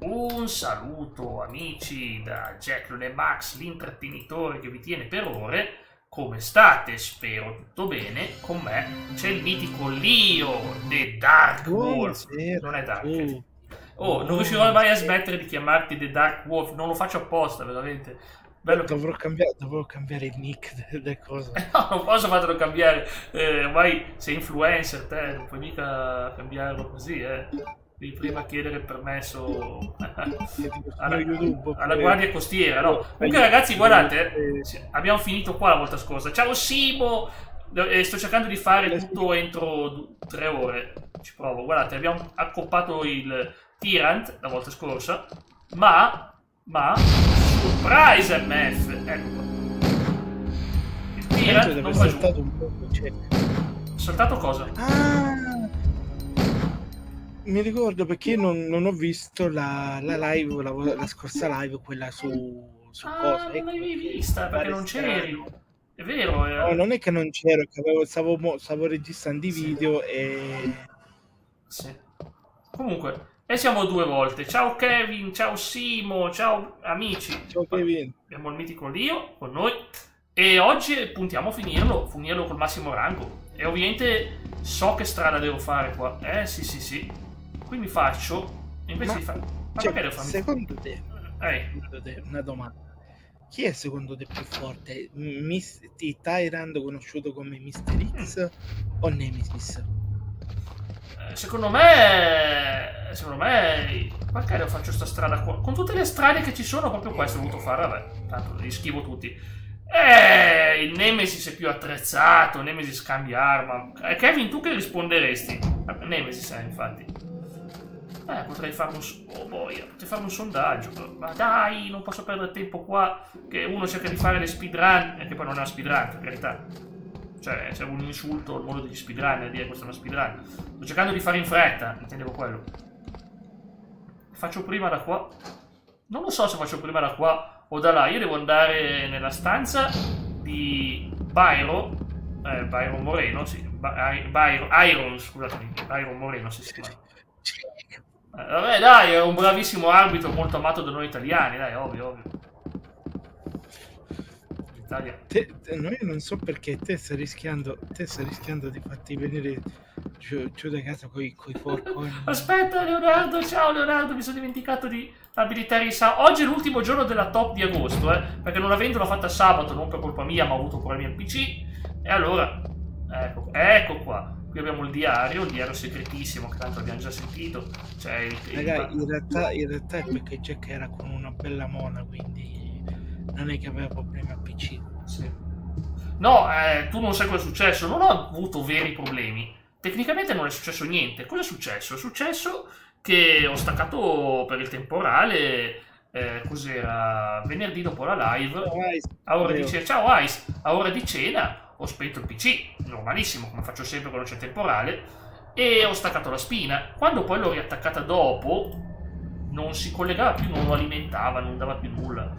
Un saluto amici da Jack non è Max, l'intrattenitore che vi tiene per ore. Come state? Spero tutto bene. Con me c'è il mitico Leo, The Dark Wolf. Buonasera Non è a Dark. tutti, Oh, non riuscirò mai a buonasera. smettere di chiamarti The Dark Wolf. Non lo faccio apposta, veramente. Bello che... Dovrò cambiare il nick del coso. No, non posso fartelo cambiare. Ormai sei influencer, te. Non puoi mica cambiarlo così, eh. Devi prima chiedere il permesso Io dico, signor alla, YouTube, alla guardia costiera, no? Comunque aiuto, ragazzi, guardate, eh, abbiamo finito qua la volta scorsa. Ciao Simo! Sto cercando di fare tutto entro 3 ore. Ci provo. Guardate, abbiamo accoppato il Tyrant la volta scorsa, ma surprise MF! Ecco qua. Il penso Tyrant di non aver va giù. saltato un po'. Cioè. Saltato cosa? Ah, mi ricordo perché non ho visto la live, la scorsa live, quella su Ah, cosa. non Ecco l'avevi perché vista perché pare non c'eri. strano. È vero, No, non è che non c'ero, che stavo registrando i sì, video e... sì. Comunque, e siamo 2 volte. Ciao Kevin, ciao Simo, ciao amici. Ciao Poi Kevin. abbiamo il mitico Lio con noi. E oggi puntiamo a finirlo col massimo rango. E ovviamente so che strada devo fare qua. Sì, sì, sì. Quindi faccio, invece Ma, di fare... Ma cioè, perché devo farmi... secondo te, una domanda. Chi è secondo te più forte? Tyrant conosciuto come Mr. X o Nemesis? Secondo me, perché devo faccio sta strada qua? Con tutte le strade che ci sono, proprio questo ho voluto fare, vabbè, tanto li schivo tutti. Il Nemesis è più attrezzato, Nemesis cambia arma. Kevin, tu che risponderesti? Nemesis, infatti. Potrei fare oh boia, potrei fare un sondaggio, però. Ma dai, non posso perdere tempo qua, che uno cerca di fare le speedrun, e che poi non è una speedrun, per carità. Cioè, c'è un insulto al mondo degli speedrunner dire questa è una speedrun. Sto cercando di fare in fretta, intendevo quello. Faccio prima da qua. Non lo so se faccio prima da qua o da là. Io devo andare nella stanza di Byron Moreno, sì. Iron, scusatemi, Byron Moreno si chiama. Vabbè, dai, è un bravissimo arbitro, molto amato da noi italiani, dai, ovvio, ovvio. L'Italia. No, io non so perché te stai rischiando di farti venire giù da casa coi forconi. Aspetta, Leonardo, ciao Leonardo, mi sono dimenticato di abilitare i sabato. Oggi è l'ultimo giorno della top di agosto, perché non avendola fatta sabato, non per colpa mia, ma ho avuto problemi al PC. E allora, ecco qua. Qui abbiamo il diario segretissimo, che tanto abbiamo già sentito. C'è Raga, in realtà è perché Jack era con una bella mona, quindi non è che aveva problemi al PC. Sì. No, tu non sai cosa è successo. Non ho avuto veri problemi. Tecnicamente non è successo niente. Cosa è successo? È successo che ho staccato per il temporale. Cos'era? Venerdì dopo la live. A ora di cena. Ciao Ice! A ora di cena ho spento il PC. Normalissimo, come faccio sempre quando c'è temporale. E ho staccato la spina. Quando poi l'ho riattaccata dopo, non si collegava più, non lo alimentava, non dava più nulla.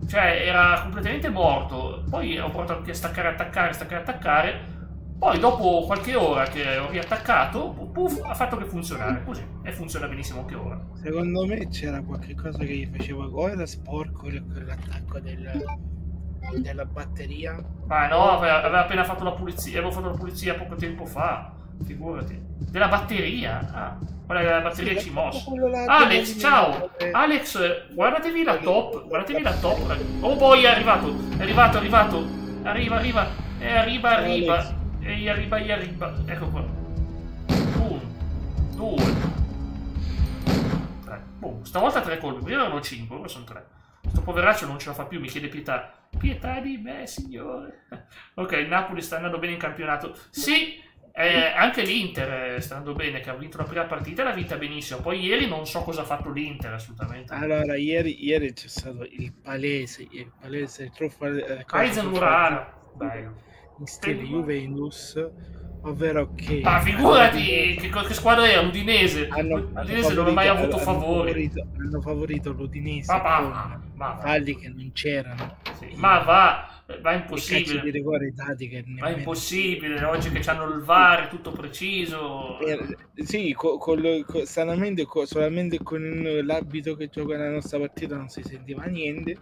Cioè, era completamente morto. Poi ho provato anche a staccare. Poi, dopo qualche ora che ho riattaccato, puff, ha fatto che funzionare così. E funziona benissimo anche ora. Secondo me c'era qualche cosa che gli faceva, o era sporco l'attacco della batteria. Ma no, aveva appena fatto la pulizia. Avevo fatto la pulizia poco tempo fa. Figurati. Della batteria? Ah, quella della batteria Sì, CMOS. quello là Alex, ciao! dell'alimentare. Alex, guardatevi la top. Guardatevi la top. Oh boy, è arrivato. È arrivato. Arriva. Arriva. Alex, E arriva. Ecco qua. 1, 2, 3. Boom. Stavolta 3 colpi. Prima erano 5, ora sono 3. Sto poveraccio non ce la fa più, mi chiede pietà. Pietà di me, signore. Ok, il Napoli sta andando bene in campionato. Sì, anche l'Inter sta andando bene, che ha vinto la prima partita e l'ha vinta benissimo. Poi ieri non so cosa ha fatto l'Inter, assolutamente. allora ieri c'è stato il palese truffa Aizen Urara. Bello. in stile Juventus. ovvero che... Ma figurati, che squadra era? L'Udinese? hanno L'Udinese non ha mai avuto favori. hanno favorito l'Udinese Ma con falli che non c'erano. Sì, ma va I calci di impossibile. rigore dati che Ma è nemmeno... impossibile, oggi che hanno il VAR tutto preciso. Sì, stranamente solamente con l'arbitro che gioca la nostra partita non si sentiva niente.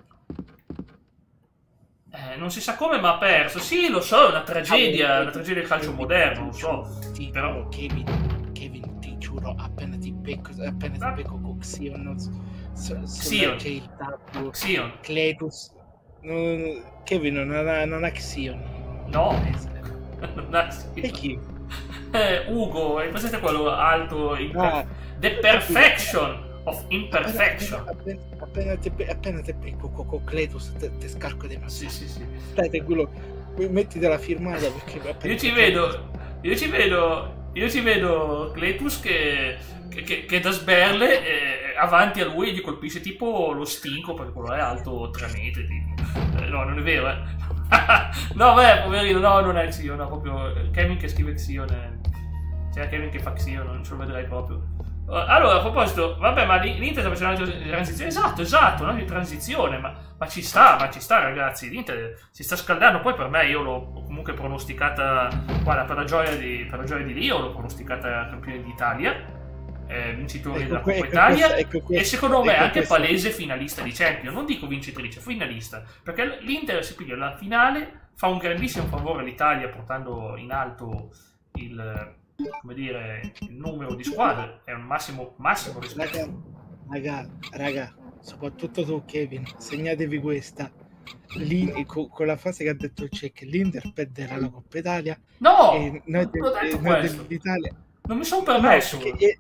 Non si sa come, ma ha perso. Sì, lo so, è una tragedia del calcio moderno, lo so. Però Kevin, ti giuro, appena ti becco con Xion, Xion. c'è il tappo, Xion. Cletus. Kevin non ha Xion. No. Non ha E chi? Ugo, è presente quello alto? The Perfection of Imperfection. Appena te becco con Cletus, te scarico di massa. Sì. Dai, quello, mettitela firmata perché Io ci vedo Cletus che da sberle avanti a lui gli colpisce tipo lo stinco, perché quello è alto 3 metri tipo. No, non è vero, eh. No, beh, poverino, no, non è Xion, no, proprio Kevin che scrive Xion. C'è Kevin che fa Xion, non ce lo vedrai proprio. Allora, a proposito, vabbè, ma l'Inter sta facendo una transizione, esatto, una transizione, ma ci sta, ragazzi, l'Inter si sta scaldando. Poi per me, io l'ho comunque pronosticata, guarda, per la gioia di Dio, l'ho pronosticata campione d'Italia, vincitore della Coppa Italia, e secondo me anche palese finalista di Champions, non dico vincitrice, finalista, perché l'Inter si piglia la finale, fa un grandissimo favore all'Italia portando in alto il numero di squadre, è un massimo rispetto. Raga, soprattutto tu Kevin, segnatevi questa. Con la frase che ha detto il Cech, l'Inter perderà la Coppa Italia. No, e noi dell'Italia non mi sono permesso. È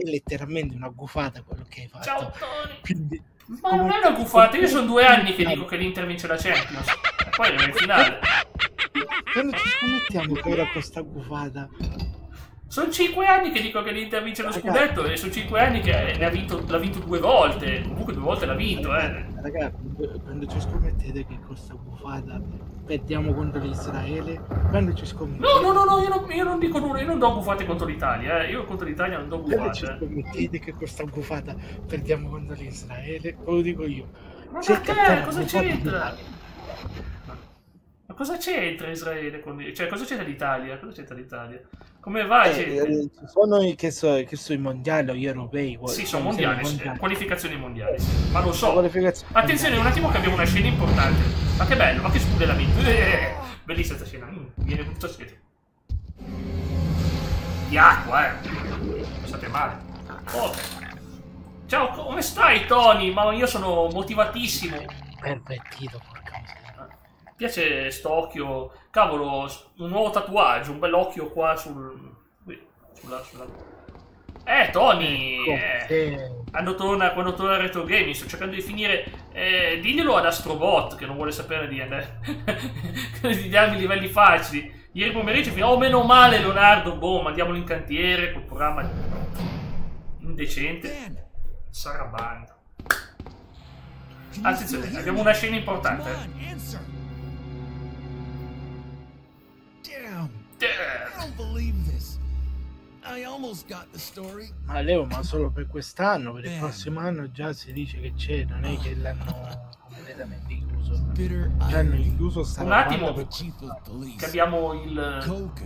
letteralmente una gufata quello che hai fatto. Ciao Tony. Quindi, ma non è una gufata, io sono 2 anni che dico che l'Inter vince la Champions e poi arriva in finale. Quando ci scommettiamo che ora con sta gufata? Sono 5 anni che dico che l'Inter vince lo scudetto e sono 5 anni che l'ha vinto 2 volte. Comunque 2 volte l'ha vinto, Ragazzi, quando ci scommettete che con sta gufata perdiamo contro l'Israele, quando ci scommettete... No, io non dico nulla, io non do gufate contro l'Italia, io contro l'Italia non do gufate. Quando ci scommettete che con sta gufata perdiamo contro l'Israele, ve lo dico io. Ma perché? Cosa c'entra? Ma cosa c'entra Israele con... Cioè, cosa c'entra l'Italia? Come va? Sono che so i mondiali o gli europei. Sì, sono mondiali, qualificazioni mondiali. Ma lo so. Attenzione, un attimo che abbiamo una scena importante. Ma che bello, ma che spudelamento. Bellissima questa scena. Viene brutta sete. Di acqua, Passate male. Ciao, come stai Tony? Ma io sono motivatissimo. Pervertito, porca miseria. Mi piace sto occhio, cavolo, un nuovo tatuaggio, un bell'occhio qua sulla... Tony, quando torna Retro Gaming, sto cercando di finire, diglielo ad Astrobot che non vuole sapere di andare, di darmi livelli facili. Ieri pomeriggio meno male Leonardo, mandiamolo in cantiere col programma indecente. Sarabanda. Attenzione, abbiamo una scena importante. Ma Leo, ma solo per quest'anno, per il prossimo anno già si dice che c'è, non è che l'hanno completamente chiuso. L'hanno chiuso un attimo che abbiamo il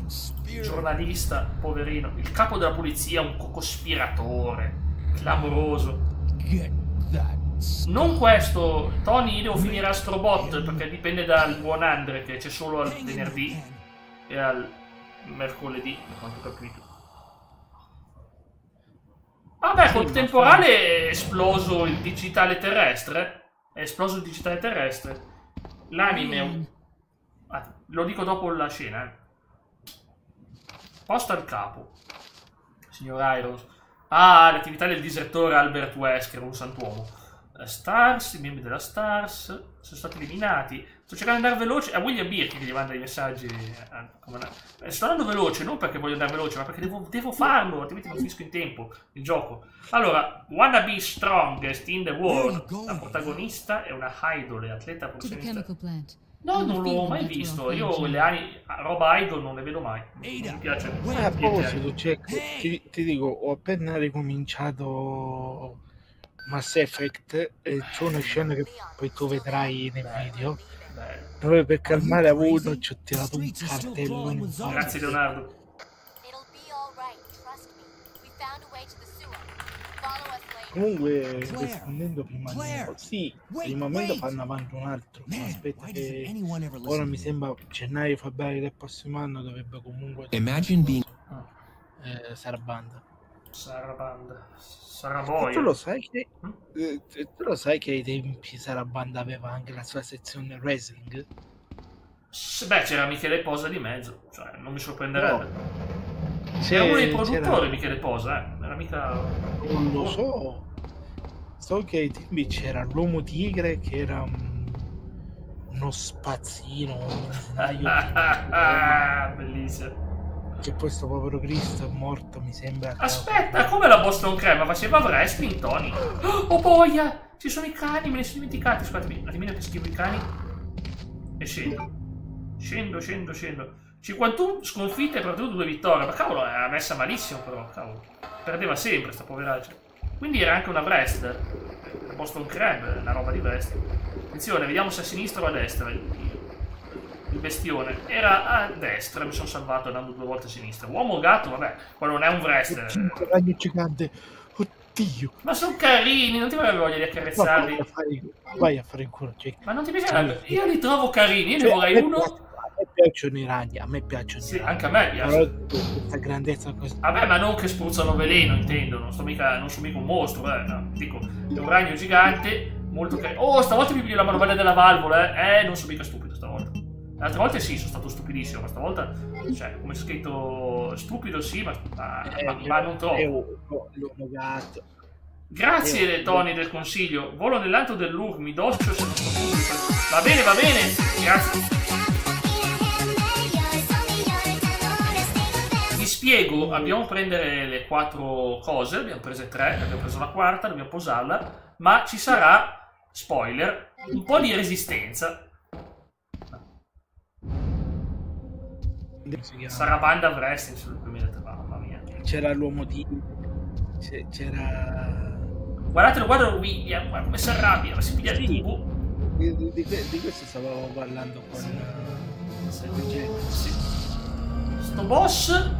giornalista, poverino, il capo della polizia, un cospiratore clamoroso. Non questo, Tony, io devo finire Astrobot perché dipende dal buon Andre che c'è solo al venerdì e al mercoledì, a quanto ho capito. Vabbè, col temporale è esploso il digitale terrestre. L'anime... lo dico dopo la scena. Posta al capo. Signor Irons. L'attività del disertore Albert Wesker, un santuomo. Stars, i membri della Stars sono stati eliminati. Sto cercando di andare veloce. A William Birkin che gli manda i messaggi. Sto andando veloce, non perché voglio andare veloce, ma perché devo farlo, altrimenti non finisco in tempo il gioco. Allora, Wanna Be Strongest in the World. La protagonista è una idole, atleta professionista No, non l'ho mai visto. Io roba idol non le vedo mai. Non mi piace. A proposito, ti dico, ho appena ricominciato Mass Effect e c'è una scena che poi tu vedrai nel video dove per calmare a uno ci ho tirato un cartello in faccia. Grazie Leonardo. Comunque, rispondendo prima sì, per il momento fanno avanti un altro, ma aspetta che ora mi sembra gennaio, febbraio del prossimo anno dovrebbe comunque Sarabanda. Saraboia. Tu lo sai che ai tempi Sarabanda aveva anche la sua sezione wrestling? Beh, c'era Michele Posa di mezzo, cioè non mi sorprenderebbe. No. Era uno dei produttori Michele Posa, era mica... Non lo so. So che ai tempi c'era l'uomo tigre che era uno spazzino, bellissimo. che poi sto povero Cristo è morto, mi sembra. Aspetta, come la Boston Crema faceva wrestling, Tony? Oh boia, ci sono i cani, me ne sono dimenticati. Scusatemi, un attimino che schivo i cani. E scendo. 51 sconfitte e per 2 vittorie. Ma cavolo, era messa malissimo però, cavolo. Perdeva sempre sta poveraccia. Quindi era anche una wrestler. Boston Crab, una roba di wrestling. Attenzione, vediamo se a sinistra o a destra. Il bestione era a destra, mi sono salvato andando 2 volte a sinistra. Uomo o gatto, vabbè, quello non è un wrestler. Un ragno gigante. Oddio. Ma sono carini, non ti aveva voglia di accarezzarli. Vai a fare in culo, Ma non ti piacerebbe? Io li trovo carini, io ne vorrei uno. A me piacciono i ragni, a me piacciono sì, i ragni. Anche a me piace. Però questa grandezza così. Vabbè, ma non che spruzzano veleno, intendo. Non sono mica un mostro, no. Dico, è un ragno gigante, molto carino. Oh, stavolta mi piglio la manovella della valvola, non sono mica stupido stavolta. Le altre volte sì, sono stato stupidissimo, ma stavolta, cioè, come scritto stupido sì, ma non troppo. L'uomo gatto. Grazie Tony del consiglio. Volo nell'alto dell'UR, mi doccio se non sto subito. Va bene, grazie. Vi spiego, abbiamo prendere le 4 cose, abbiamo prese 3, abbiamo preso la quarta, dobbiamo posarla, ma ci sarà, spoiler, un po' di resistenza. Sarabanda wrestling sul 2003, mamma mia. C'era l'uomo di... c'era... Guardate William, guarda come si arrabbia, ma si piglia il tubo. Di questo stavamo parlando con sì. Sto boss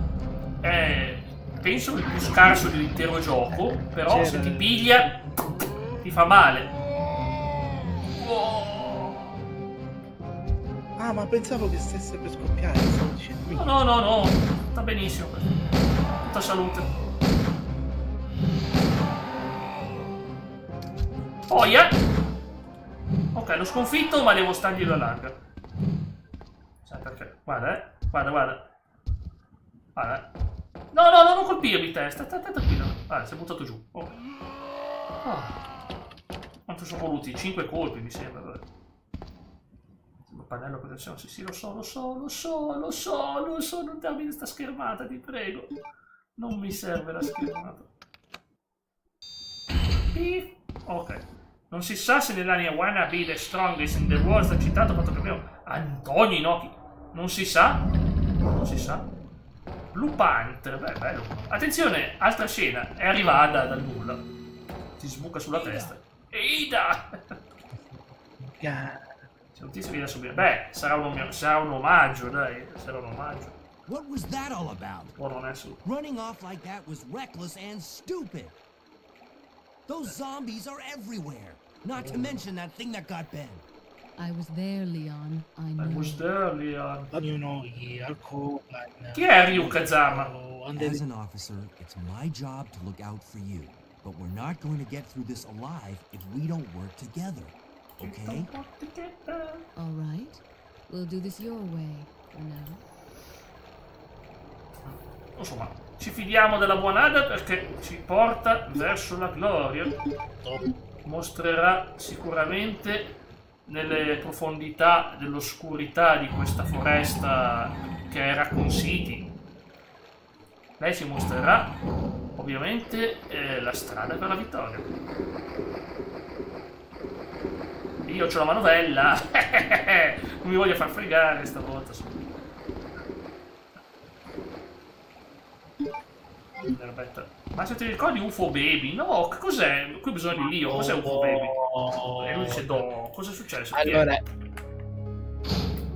è, penso, il più scarso dell'intero gioco, però se ti piglia ti fa male. Ah, ma pensavo che stesse per scoppiare, stavo dicendo. No, sta benissimo. Tutta salute. Oia! Ok, l'ho sconfitto, ma devo stargli la larga. Sai perché? Guarda. No, non colpirmi te. Stai tranquillo. Guarda, si è buttato giù. Oh. Quanto sono voluti? 5 colpi, mi sembra. Il pannello cosa siamo? Sì, lo so. Non dammi questa schermata, ti prego. Non mi serve la schermata. Ok. Non si sa se nell'anime Wanna Be the Strongest in the World sta citato fatto che Antonio Inoki. Non si sa. Blue Panther, beh, bello. Attenzione, altra scena, è arrivata dal nulla. Ti sbuca sulla testa. Eida! Se non ti si viene a subire. Beh, sarà un omaggio, dai. Sarà un omaggio. What was that all about? Oh, non è su. Running off like that was reckless and stupid. Those zombies are everywhere. Not to mention that thing that got Ben. I was there, Leon. I know. You know, Chi è Ryu Kazama? As an officer, it's my job to look out for you. But we're not going to get through this alive if we don't work together. Okay? All right. We'll do this your way for now. Insomma, ci fidiamo della buonada perché ci porta verso la gloria. Mostrerà sicuramente nelle profondità dell'oscurità di questa foresta che è Raccoon City. Lei ci mostrerà ovviamente la strada per la vittoria. io c'ho la manovella. Non mi voglio far fregare stavolta. Ma se ti ricordi UFO Baby? No, che cos'è? Qui bisogna di Lio, cos'è UFO Baby? E lui dice no, cosa è successo? Allora,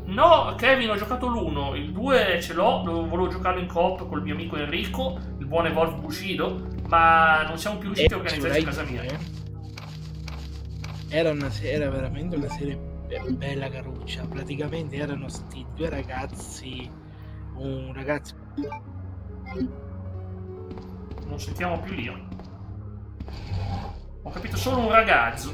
no, Kevin, ho giocato l'1, il 2 ce l'ho, volevo giocarlo in coop col mio amico Enrico, il buon Evolve Bushido, ma non siamo più riusciti a organizzarci a casa mia. Era veramente una serie bella caruccia. Praticamente erano sti due ragazzi, un ragazzo. Non sentiamo più Lio. Ho capito solo un ragazzo.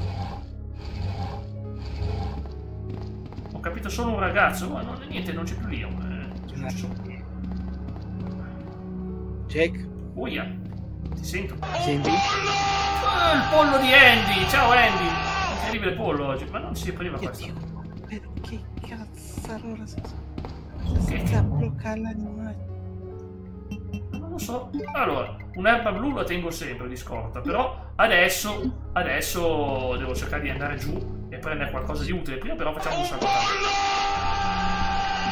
Ho capito solo un ragazzo, ma niente, non c'è più Lio. Jack? Uia, ti sento. Senti? Il pollo di Andy! Ciao Andy! Incredibile pollo oggi, ma non si apriva questo. Che cazzarola si Che- sta bloccando l'animale? Non lo so. Allora, un'erba blu la tengo sempre di scorta, però adesso devo cercare di andare giù e prendere qualcosa di utile. Prima però facciamo un salvataggio.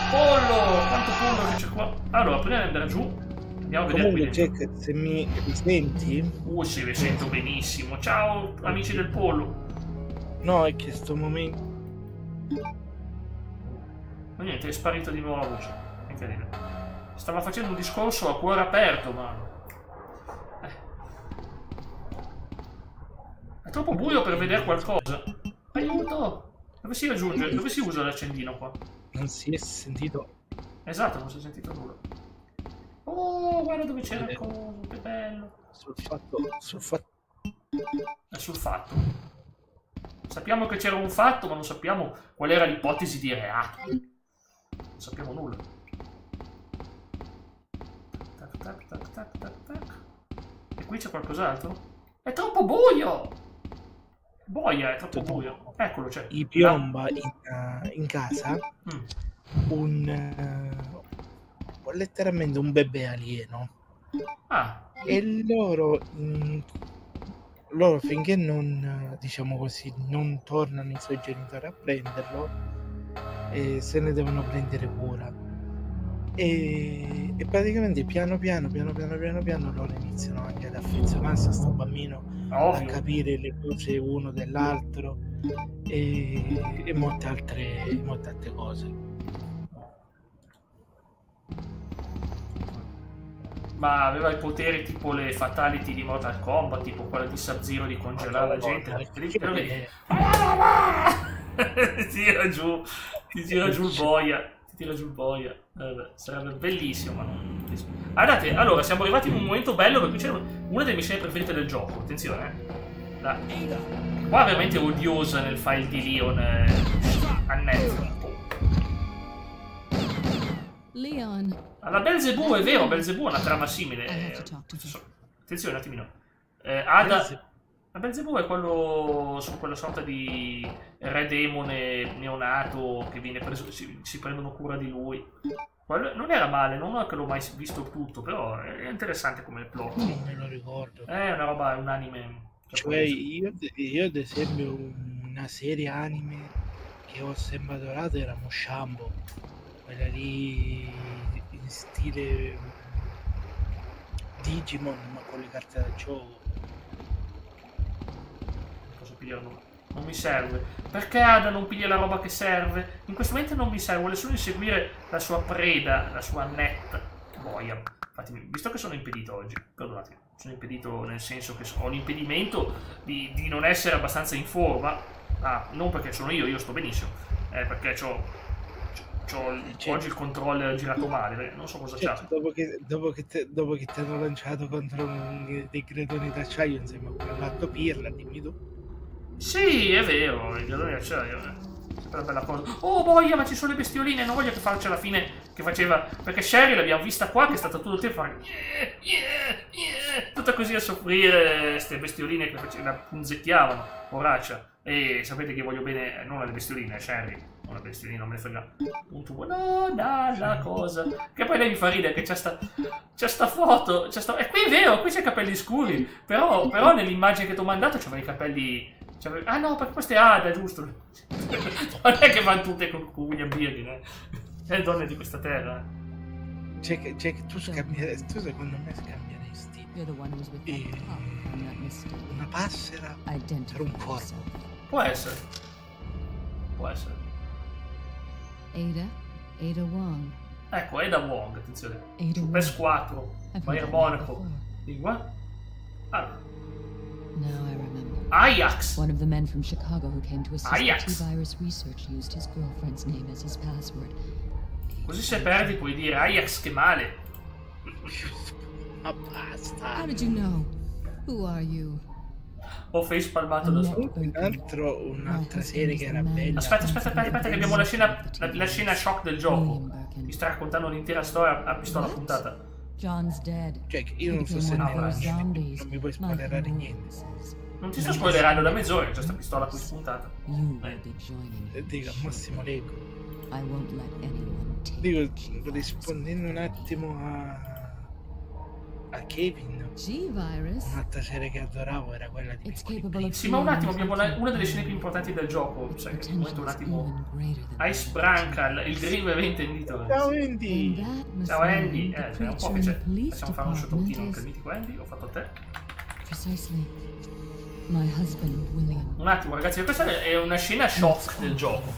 Pollo! Quanto pollo che c'è qua? Allora, prima di andare giù, andiamo a vedere qui Comunque, dentro. Jack, se mi senti? Sì, vi sento benissimo. Ciao, amici del pollo. No, è che sto momento. Ma niente, è sparito di nuovo la voce. Incredibile. Stava facendo un discorso a cuore aperto, ma... È troppo buio per vedere qualcosa. Aiuto! Dove si raggiunge? Dove si usa l'accendino qua? Non si è sentito. Esatto, non si è sentito nulla. Oh, guarda dove c'era il coso, che bello. Sul fatto. È sul fatto. Sappiamo che c'era un fatto, ma non sappiamo qual era l'ipotesi di reato. Non sappiamo nulla. Tac, tac, tac, tac, tac, tac. E qui c'è qualcos'altro? È troppo buio! Boia, è troppo buio. Eccolo, c'è. Gli piomba in casa letteralmente un bebè alieno. Ah, E loro finché non, diciamo così, non tornano i suoi genitori a prenderlo, se ne devono prendere cura. E praticamente piano piano loro iniziano anche ad affezionarsi a sto bambino, a ovvio. capire le cose uno dell'altro e molte altre cose. Ma aveva i poteri tipo le fatality di Mortal Kombat, tipo quella di Sub-Zero di congelare la gente. Lo vedi? Ti tira giù il boia. Sarebbe bellissimo, ma non... Guardate, allora siamo arrivati in un momento bello perché c'è una delle mie scene preferite del gioco. Attenzione, qua è veramente odiosa nel file di Leon annesso. Leon. Alla Belzebù, è vero, Belzebù ha una trama simile. Attenzione un attimino. La Belzebù è quello su quella sorta di re demone neonato che viene preso, si prendono cura di lui. Quello non era male, non è che l'ho mai visto tutto, però è interessante come plot. Non me lo ricordo. È una roba, è un anime. Cioè io ad esempio una serie anime che ho sempre adorato era Mushambo, quella lì in stile Digimon ma con le carte da gioco. Non posso pigliarlo. Non mi serve. Perché Ada non piglia la roba che serve? In questo momento non mi serve, vuole solo inseguire la sua preda, la sua netta boia. Infatti, visto che sono impedito oggi, perdonatemi, sono impedito nel senso che ho l'impedimento di non essere abbastanza in forma. Non perché sono io sto benissimo, perché oggi il controller girato male, non so cosa c'è. Dopo che ti hanno lanciato contro dei gradoni d'acciaio insieme a quell'altro pirla, dimmi tu. Sì, è vero, il gradone d'acciaio è una bella cosa. Oh boia, ma ci sono le bestioline, non voglio che faccia la fine che faceva, perché Sherry l'abbiamo vista qua che è stata tutto il tempo a fare tutta così a soffrire queste bestioline che la punzecchiavano, poraccia. E sapete che voglio bene non alle bestioline, a Sherry, non la bestiolina, non me ne frega un tubo. No, la cosa. Che poi lei mi fa ridere che c'è sta foto, e qui è vero, qui c'è i capelli scuri, però nell'immagine che ti ho mandato c'aveva i capelli Ah no, perché questa è Ada, giusto? Non è che vanno tutte con William Birkin, È le donne di questa terra. Cioè, tu secondo me scambieresti una passera per un corpo. Può essere. Ada Wong. Ecco, Ada Wong, attenzione. Ada Su Wong. PS4, Bayern Monaco. Di qua? Allora. Now I remember. Ajax. One of the men from Chicago who came to assist Ajax. with T-virus research used his girlfriend's name as his password. Così se perdi puoi dire Ajax che male. Ma basta. How did you know? Who are you? Ho face palmato da solo. Un'altra serie che era bella. Aspetta, che abbiamo la scena shock del gioco. Mi sta raccontando l'intera storia a pistola puntata. John's dead. Cioè, io non so se non mi puoi spoilerare niente. Non ti sto spoilerando da mezz'ora, c'è sta pistola qui spuntata. Dico, al massimo leggo. I won't let anyone take Dico, rispondendo un attimo a Kevin, G-virus. un'altra serie che adoravo era quella di It's Piccoli capable of Sì, ma un attimo, creating abbiamo una delle scene più importanti del gioco. Cioè, che momento un attimo. Ice Branca, il dream event intitolo. Ciao Andy! Ciao Andy, c'è un po' che c'è. Facciamo fare uno shottoutino anche al mitico Andy, ho fatto a te. Precisely. My husband, William. Un attimo ragazzi, questa è una scena shock del gioco.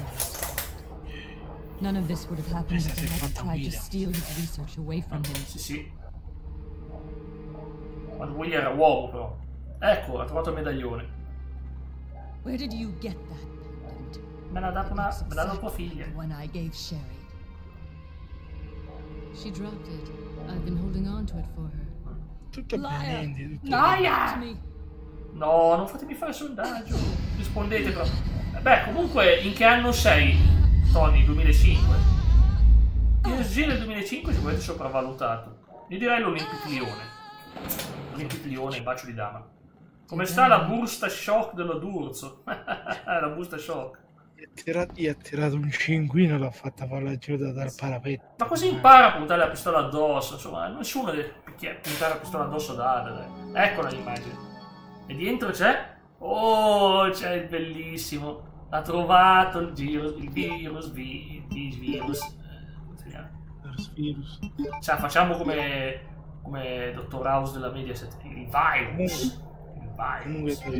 None of this would have happened if I had tried to steal his research away from him. Sì. Quando William era uomo però. Ecco, ha trovato il medaglione. Where did you get that pendant? Me l'ha dato tua figlia. When I gave Sherry. She dropped it. I've been holding on to it for her. Tutto bene Andy, tutto Noia! No, non fatemi fare sondaggio. Rispondete però. Beh, comunque, in che anno sei, Tony? 2005? PSG nel 2005 sicuramente sopravvalutato. Io direi l'Olympic Lione. Olympic Lione, bacio di dama. Come sta la bursta shock dello D'Urso? La bursta shock. Gli ha tirato un cinguino e l'ha fatta fare la giuda dal parapetto. Ma così impara a puntare la pistola addosso, insomma, nessuno deve puntare la pistola addosso da Ada, dai. Eccola l'immagine. E dentro c'è? Oh, c'è il bellissimo. Ha trovato il virus. Virus. Cioè, facciamo come Dottor House della Mediaset. Il virus. Comunque per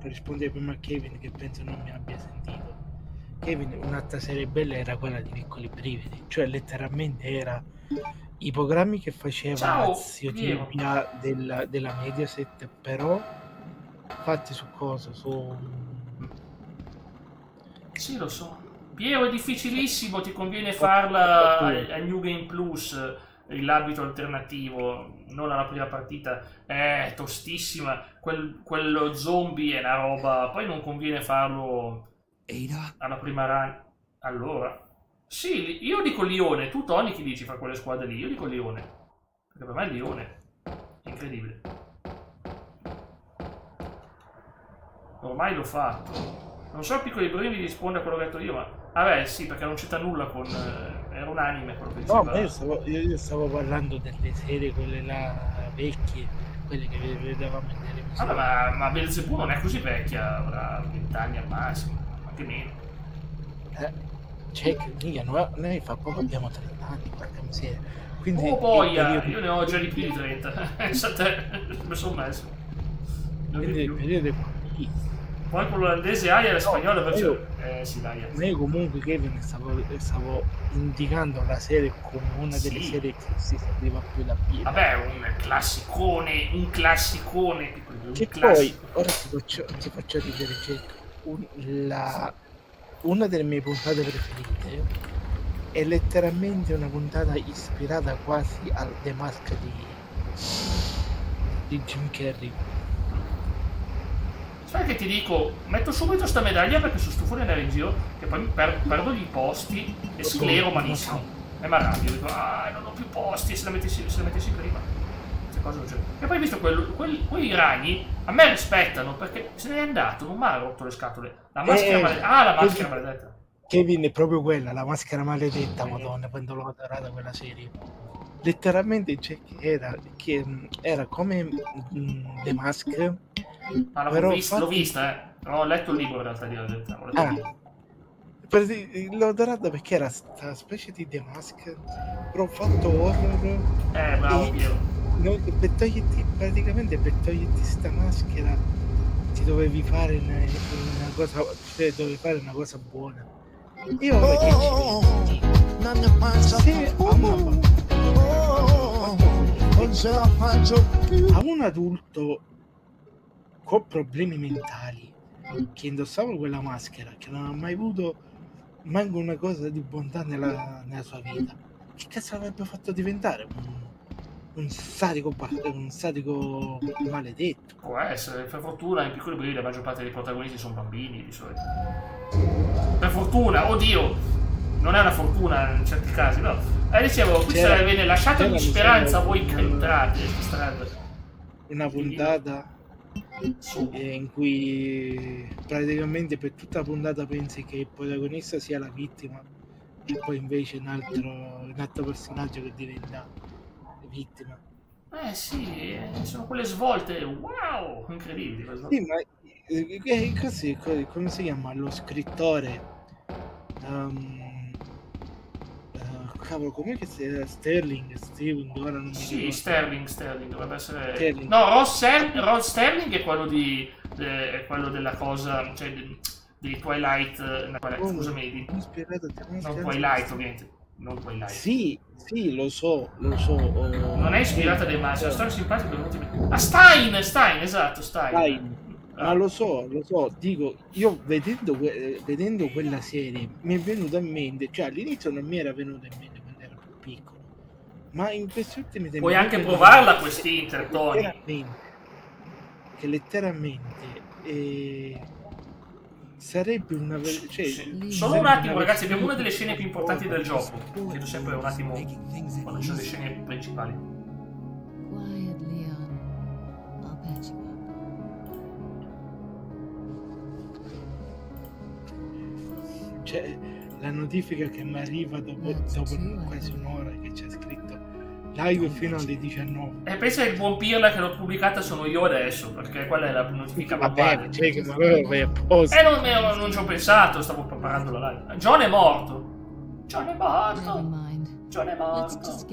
rispondere prima a Kevin, che penso non mi abbia sentito. Kevin, un'altra serie bella era quella di Piccoli Brividi, cioè letteralmente era i programmi che faceva Zio Tibia della Mediaset, però fatti su cosa? Sì, lo so. Piero, è difficilissimo, ti conviene farla a New Game Plus, l'abito alternativo, non alla prima partita, è tostissima, quello zombie è una roba, poi non conviene farlo alla prima run. Allora, sì, io dico Lione, tu Tony chi dici fra quelle squadre lì? Io dico Lione, perché per me è Lione, è incredibile. Ormai l'ho fatto. Non so, Piccoli Brividi risponde a quello che ho detto io, ma vabbè sì, perché non c'entra nulla con era un anime quello che diceva. No, io stavo parlando delle serie, quelle là vecchie, quelle che vedevamo in televisione. Vabbè, ma Belzebù non è così vecchia, avrà 20 anni al massimo, anche meno. Cioè, mica, noi fa poco abbiamo 30 anni, porca miseria. Quindi Oh boia, io ne ho già di più di 30. Pensa a te, mi sono messo. quindi il periodo è qui. Poi con l'olandese Aia e la spagnola perciò. Sì, dai. Ma io comunque Kevin stavo indicando la serie come una delle serie che si sapeva più da più. Vabbè, un classicone. Che poi, ora ti faccio ridere, cioè, una delle mie puntate preferite è letteralmente una puntata ispirata quasi al The Mask di Jim Carrey. Sai che ti dico, metto subito sta medaglia perché sono stufo di andare in giro, che poi perdo gli posti e sclero malissimo. E mi arrabbio, dico, non ho più posti, se la mettessi prima. Queste cose non c'è. E poi visto quei ragni, a me rispettano perché se n'è andato, non mi ha rotto le scatole. La maschera maledetta. La maschera maledetta. Kevin è proprio quella, la maschera maledetta, madonna, quando l'ho adorata quella serie. Letteralmente che era come The Mask. L'ho vista, ho letto il libro in realtà, ho letto il libro. L'ho adorato perché era sta specie di The Mask, però fatto horror. Bravo Piero. Per toglierti sta maschera ti dovevi fare una cosa, cioè dovevi fare una cosa buona. Io che ci se a un adulto con problemi mentali che indossava quella maschera, che non ha mai avuto manco una cosa di bontà nella sua vita, che cazzo l'avrebbe fatto diventare? Un sadico maledetto. Può essere, per fortuna in Piccoli Brividi la maggior parte dei protagonisti sono bambini di solito. Per fortuna, oddio, non è una fortuna in certi casi, no. Dicevo, qui viene lasciatemi speranza voi che entrate in strada. Una puntata in cui praticamente per tutta la puntata pensi che il protagonista sia la vittima e poi invece un altro personaggio che diventa vittima. Sì, sono quelle svolte, wow, incredibili. Sì, ma così, come si chiama lo scrittore? Cavolo, com'è che si era? Steven, ora non mi ricordo. Sì, Sterling dovrebbe essere. Sterling. No, Rod Sterling è quello della cosa, cioè di Twilight, scusami, non Twilight ovviamente. Non Twilight. Sì, lo so. Non è ispirata dai Magi, la storia simpatica per Stein, esatto, Stein. Ma lo so, dico, io vedendo quella serie mi è venuto in mente, cioè all'inizio non mi era venuto in mente quando ero più piccolo, ma in questi ultimi tempi puoi anche provarla questi intertoni che letteralmente sarebbe una solo un attimo ragazzi, abbiamo una delle scene più importanti del gioco, chiedo sempre un attimo quando ci sono le scene principali. Quiet, Leon. I'll patch you up. Cioè, la notifica che mi arriva dopo quasi un'ora che c'è scritto live fino alle 19. Pensa che il buon Pirla che l'ho pubblicata sono io adesso, perché quella è la notifica vabbè, cioè che vai apposta. Non ci ho pensato, stavo preparando la live. John è morto.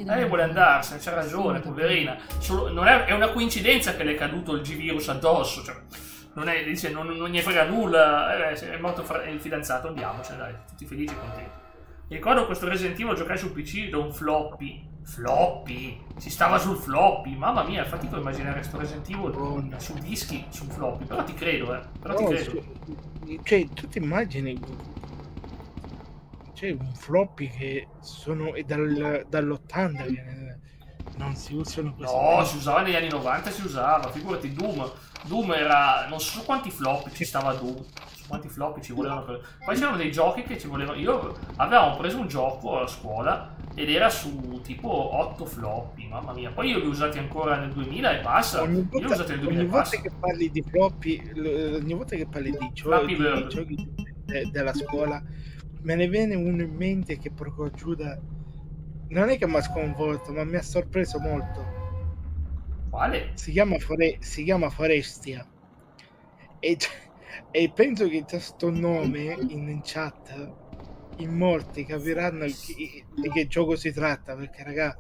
Lei vuole andarsene, c'ha ragione, poverina. È una coincidenza che le è caduto il G-Virus addosso, cioè. Non gli frega nulla, è morto il fidanzato, andiamocene, dai, tutti felici e contenti. Mi ricordo questo Resident Evil giocai su PC da un floppy, si stava sul floppy, mamma mia, è fatico immaginare questo Resident Evil su dischi, su floppy, però ti credo, Cioè, tu ti immagini, c'è un floppy che è dall'80 che non si usano così. No, si usava negli anni 90, figurati Doom era, non so quanti floppy ci stava Doom, quanti floppy ci volevano poi c'erano dei giochi che ci volevano, avevamo preso un gioco a scuola ed era su tipo 8 floppy, mamma mia, poi io li ho usati ancora nel 2000 e passa, io li ho usati nel 2000 e passa. Ogni volta che parli di floppy, ogni volta che parli di giochi della scuola, me ne viene uno in mente che proprio Giuda, non è che mi ha sconvolto, ma mi ha sorpreso molto. Quale? Si chiama Forestia e penso che da sto nome in chat in molti capiranno di che gioco si tratta, perché raga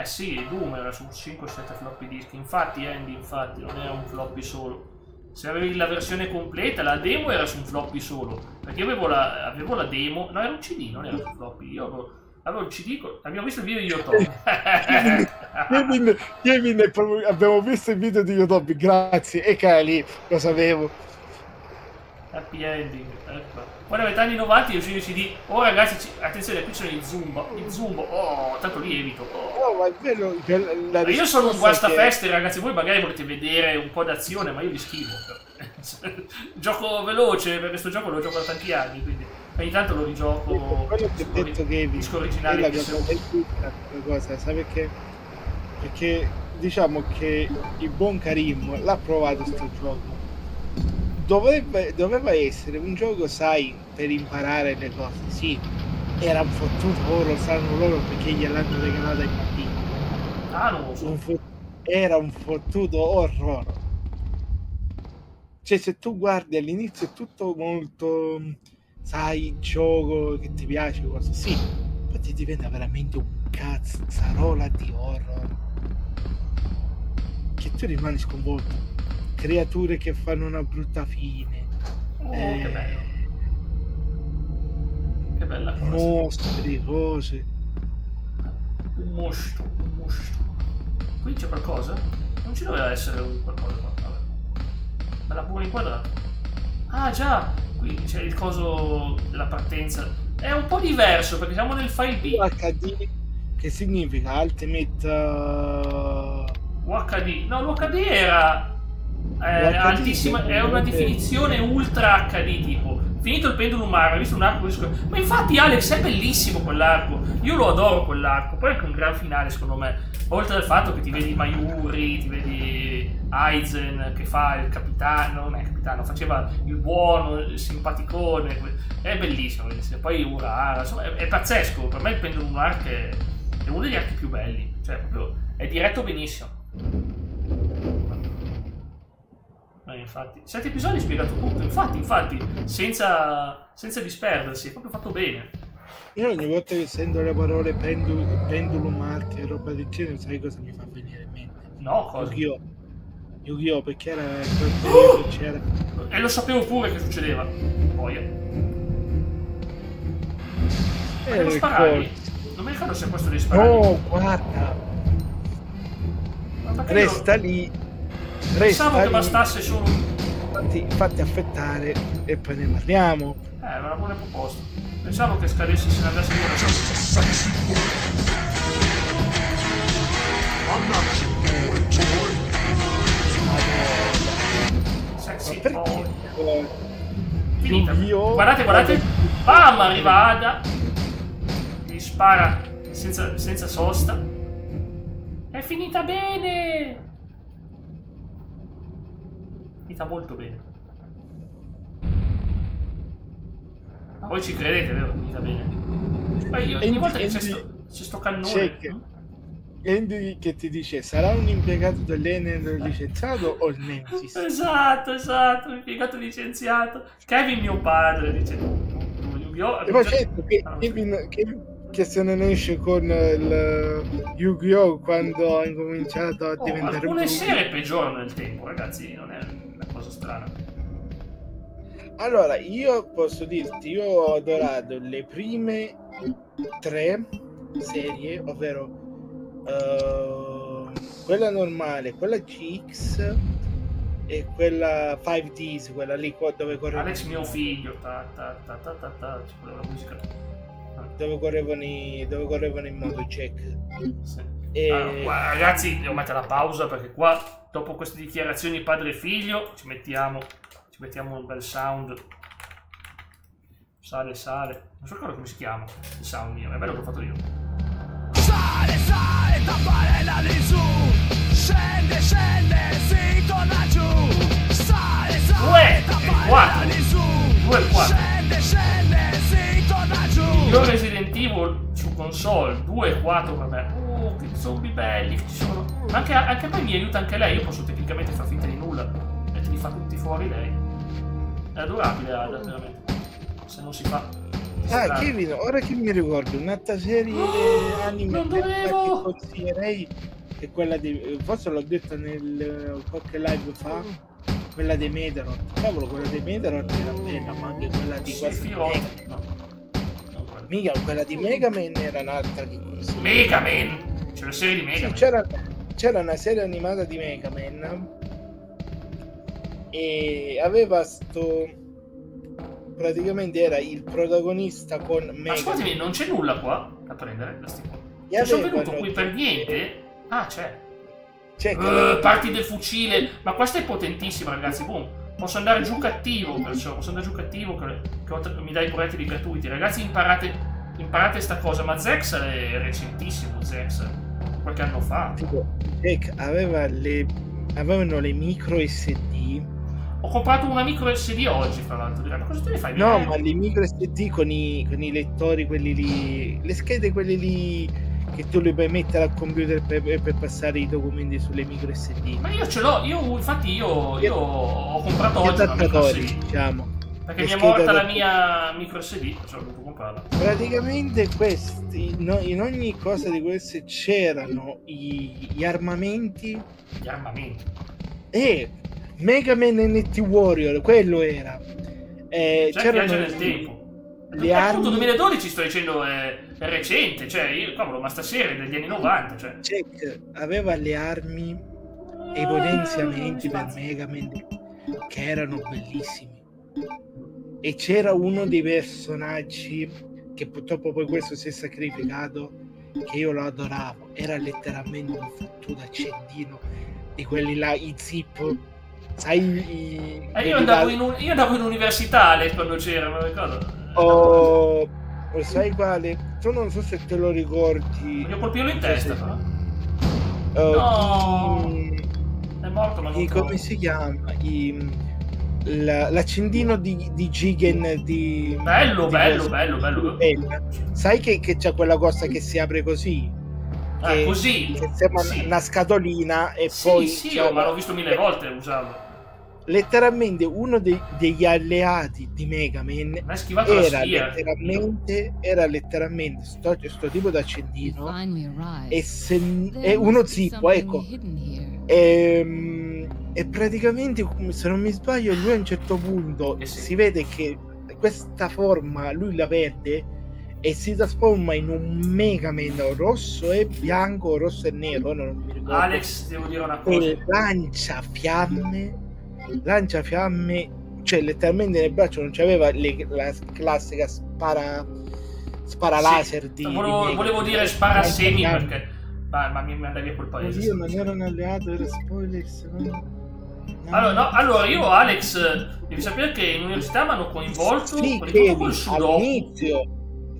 sì, Doom era su 5-7 floppy disk, infatti non era un floppy solo. Se avevi la versione completa, la demo era su un floppy solo, perché io avevo la demo, no, era un CD, non era un floppy, io avevo il CD, abbiamo visto il video di Yotobi. Kevin, abbiamo visto il video di Yotobi, grazie, e Cali, lo sapevo. Happy ending, ecco. Poi nel anni 90 io uscivo i CD, ragazzi, attenzione, qui c'è il Zumbo, tanto lì evito. Ma è bello, io sono un guastafeste, ragazzi, voi magari volete vedere un po' d'azione, ma io li schivo. Gioco veloce, perché questo gioco lo gioco da tanti anni, quindi ogni tanto lo rigioco. Quello che ho detto che disco originale cosa, sai perché? Perché diciamo che il buon Karim l'ha provato sto gioco. Doveva essere un gioco, sai, per imparare le cose, sì. Era un fottuto, lo sanno loro perché gliel'hanno regalato ai bambini. Non lo so. Era un fottuto orrore. Cioè, se tu guardi all'inizio è tutto molto, sai, gioco che ti piace, cosa sì, poi ti diventa veramente un cazzarola di horror che tu rimani sconvolto. Creature che fanno una brutta fine. Che bello. Che bella cosa. Mostri, cose. Un mostro. Qui c'è qualcosa? Non ci doveva essere qualcosa qua. Vabbè. Me l'ha pure inquadrato. Ah già, qui c'è il coso della partenza. È un po' diverso perché siamo nel file B. UHD, che significa Ultimate UHD. No, l'UHD era altissima, è una definizione ultra HD tipo. Finito il pendulum arco, hai visto un arco? Ma infatti Alex è bellissimo quell'arco, io lo adoro quell'arco, poi è anche un gran finale secondo me, oltre al fatto che ti vedi Mayuri, ti vedi Aizen che fa il capitano, non è il capitano, faceva il buono, il simpaticone, è bellissimo, poi Urahara, insomma è pazzesco, per me il pendulum arco è uno degli archi più belli, cioè proprio è diretto benissimo. Infatti, 7 episodi spiegato tutto, infatti, senza disperdersi, è proprio fatto bene. Io ogni volta che sento le parole pendulum arc e roba del genere, sai cosa mi fa venire in mente? No, cosa? Yu-Gi-Oh! Perché era quel periodo c'era. E lo sapevo pure che succedeva. Poi. Ma devo spararli? Non mi ricordo se questo devi sparare. No, guarda. Resta lì. Pensavo che bastasse solo. Fatti affettare e poi ne parliamo. È una buona proposta. Pensavo che scadessi se ne andasse via. Sexy boy. Finita. Guardate. Bam, arriva Ada. Gli spara senza sosta. È finita bene. Finita molto bene. Ma voi ci credete, vero? Finita bene. Ma io ogni volta che c'è sto cannone. Andy che ti dice sarà un impiegato dell'Enel licenziato o il Nemesis? Esatto, un impiegato licenziato. Kevin mio padre dice e poi certo che Kevin che se ne esce con il Yu-Gi-Oh! Quando ha incominciato a diventare alcune serie peggiorano nel tempo, ragazzi, non è una cosa strana. Allora, io posso dirti, io ho adorato le prime 3 serie, ovvero quella normale, quella GX e quella 5Ds, quella lì dove correva Alex mio figlio la musica dove correvano in motocheck. sì. Allora, ragazzi, devo mettere la pausa perché qua dopo queste dichiarazioni padre e figlio ci mettiamo un bel sound. Sale non so ancora come si chiama il sound mio, è bello che l'ho fatto io. Sale, tapparella di su. Scende, si torna giù. Sale, tapparella di su. 2 e 4. Scende, si torna giù. Io Resident Evil su console 2 e 4 per me. Che zombie belli che ci sono. Anche poi mi aiuta anche lei, io posso tecnicamente far finta di nulla e te li fa tutti fuori lei. È adorabile Ada, veramente. Se non si fa. Kevin, ora che mi ricordo un'altra serie anime non dovevo! che consiglierei è quella di, forse l'ho detto nel qualche live fa, quella dei Medarot. Cavolo, quella dei Medarot era bella, ma anche quella di mica, quella di Mega Man era un'altra che consiglio. Mega Man! C'è una serie di Mega Man. C'era una serie animata di Mega Man e aveva praticamente era il protagonista con Mega. Ma scusami, non c'è nulla qua da prendere? Sono venuto qui per niente? Ah, c'è. Parti del fucile. Ma questa è potentissima, ragazzi. Boom. Posso andare giù cattivo, perciò. Che mi dai i proiettili gratuiti. Ragazzi, imparate sta cosa. Ma Zex è recentissimo, Zex. Qualche anno fa. Avevano le micro SD. Ho comprato una micro SD oggi, fra l'altro. Ma cosa te ne fai? No, ma le micro SD con i lettori, quelli lì, le schede, quelli lì che tu li puoi mettere al computer per passare i documenti sulle micro SD. Ma io ce l'ho, infatti ho comprato oggi una micro adattatori, SD. diciamo. Perché mi è morta la mia micro SD, cioè ho dovuto comprarla. Praticamente in ogni cosa di queste c'erano gli armamenti. Gli armamenti? Mega Man NT Warrior, quello era. C'erano viaggio nel tempo. Le armi... Appunto 2012 sto dicendo è recente, cioè io cavolo, ma sta serie è degli anni 90, cioè. Jack aveva le armi e i potenziamenti per Mega Man che erano bellissimi. E c'era uno dei personaggi che purtroppo poi questo si è sacrificato, che io lo adoravo, era letteralmente un fottuto accendino di quelli là, i zip, sai, io andavo in università Alex, quando c'era, non ricordo. Sai quale? Tu non so se te lo ricordi. Voglio colpirlo in testa, però. No, è morto, ma non come si chiama? L'accendino di Jigen di bello. Sai che c'è quella cosa che si apre così? Così? Che sembra una scatolina e poi... Sì, ma l'ho visto 1000 volte usarlo. Letteralmente uno degli alleati di Mega Man era letteralmente sto tipo d'accendino e uno zippo, ecco. E praticamente, se non mi sbaglio, lui a un certo punto si vede che questa forma lui la perde e si trasforma in un Mega Man rosso e bianco, rosso e nero, non mi ricordo. Alex, devo dire una cosa. E lancia fiamme, cioè letteralmente nel braccio non c'aveva la classica spara laser di volevo dire spara semi perché ma mi manda via quel paese. Io non ero un alleato, era spoiler, secondo. Allora io Alex devi sapere che in università mi hanno coinvolto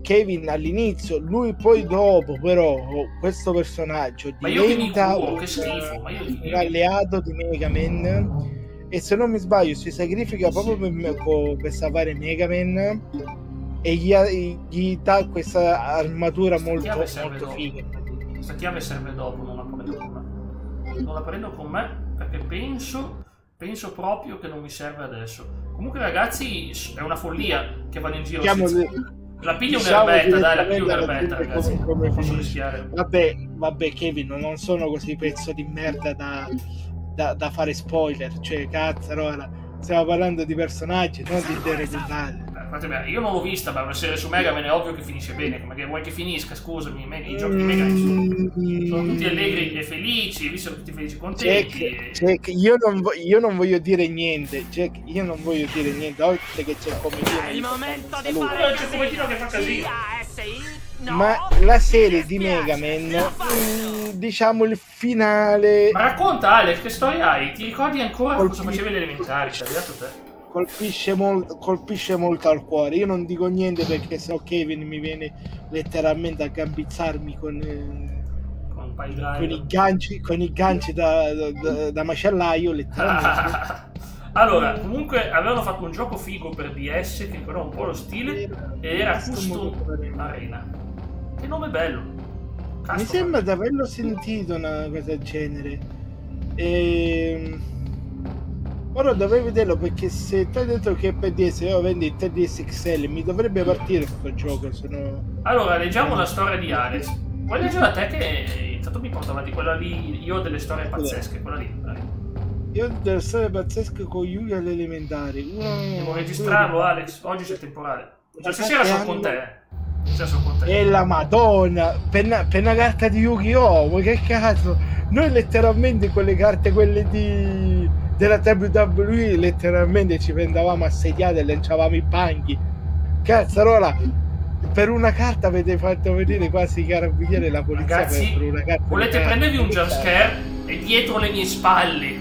Kevin all'inizio, lui poi dopo però questo personaggio diventa che schifo, un alleato di Mega Man e se non mi sbaglio si sacrifica proprio per salvare Mega Man e gli dà questa armatura molto figa. Questa chiave serve dopo, non la prendo con me perché penso proprio che non mi serve adesso. Comunque ragazzi è una follia che vanno in giro. La piglio un'erbetta, dai, la piglio un'erbetta, ragazzi. Non posso rischiare. Vabbè, Kevin, non sono così pezzo di merda da fare spoiler. Cioè, cazzarola, stiamo parlando di personaggi, non di interregionali. Io non l'ho vista, ma una serie su Mega Man è ovvio che finisce bene. Come che vuoi che finisca, scusami, i giochi di Mega Man sono tutti allegri e felici, vi sono tutti felici e contenti. Jack, io non voglio dire niente, Jack, oltre che c'è il cometino. È il momento di fare c'è il cometino che fa casino. Ma la serie di Mega Man, diciamo il finale. Ma racconta Alex, che storia hai? Ti ricordi ancora cosa facevi alle elementari? Ci hai detto te? Colpisce molto al cuore. Io non dico niente perché sennò Kevin mi viene letteralmente a gambizzarmi con i ganci da macellaio letteralmente. Allora, comunque avevano fatto un gioco figo per DS che però un po' lo stile ed era Custom Arena. Che nome bello. Mi sembra di averlo sentito una cosa del genere. Ora dovrei vederlo perché se tu hai detto che per DS io vendo il 3DS XL mi dovrebbe partire questo gioco, Allora, leggiamo la storia di Alex. Puoi leggere a te che intanto mi porta avanti quella lì, io ho delle storie pazzesche, quella lì. Io ho delle storie pazzesche con Yugi alle elementari. Devo registrarlo Alex, oggi c'è il temporale. Cioè, stasera sono con te. E la madonna, per una carta di Yu-Gi-Oh! Ma che cazzo? Noi letteralmente con le carte quelle della WWE letteralmente ci prendavamo assediate e lanciavamo i banchi. Cazzarola, per una carta avete fatto vedere quasi i carabinieri e la polizia. Ragazzi, per una carta volete prendervi un jumpscare e dietro le mie spalle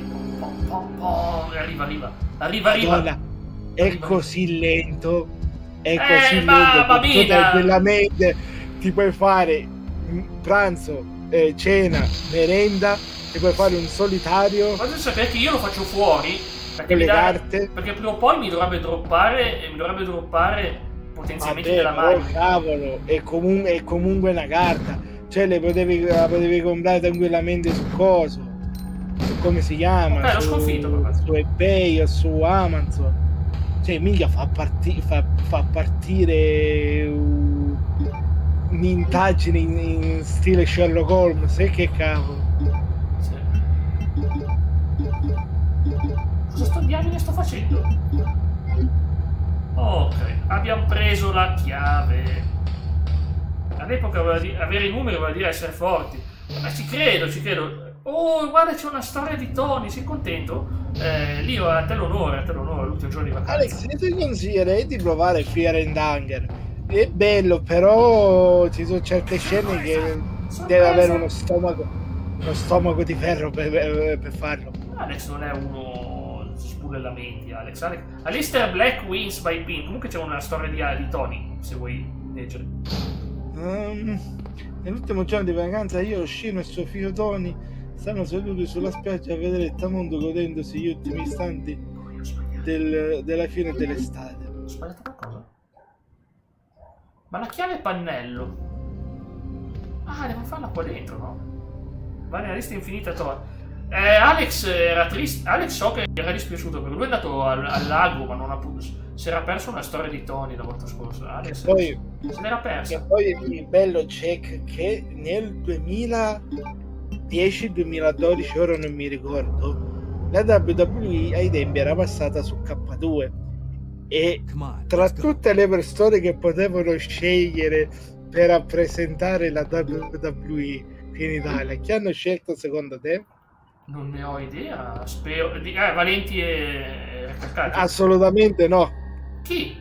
arriva. Madonna, è così lento. Bambina, ti puoi fare pranzo, cena, merenda, ti puoi fare un solitario. Ma tu sapete che io lo faccio fuori con le carte, perché prima o poi mi dovrebbe droppare potenziamenti della mano. Cavolo, è comunque una carta. cioè la potevi comprare tranquillamente su coso, come si chiama, l'ho sconfitto, su eBay o su Amazon. Cioè minchia fa partire un'indagine in stile Sherlock Holmes, e che cavolo. Sì. Cosa diamine sto facendo? Ok, abbiamo preso la chiave. All'epoca avere i numeri voleva dire essere forti. Ma ci credo. Oh, guarda, c'è una storia di Tony, sei contento? Lì a te l'onore, l'ultimo giorno di vacanza. Alex, io ti consiglierei di provare Fear and Hunger. È bello, però ci sono certe scene che deve avere uno stomaco di ferro per farlo. Alex non è uno spugellamenti, Alex. Alistair Black wins by pin. Comunque c'è una storia di Tony, se vuoi leggere. Nell'ultimo giorno di vacanza io, Scino e suo figlio Tony stanno seduti sulla spiaggia a vedere il tramonto, godendosi gli ultimi istanti della fine dell'estate. Ho sbagliato qualcosa? Ma la chiave pannello. Ah, devo farla qua dentro, no? Va nella lista infinita Tony. Alex era triste. Alex so che era dispiaciuto perché lui è andato al lago, ma non ha potuto. Si era perso una storia di Tony la volta scorsa. Alex poi, se l'era persa. E poi il bello c'è che nel 2010-2012, ora non mi ricordo, la WWE ai tempi era passata su K2 e tra tutte le persone che potevano scegliere per rappresentare la WWE in Italia, chi hanno scelto secondo te? Non ne ho idea, spero. Valenti e Recalcati? Assolutamente no. Chi?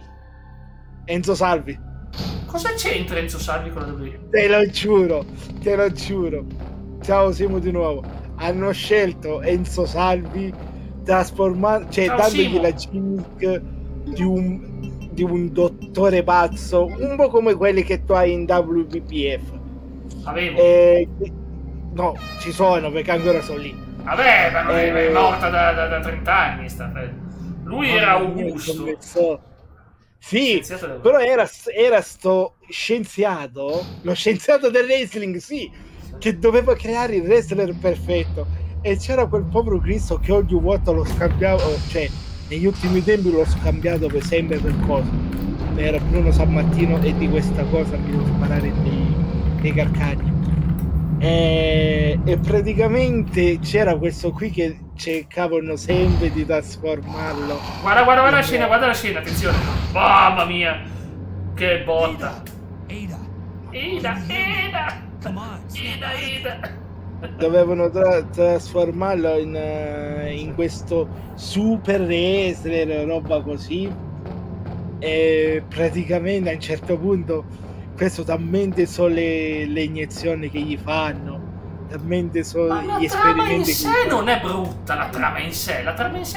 Enzo Salvi. Cosa c'entra Enzo Salvi con la WWE? Te lo giuro. Ciao Simo di nuovo. Hanno scelto Enzo Salvi dandogli Simo. la gimmick di un dottore pazzo, un po' come quelli che tu hai in WPPF. Avevo. No, ci sono perché ancora sono lì. Vabbè, ma non è morta da 30 anni. Lui era Augusto. Sì, però era sto scienziato, lo scienziato del wrestling, sì, che doveva creare il wrestler perfetto. E c'era quel povero Cristo che ogni volta lo scambiavo, cioè negli ultimi tempi l'ho scambiato per sempre per cosa. Per Bruno Sammartino, e di questa cosa mi devo sparare nei carcani. E praticamente c'era questo qui che cercavano sempre di trasformarlo. Guarda la scena, attenzione. Mamma mia, che botta. Ada. Dovevano trasformarlo in questo super wrestler, roba così. E praticamente a un certo punto questo talmente sono le iniezioni che gli fanno, talmente sono gli esperimenti. La trama in sé non è brutta, la trama in sé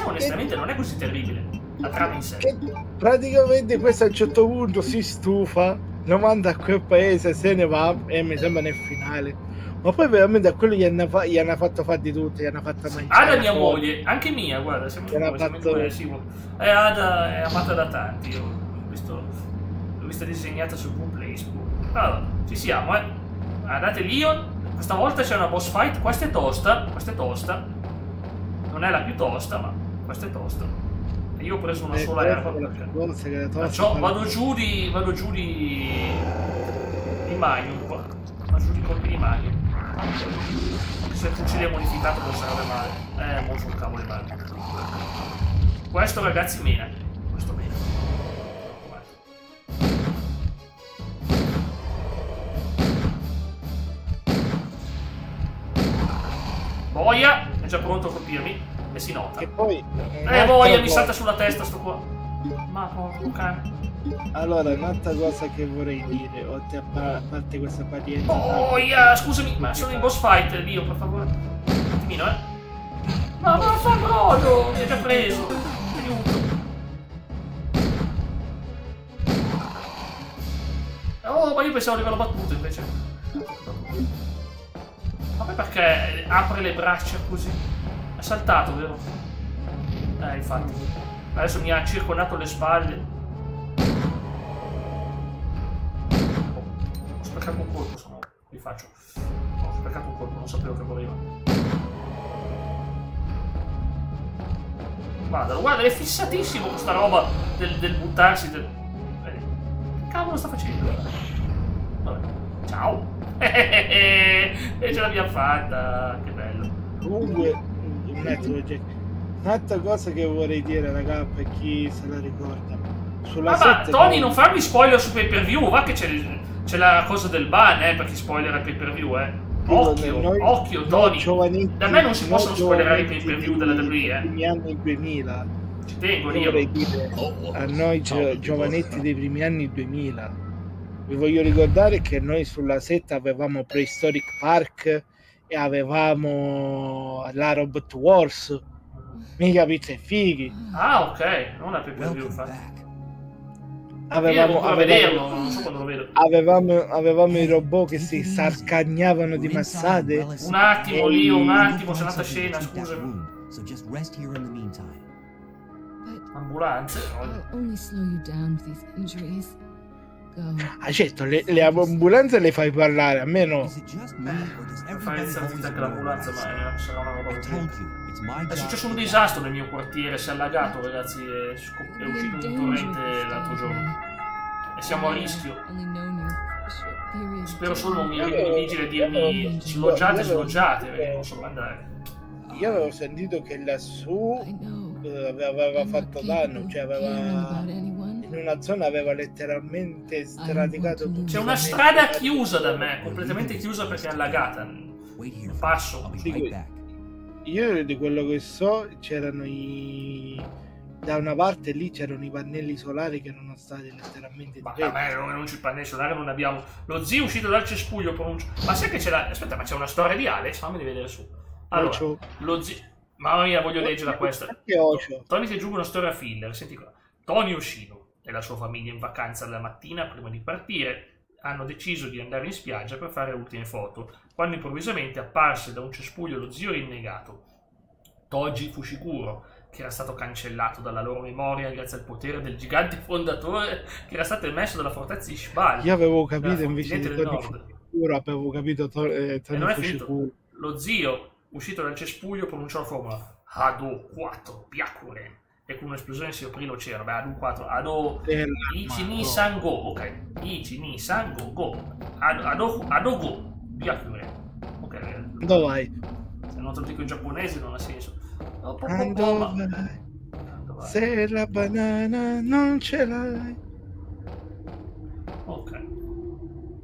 onestamente non è così terribile. La trama in sé. Che praticamente questo a un certo punto si stufa, lo manda a quel paese, se ne va, e mi sembra nel finale. Ma poi veramente a quello gli hanno fatto fare di tutto, gli hanno fatto mangiare. Ada mia moglie, anche mia, guarda, siamo Ada è amata da tanti, io l'ho vista disegnata su Boom Facebook. Allora, ci siamo, andate Leon. Questa volta c'è una boss fight. Questa è tosta. Non è la più tosta, ma questa è tosta. E io ho preso una sola erba. Perciò vado giù di Magnum qua. Vado giù di colpi di Magnum. Se il fucile è modificato non sarebbe male. Mo sul cavolo di male. Questo ragazzi mena. Questo mena. Boia è già pronto a colpirmi e si nota. E poi Boia mi salta sulla testa sto qua. Ma porco cane. Allora, un'altra cosa che vorrei dire, oltre a parte questa pazienza. Boia, scusami, ma sono in boss fight, Dio, per favore. Un attimino, Ma vaffanculo, mi ha già preso. Aiuto. Oh, ma io pensavo di averlo battuto invece. Ma perché apre le braccia così? È saltato, vero? Infatti. Adesso mi ha circondato le spalle. Ho spaccato un colpo, sono li faccio. Ho sprecato un colpo, non sapevo che voleva. Guarda, è fissatissimo questa roba del buttarsi del... Vedi? Che cavolo sta facendo? Vabbè. Ciao! E ce l'abbiamo fatta! Che bello! Comunque, un attimo, Jack. Un'altra cosa che vorrei dire, raga, per chi se la ricorda. Sulla Ma 7 Tony, non farmi spoiler su pay per view, va che c'è la cosa del ban, per chi spoiler il pay per view, Occhio, Tony. Da me non si possono spoilerare i pay per view della WWE, primi anni 2000. Ci tengo Io io. vorrei dire a noi giovanetti dei primi anni 2000, vi voglio ricordare che noi sulla 7 avevamo Prehistoric Park e avevamo la Robot Wars, mica pizza e fighi. Ah, ok, non la pay per view, Welcome infatti. back. Devo vederlo, non so quando lo vedo. Avevamo i robot che si sarcagnavano di massate. Un attimo, Lio, un attimo, c'è un'altra scena, scusami. So just rest here in the meantime. Ambulanze? I'll only slow you down with these injuries. Go. Ah, certo, le ambulanze le fai parlare, a me no. Is it just me or does Fai everybody iniziare always anche know l'ambulanza, what ma sarà una roba I così. told you, it's my È job. successo un to look disastro nel mio quartiere, si è allagato, ragazzi, è uscito un torrente l'altro giorno. E siamo a rischio. Only known you for a short period of Spero time. solo non mi arrivi i vigili a dirmi sloggiate, perché non so dove andare. Io avevo sentito che lassù I know. aveva I'm not fatto danno, capable cioè of caring aveva about anyone. in una zona aveva letteralmente straticato tutto. C'è una strada chiusa da me, completamente chiusa perché è allagata. Wait here. Passo. I'll be Sì, right back. Io di quello che so c'erano da una parte lì c'erano i pannelli solari che erano stati letteralmente Ma dipinti. da me non c'è il pannello solare, non abbiamo. Lo zio è uscito dal cespuglio per un. Ma sai che c'è la. Aspetta, ma c'è una storia di Alex? Fammi vedere su. Allora, Ocio. lo zio. Mamma mia, voglio leggerla questa. Che ocio. Tony ti aggiunge una storia filler. Senti qua. Tony Yoshino e la sua famiglia in vacanza la mattina prima di partire hanno deciso di andare in spiaggia per fare le ultime foto, quando improvvisamente apparse da un cespuglio lo zio rinnegato, Toji Fushiguro, che era stato cancellato dalla loro memoria grazie al potere del gigante fondatore che era stato emesso dalla fortezza Ishbal. Io avevo capito dal invece di continente del Tony nord. Fushiguro, avevo capito E Tony non è Fushiguro. finito. Lo zio, uscito dal cespuglio, pronunciò la formula Hado 4 Byakuren e con un'esplosione si aprì l'oceano. Beh, Hado 4, Hado Ichi ni san go, ok. Ichi ni san go, go. Hado go Byakuren. Ok, Dove vai? se non te lo dico in giapponese non ha senso. Dove vai? Se la banana non ce l'hai, Ok.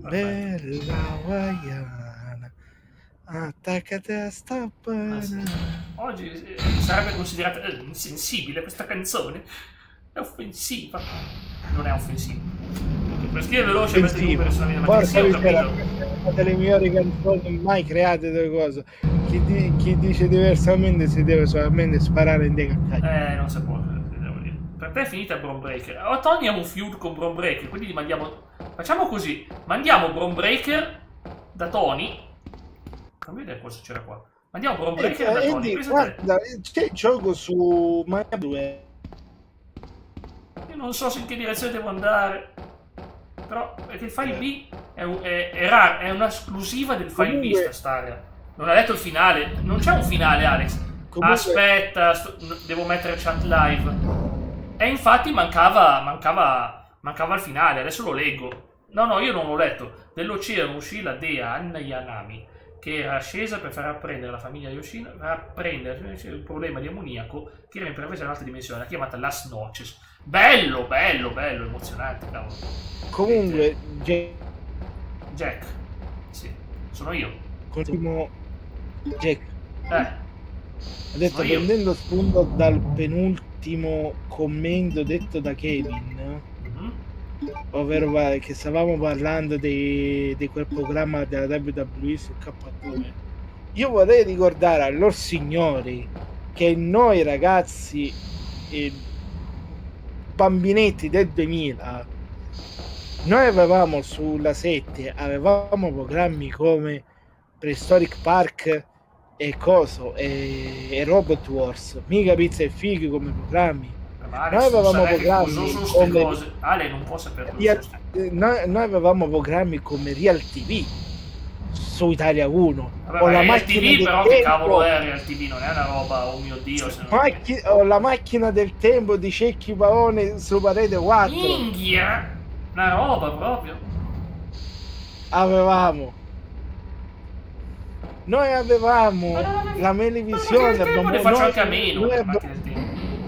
Perfetto. bella hawaiana, attaccati a sta banana. Sì. Oggi sarebbe considerata insensibile questa canzone. È offensiva. Non è offensiva. Per scrivere veloce avete il numero sulla mia Porca sì, ho miseria, capito. una delle migliori canzoni mai create delle cose. Chi dice diversamente si deve solamente sparare in dei caccagli. Non si può, devo dire. Per te è finita Bron Breaker. Oh, Tony ha un feud con Bron Breaker, quindi gli mandiamo. Facciamo così: mandiamo Bron Breaker da Tony. Fammi vedere cosa c'era qua. Mandiamo Bron Breaker da Tony. Andy, Pensa a te. guarda, c'è il gioco su Mania 2. Io non so in che direzione devo andare. Però, perché il file B è un'esclusiva del file B Comunque- sta storia. Non ha detto il finale. Non c'è un finale, Alex. Comunque- Aspetta, devo mettere chat live. E infatti mancava il finale, adesso lo leggo. No, io non l'ho letto. Dell'oceano uscì la dea Anna Yanami, che era scesa per far apprendere la famiglia Yoshino, per apprendere il problema di ammoniaco che era imprevisto in un'altra dimensione, la chiamata Las Noches. Bello, emozionante, cavolo. Comunque, Jack, sì, sono io. continuo. Jack ha detto, Sono io. prendendo spunto dal penultimo commento detto da Kevin, Mhm. ovvero che stavamo parlando di quel programma della WWE su K2, io vorrei ricordare a loro signori che noi ragazzi bambinetti del 2000 noi avevamo sulla 7 avevamo programmi come Prehistoric Park e Coso e Robot Wars, mica pizza e fighi come programmi. Ma Noi Alex non avevamo sa neanche programmi cosa sono queste come- cose. Ale non può sapere cosa Real- sono queste. noi avevamo programmi come Real TV su Italia 1. Vabbè, Ho ma la Real macchina TV del però che tempo, cavolo è Real TV? Non è una roba, oh mio Dio, se non... ho la macchina del tempo di Cecchi Paone su Parete 4. Minchia! Una roba proprio. Noi avevamo la Ma Melevisione, che tempo ne faccio anche a meno.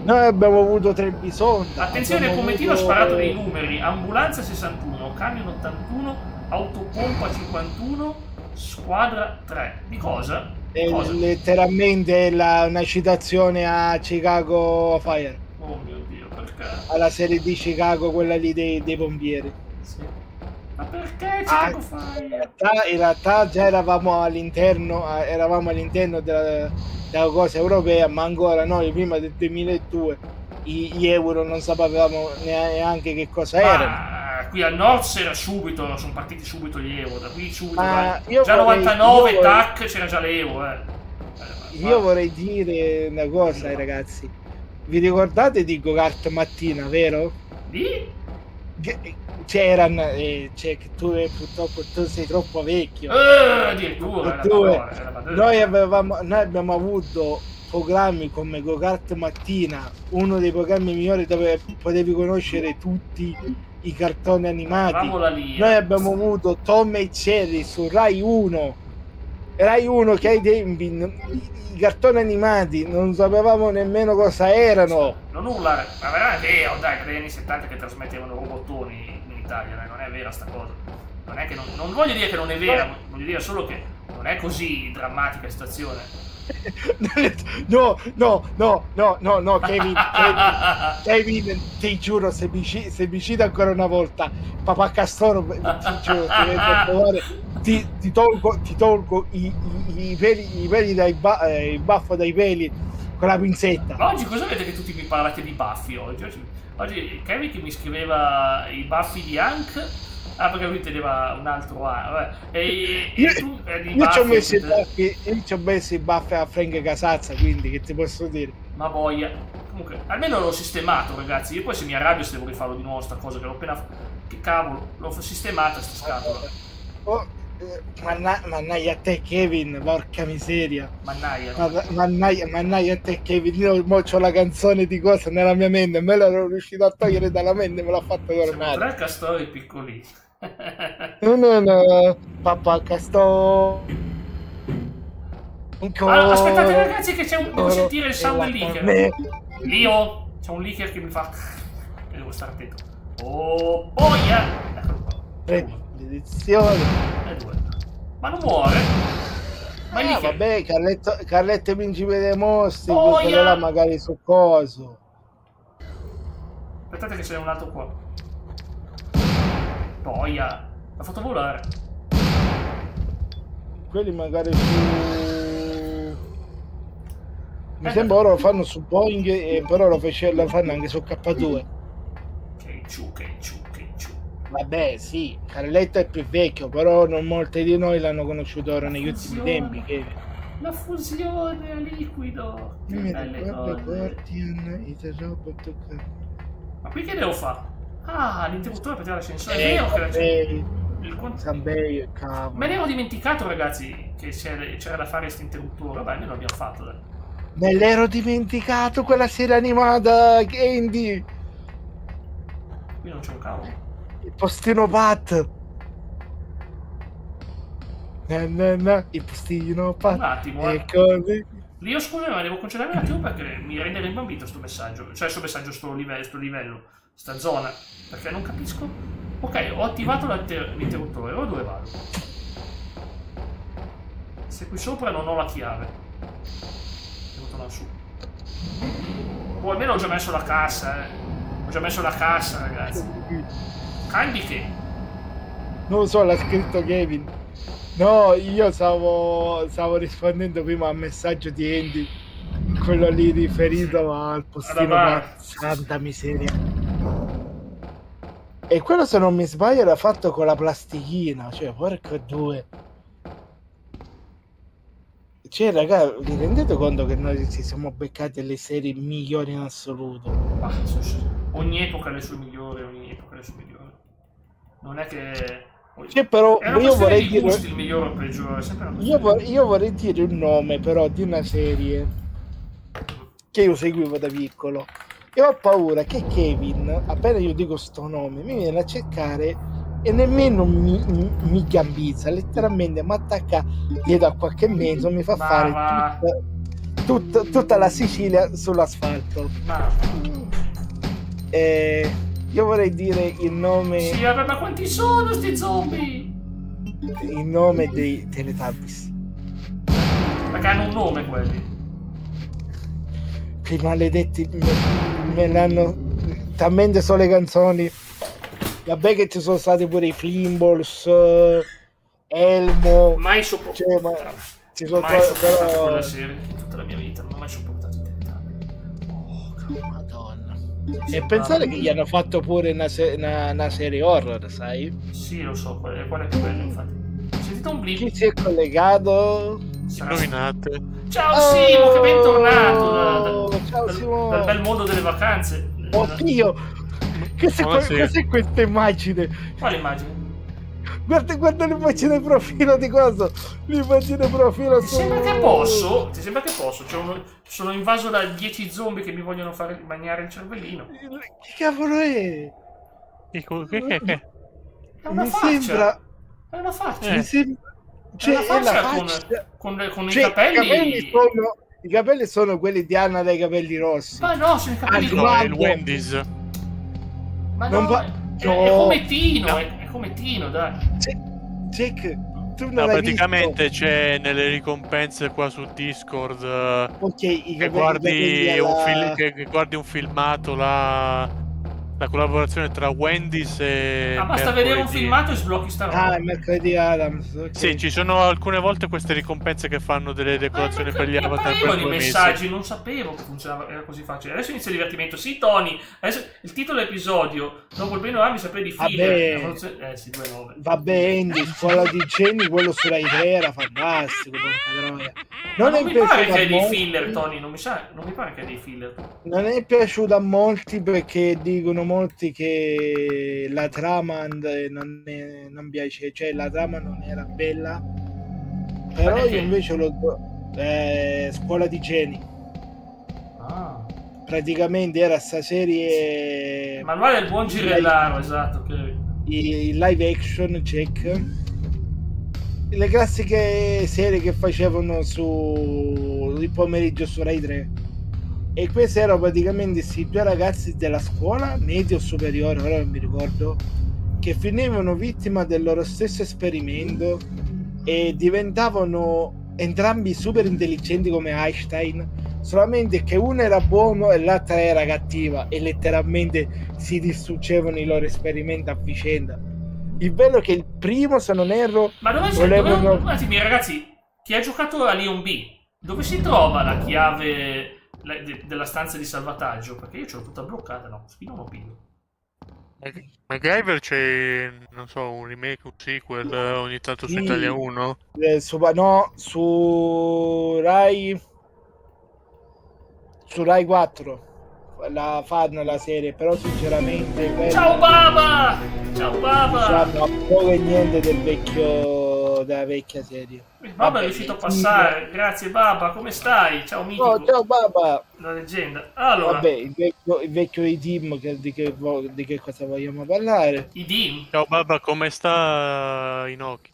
noi abbiamo avuto Trebisonda. Attenzione, il commentino ha sparato dei numeri: ambulanza 61, camion 81, autopompa 51, squadra 3. Di cosa? È Cosa? letteralmente una citazione a Chicago Fire, Oh mio Dio, perché? alla serie di Chicago, quella lì dei pompieri. Sì. Ma perché Chicago Fire? In realtà già eravamo all'interno della cosa europea, ma ancora noi prima del 2002 gli euro non sapevamo neanche che cosa erano. Qui al nord c'era subito, sono partiti subito gli euro, da qui subito, io già vorrei- 99, io vorrei- tac, c'era già l'euro. Io vorrei dire una cosa ai ragazzi. Vi ricordate di Go-Kart Mattina, vero? Di? C'erano, che tu purtroppo tu sei troppo vecchio. Addirittura, Noi abbiamo avuto programmi come Go-Kart Mattina, uno dei programmi migliori dove potevi conoscere tutti i cartoni animati. Noi abbiamo avuto Tom e Jerry su Rai 1. Rai 1 che ai tempi i cartoni animati non sapevamo nemmeno cosa erano. Non urlare, ma veramente è vero, dai, che negli anni 70 che trasmettevano robottoni in Italia, dai, non è vera sta cosa. Non è che non voglio dire che non è vera, voglio dire solo che non è così drammatica la situazione. No, Kevin, ti giuro, se mi cita ancora una volta Papà Castoro, ti giuro, ti tolgo i peli il baffo dai peli con la pinzetta. Ma oggi cosa avete che tutti mi parlate di baffi oggi Kevin che mi scriveva i baffi di Hank. Ah, perché lui teneva un altro anno. Io ci ho messo i baffi a Frank Casazza, quindi che ti posso dire? Ma boia. Comunque, almeno l'ho sistemato, ragazzi. Io poi se mi arrabbio se devo rifarlo di nuovo sta cosa che l'ho appena... Che cavolo, l'ho sistemata sta scatola. Mannaia a te Kevin, porca miseria. Mannaia a te Kevin, io mo c'ho la canzone di cosa nella mia mente, me l'ero riuscito a togliere dalla mente e me l'ho fatto tornare. Sono 3 castori piccolini. No, Papà Castoro. Allora, aspettate ragazzi che devo sentire il sound del leaker. Lio, c'è un leaker che mi fa... E devo stare attento. Oh, boia! Eccolo qua. Edizione. Ma non muore? Ma è vabbè, Carletto Principe dei Mostri, quello là magari su coso. Aspettate che ce n'è un altro qua. Boia, l'ha fatto volare. Quelli magari su... Mi sembra ora lo fanno su Boeing, però lo fanno anche su K2. Che ciù. Vabbè, sì, Carletto è più vecchio, però non molti di noi l'hanno conosciuto ora negli ultimi tempi. Kevin. La fusione a liquido. Che belle cose. Ma qui che devo fare? Ah, l'interruttore per tirare l'ascensore. È vero che cavolo. Me ne ero dimenticato, ragazzi, che c'era da fare questo interruttore. Vabbè, noi l'abbiamo fatto, dai. Me l'ero dimenticato quella serie animata, Candy. Qui non c'è un cavolo. Il postino Pat. Il postino Pat. Un attimo, Io scusa, ma devo concedermi un attimo perché mi rende rimbambito sto messaggio. Cioè sto livello, sta zona. Perché non capisco. Ok, ho attivato l'interruttore. Ora dove vado? Se qui sopra non ho la chiave. Devo tornare su. Oh, almeno ho già messo la cassa, Ho già messo la cassa, ragazzi. Candy che? Non lo so, l'ha scritto Kevin. No, io stavo rispondendo prima al messaggio di Andy, quello lì riferito al postino. Santa miseria. E quello, se non mi sbaglio, era fatto con la plastichina, cioè porco due. Cioè, raga, vi rendete conto che noi ci siamo beccati le serie migliori in assoluto? Ogni epoca ha le sue migliori, Non è che Cioè, però è una io questione vorrei di gusti, dire, il migliore o il peggiore, è sempre una questione io vorrei dire un nome però di una serie che io seguivo da piccolo e ho paura che Kevin, appena io dico sto nome, mi viene a cercare e nemmeno mi gambizza, letteralmente mi attacca dietro a qualche mezzo, mi fa fare tutta la Sicilia sull'asfalto. Io vorrei dire il nome. Sì, vabbè, ma quanti sono sti zombie? Il nome dei Teletubbies. Perché hanno un nome quelli. Che maledetti me l'hanno. Talmente sono le canzoni. Vabbè che ci sono stati pure i Flimballs, Elmo. Mai sopportato. Cioè, ma ci sono mai sopportato però... quella serie in tutta la mia vita, non ho mai sopportato i Teletubbies. Oh, Madonna. E pensare che gli hanno fatto pure una serie horror, sai? Sì, lo so, qual è più bello, infatti. Ho sentito un blip. Chi si è collegato? Nominate. Ciao Simo, che bentornato ciao Simo. Dal bel mondo delle vacanze. Oddio, cos'è questa immagine? Quale immagine? Guarda l'immagine profilo di cosa? L'immagine profilo Ti sembra che posso? Sono invaso da 10 zombie che mi vogliono fare mangiare il cervellino. Che cavolo è? È una Mi faccia. sembra... È una faccia. Mi sembra... Cioè, è una faccia faccia. con Cioè, i capelli. I capelli sono quelli di Anna dai capelli rossi. Ma no, sono i capelli No, No, è il il Wendy's. Ma non no, va- è no. come Tino, è come Tino, dai. Jack, tu non No, hai praticamente c'è nelle ricompense qua su Discord visto? Ok, i che capelli che guardi un filmato la collaborazione tra Wendy's e Basta vedere un Mercoledì. filmato e sblocchi sta roba. Ah, Mercoledì Adams. Okay. Sì, ci sono alcune volte queste ricompense che fanno delle decorazioni per gli avatar per i 2 mesi. messaggi, non sapevo che funzionava, era così facile. Adesso inizia il divertimento. Sì, Tony, adesso il titolo dell'episodio, dopo il bene o male mi sapere di filler. Sì, 2-9. Vabbè, Andy, scuola di Jenny, quello su Rai 3 era fantastico, porca troia. Non è mi pare piaciuto che a hai dei molti. filler, Tony, non mi pare che hai dei filler. Non è piaciuto a molti perché dicono molti che la trama non piace, cioè la trama non era bella. Però io invece scuola di Jenny. Praticamente era sta serie Manuale del buon Girellaro, esatto, il live action check, le classiche serie che facevano il pomeriggio su Rai 3, e questi erano praticamente questi due ragazzi della scuola medio o superiore, ora non mi ricordo, che finivano vittima del loro stesso esperimento e diventavano entrambi super intelligenti come Einstein, solamente che uno era buono e l'altra era cattiva, e letteralmente si distruggevano i loro esperimenti a vicenda. Il bello è che il primo, se non erro, ma un attimo, ragazzi, chi ha giocato a Leon B, dove si trova la chiave della stanza di salvataggio? Perché io ce l'ho tutta bloccata, no, io non lo piglio. MacGyver c'è, non so, un remake, un sequel ogni tanto su Italia 1? No, su Rai 4 la fanno la serie, però sinceramente ciao Baba! Ciao Baba! Non poco e niente della vecchia serie. Baba è riuscito a passare, grazie Baba, come stai? Ciao mitico. Ciao Baba! La leggenda. Allora, vabbè, il vecchio Idim, di che cosa vogliamo parlare? Idim? Ciao Baba, come sta Inoki?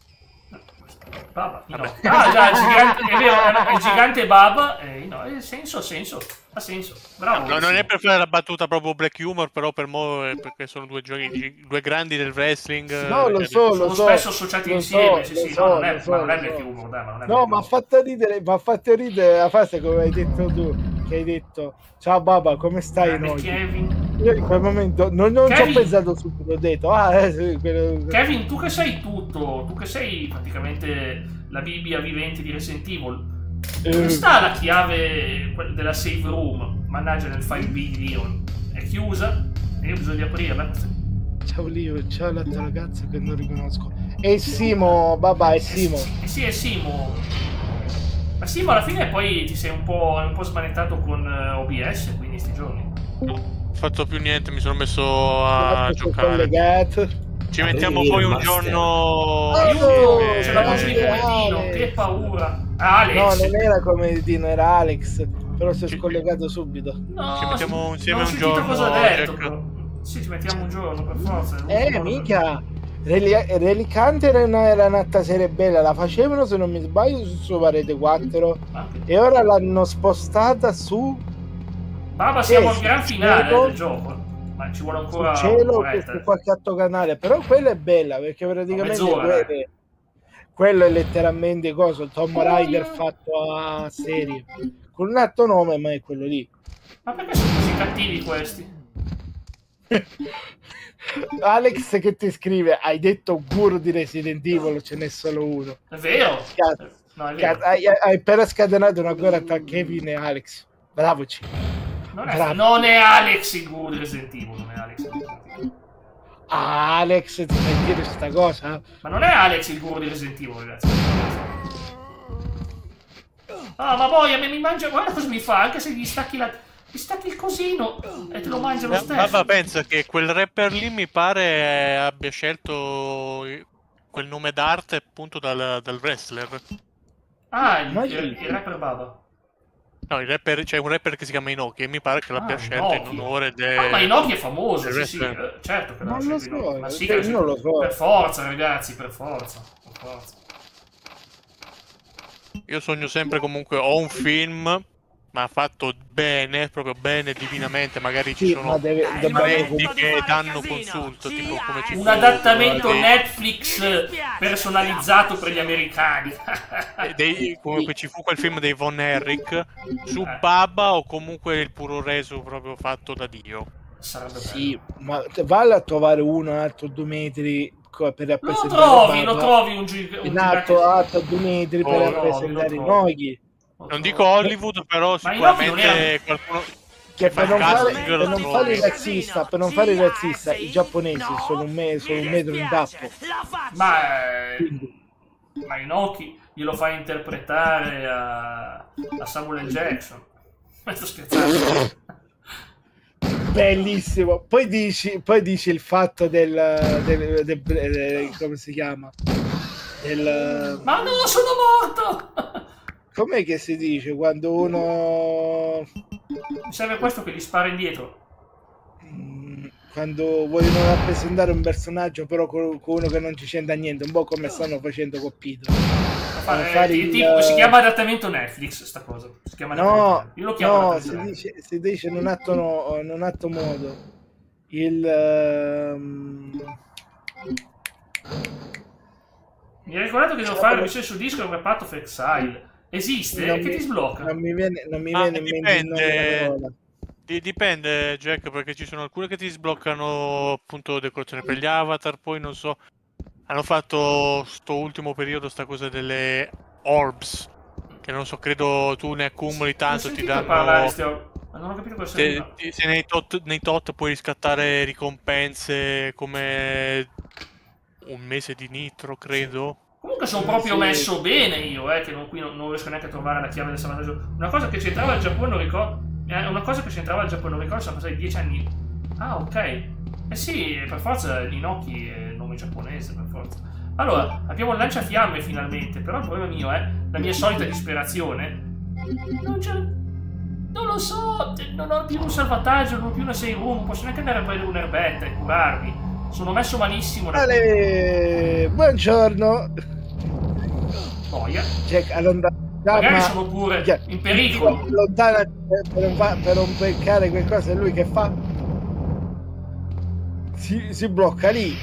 Baba, Inoki. Già, il gigante, è vero, il gigante Baba, ha senso. Bravo. No, non è per fare la battuta proprio black humor, però perché sono due grandi del wrestling. No, lo so. Sono spesso associati insieme, non è black humor, dai, ma non è. No, ma ha fatto ridere la frase come hai detto tu, che hai detto ciao Baba, come stai? Kevin. Io in quel momento non ci ho pensato subito, ho detto Kevin, tu che sai tutto, tu che sei praticamente la Bibbia vivente di Resident Evil, dove sta la chiave della save room? Mannaggia, nel file B di Leon è chiusa e io bisogna aprirla. Ciao Leo, ciao l'altro ragazzo che non riconosco. È Simo, Baba, è Simo. Sì, è Simo. Ma Simo alla fine poi ti sei un po' smanettato con OBS, quindi sti giorni. Non ho fatto più niente, mi sono messo a giocare. Collegato. Ci mettiamo poi un giorno... Aiuto, c'è la voce di Cometino, che paura. Alex. No, non era Cometino, era Alex, però si è scollegato subito. No, Ci mettiamo insieme non ho un sentito giorno, cosa ha detto, Jack. però. Sì, ci mettiamo un giorno, per forza. Mica. Relic Hunter era un'altra serie bella, la facevano se non mi sbaglio su Parete 4 e ora l'hanno spostata su Baba, siamo al gran finale del gioco. Ma ci vuole ancora cielo su qualche altro canale, però quella è bella perché praticamente quello è letteralmente cosa Tom Raider fatto a serie con un altro nome, ma è quello lì. Ma perché sono così cattivi questi? Alex che ti scrive, hai detto guru di Resident Evil, ce n'è solo uno. È vero? No, è vero. Hai appena scatenato una guerra tra Kevin e Alex. Bravoci. Non è Alex il guru di Resident Evil, non è Alex. Alex, ti fai dire questa cosa? Ma non è Alex il guru di Resident Evil, ragazzi. Ah, ma poi a me mi mangia, guarda cosa mi fa, anche se gli stacchi il cosino e te lo mangia lo stesso. Papà pensa che quel rapper lì mi pare abbia scelto quel nome d'arte appunto dal wrestler. Ah, il rapper Baba. No, il rapper, c'è un rapper che si chiama Inoki e mi pare che l'abbia scelto in onore del... Ah, ma Inoki è famoso, sì, certo che non lo so, ma sì, non lo so. Per forza, ragazzi, per forza. Io sogno sempre comunque o un film, ma fatto bene, proprio bene, divinamente, magari ci sono momenti che danno consulto, tipo come ci un adattamento Netflix personalizzato per gli americani. Comunque ci fu quel film dei Von Erich su Baba o comunque il puro reso proprio fatto da Dio. Sarebbe sì, ma vale a trovare uno alto 2 metri per rappresentare lo trovi un alto 2 metri per rappresentare i Noghi. Non dico Hollywood, però sicuramente qualcuno che per non fare il razzista i giapponesi sono un metro in tappo. Ma Inoki glielo fai interpretare a Samuel L. Jackson. Ma sto scherzando. Bellissimo. Poi dici il fatto del come si chiama? Ma no, sono morto! Com'è che si dice quando uno... Mi serve questo che gli spara indietro. Quando vogliono rappresentare un personaggio però con uno che non ci c'entra niente, un po' come stanno facendo con Pito. Si chiama adattamento Netflix, sta cosa. Si chiama io lo chiamo si dice in un atto modo. Mi hai ricordato che devo fare la missione su Discord per Path of Exile. Esiste? Che ti sblocca? Non mi viene in mente il nome. Dipende, Jack, perché ci sono alcune che ti sbloccano appunto decorazione per gli avatar, poi non so, hanno fatto sto ultimo periodo sta cosa delle orbs, che non so, credo tu ne accumuli tanto, ti danno... Ma non ho capito cosa se nei tot puoi riscattare ricompense come un mese di nitro, credo. Comunque sono proprio messo bene io, che qui non riesco neanche a trovare la chiave del salvataggio. Una cosa che c'entrava il Giappone, non ricordo. Sono passati 10 anni. Ah, ok. Eh sì, per forza Inoki è il nome giapponese, per forza. Allora, abbiamo il lanciafiamme finalmente, però il problema mio è la mia solita disperazione. Non lo so, non ho più un salvataggio, non ho più una save room, non posso neanche andare a prendere un'erbetta e curarmi. Sono messo malissimo. Buongiorno. Boia. Magari sono pure in pericolo. Lontana per non beccare qualcosa, e lui che fa? Si blocca lì.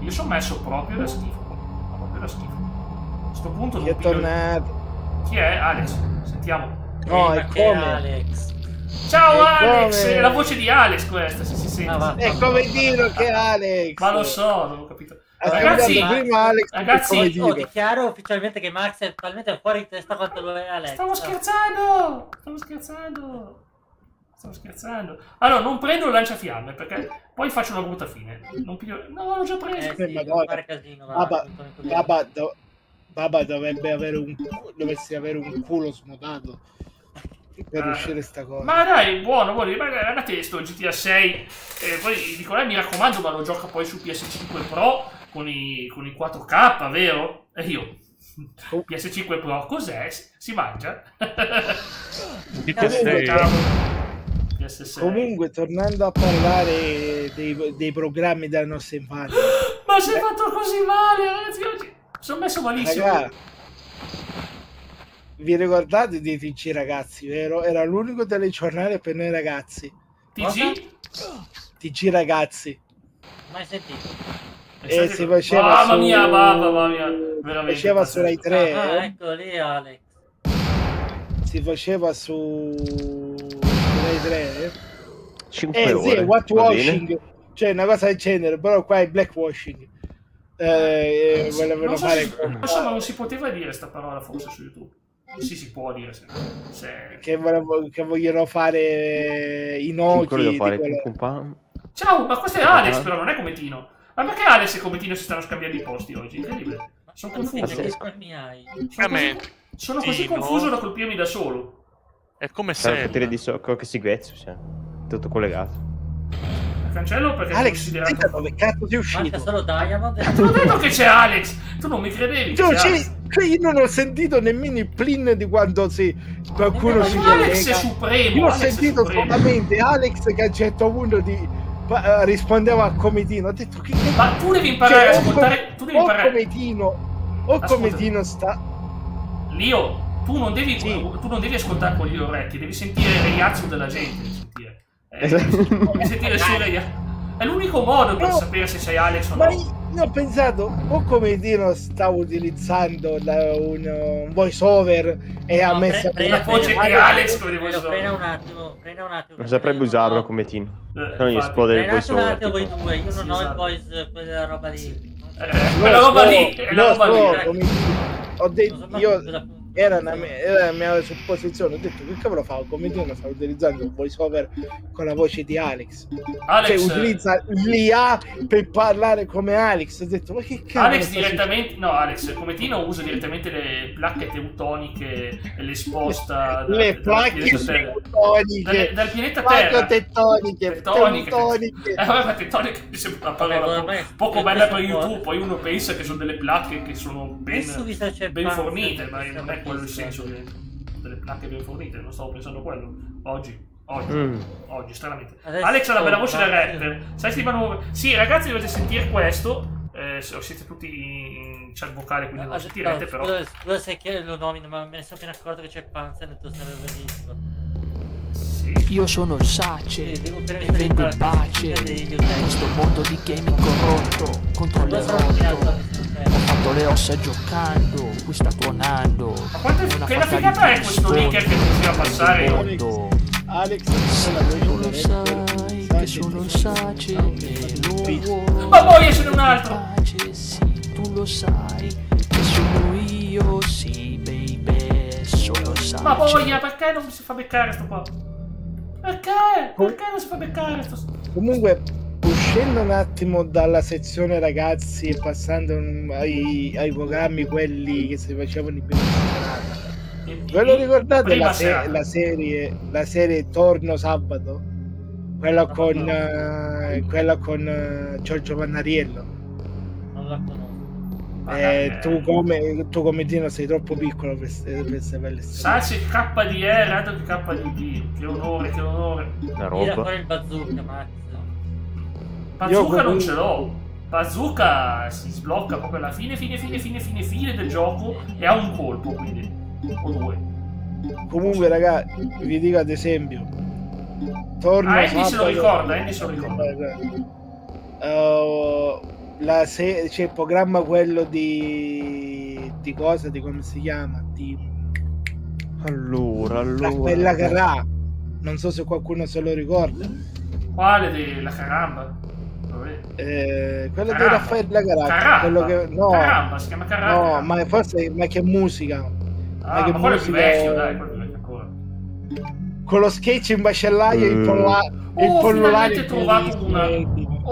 Io sono messo proprio da schifo. A sto punto Chi è tornato? Chi è? Alex. Sentiamo. No, è come Alex. Ciao Alex! È la voce di Alex questa, si sente. È come dire che è Alex. Ma lo so, non ho capito. Ragazzi, io dichiaro ufficialmente che Max è talmente fuori di testa quanto lo è Alex. Stavo scherzando. Allora, non prendo il lanciafiamme perché poi faccio una brutta fine. Non piglio... No, l'ho già preso. Fare casino, Baba dovesse avere un culo smodato. per uscire sta cosa. Ma dai, buono, guardate sto GTA 6, poi dico, mi raccomando, ma lo gioca poi su PS5 Pro con i 4K, vero? E io, PS5 Pro, cos'è? Si mangia? PS6. Comunque, tornando a parlare dei programmi della nostra infanzia. Ma sei fatto così male, ragazzi, oggi sono messo malissimo. Ragazzi, vi ricordate di TG Ragazzi, vero? Era l'unico telegiornale per noi ragazzi. TG? TG Ragazzi. Mai sentito. E si faceva mamma mia, veramente. Faceva su Rai 3. Ecco lì, Alex. Si faceva su Rai 3. 5 ore. Sì, whitewashing. Cioè una cosa del genere, però qua è blackwashing. Volevano fare... ma non si poteva dire sta parola forse su YouTube. Sì, si può dire che vogliono fare i noti. Ciao, ma questo è Alex, però non è Cometino. Ma perché Alex e Cometino si stanno scambiando i posti oggi? Incredibile. Sono confuso. Sono così confuso da colpirmi da solo. È come se se potere di socco che seguezzo, cioè, tutto collegato. Cancello perché Alex, dove cazzo sei uscito? Manca solo Diamond. Ti ho detto che c'è Alex, tu non mi credevi. Io non ho sentito nemmeno il plin di quando qualcuno si collega. Alex è supremo. Io ho sentito solamente Alex che a un certo punto rispondeva a Cometino. Ho detto che ma tu devi imparare a ascoltare. Tu devi imparare. Cometino sta. Lio, tu non devi ascoltare con gli orecchi, devi sentire il reazzo della gente. Devi sentire è l'unico modo per sapere se sei Alex o no. Ma io ho pensato o Cometino stava utilizzando un voice over e ha messo la voce di Alex come voice over. Prenda un attimo. Non saprebbe usarlo Cometino. Non gli esplode il voice over. Voi due, io non ho il voice, quella roba lì. Quella roba lì. Ho detto io. Era la mia supposizione, ho detto che cavolo fa Cometino sta utilizzando un voice over con la voce di Alex. Cioè utilizza l'IA per parlare come Alex. Ho detto ma che cavolo Alex direttamente Alex Cometino usa direttamente le placche teutoniche e le sposta le placche teutoniche dal pianeta Terra. Tettoniche ma tettoniche mi sembra una parola poco bella per YouTube, poi uno pensa che sono delle placche che sono ben fornite, ma non è quello il senso delle placche ben fornite, non stavo pensando quello oggi stranamente. Alex ha una bella voce da rapper, sai sì ragazzi, dovete sentire questo, siete tutti in chat vocale quindi non lo sentirete, però scusa se lo nomino, ma me ne sono appena accorto che c'è Panza nel tuo bellissimo. Io sono il Sace e vendo il pace in questo mondo di gaming corrotto contro le rotto. Ho fatto le ossa giocando, qui sta tuonando. Ma che la figata è questo leaker che continua a passare? Alex, tu lo sai che sono il Sace e lo vuoi. Ma poi esce un altro. Sì, tu lo sai che sono io, sì baby, sono il Sace. Ma poi perché non si fa beccare sto qua? Perché non si fa beccare sto? Comunque, uscendo un attimo dalla sezione ragazzi e passando ai programmi quelli che si facevano in prima serata, ve lo ricordate la serie Torno Sabato? Quella con Giorgio Pannariello. Non la conosco. Tu come Dino sei troppo piccolo per queste belle storie. Saci KDR, altro che KDD. Che onore. Una Tira roba. fuori il bazooka, Max. Bazooka non ce l'ho. Bazooka si sblocca proprio alla fine del gioco e ha un colpo, quindi. O due. Comunque ragazzi, vi dico ad esempio Andy se lo ricorda. C'è il programma quello di cosa, di come si chiama, Allora Raffaella Carrà, non so se qualcuno se lo ricorda. Quale della Caramba? Quello di Raffaella Carrà, quello che Caramba, si chiama Caramba. No, ma forse che musica. Ma quello è più vecchio, dai, quello è vecchio ancora. Con lo sketch in macellaio e il pollolare finalmente trovato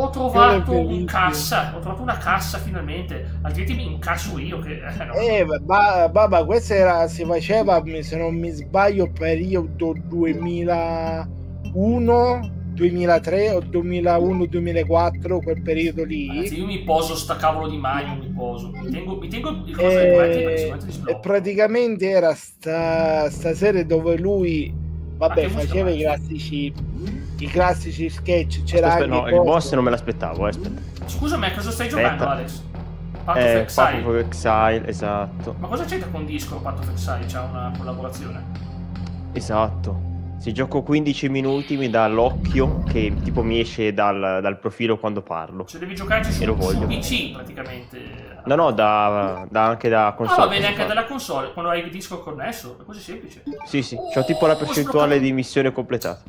ho trovato un cassa, ho trovato una cassa finalmente, altrimenti mi incasso io che no. Babà, questa si faceva, se non mi sbaglio, periodo 2001, 2003 o 2001-2004, quel periodo lì. Ragazzi, io mi poso sta cavolo di magno, mi tengo il coso dei proiettili perché sicuramente ti sblocco. E praticamente era sta serie dove lui faceva i classici sketch. C'era anche il boss non me l'aspettavo, aspetta. Scusami, a cosa stai giocando, Alex? Path of Exile, esatto. Ma cosa c'entra con Discord? Path of Exile c'ha una collaborazione? Esatto. Se gioco 15 minuti mi dà l'occhio che tipo mi esce dal profilo quando parlo. Cioè devi giocarci su PC praticamente. No, anche da console. Ah, va bene, anche dalla console, quando hai il disco connesso, è così semplice. Sì, c'ho tipo la percentuale di missione completata.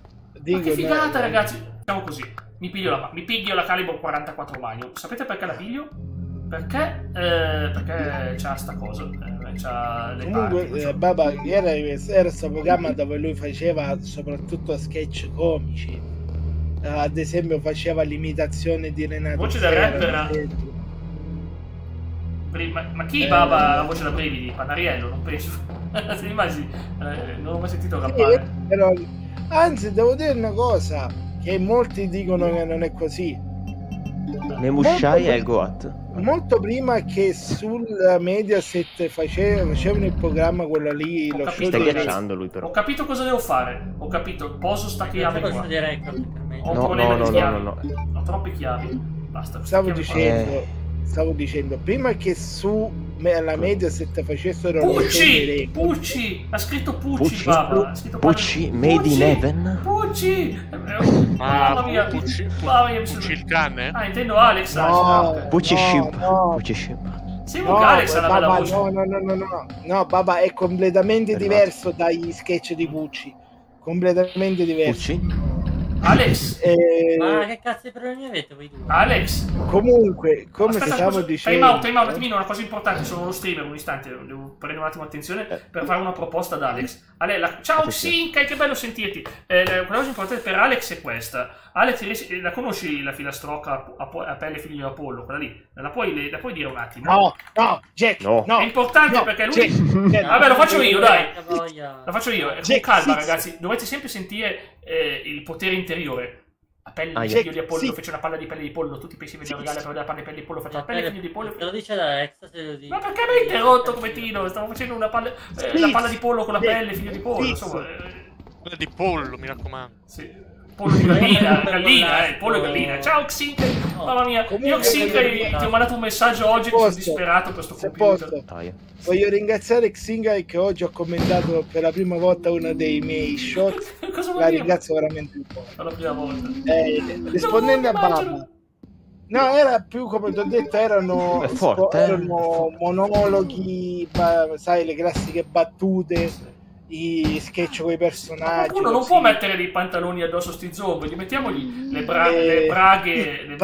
Ma che figata, ragazzi. Facciamo così, mi piglio la Calibur 44 Magnum. Sapete perché la piglio? Perché c'ha sta cosa, c'ha le comunque Baba era questo programma dove lui faceva soprattutto sketch comici, ad esempio faceva l'imitazione di Renato voce da rapper. Ma chi Baba la voce da brividi? Panariello, non penso. Non ho mai sentito rappare. Però, anzi, devo dire una cosa, che molti dicono che non è così. Nemushai è il Goat. Molto prima che sul Mediaset facevano il programma quello lì, lo show sta ghiacciando lui però. Ho capito cosa devo fare. Ho capito, poso sta chiave qua. No. Ho troppe chiavi. Basta. Stavo dicendo prima che su la Mediaset facessero Pucci! Ha scritto Pucci, Baba. Pucci, Made in Heaven. Pucci! Mamma mia. Pucci il cane? Ah, intendo Alex. Pucci Ship. Sei un Alex ha una bella voce. No, Baba, è completamente diverso dagli sketch di Pucci. Completamente diverso. Pucci? Alex, ma che cazzo di problemi avete voi due? Alex, comunque, come stavo dicendo, time out, un attimino, una cosa importante, sono lo streamer, un istante, devo prendere un attimo attenzione per fare una proposta ad Alex. Ciao Xinkai, che bello sentirti. La cosa importante per Alex è questa. Alex, la conosci la filastrocca a pelle figlio di Apollo, quella lì? La puoi dire un attimo? No, Jack, no. È importante perché lui... Vabbè, lo faccio io, dai. Lo faccio io, con calma, ragazzi. Dovete sempre sentire il potere interiore. A pelle di figlio di Apollo, fece una palla di pelle di pollo. Tutti i pesci venivano regale per la palla di pelle di pollo. Faceva pelle di figlio di pollo. Te lo dice Alex, ma perché mi hai interrotto come Tino? Stavo facendo la palla di pollo con la pelle, figlio di pollo. Insomma, quella di pollo, mi raccomando. Sì. Pollo di gallina, pollo e gallina. Ciao Xinkai, mamma mia. Io Xinkai ti ho mandato un messaggio oggi che sono disperato per sto computer. Voglio ringraziare Xinkai che oggi ho commentato per la prima volta uno dei miei shot. La ringrazio veramente un po'. Per la prima volta. Rispondendo a Baba. No, era più come ti ho detto, erano monologhi, sai, le classiche battute. I sketch con i personaggi. Uno non può mettere dei pantaloni addosso sti zombie, gli mettiamogli le braghe.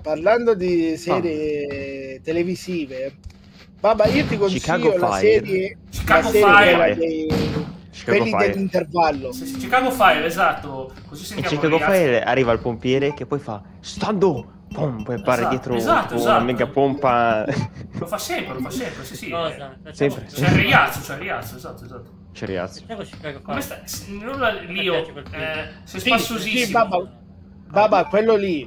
Parlando di serie televisive, Baba, io ti consiglio la serie quelli dell'intervallo. Chicago Fire, esatto. Così sentiamo. In Chicago Fire arriva il pompiere che poi fa stando. Poi pare dietro una mega pompa. Lo fa sempre, sì. Sempre. C'è il riazzo, esatto. C'è il riazzo. Come sta? Lio, sei spassosissimo. Baba, quello lì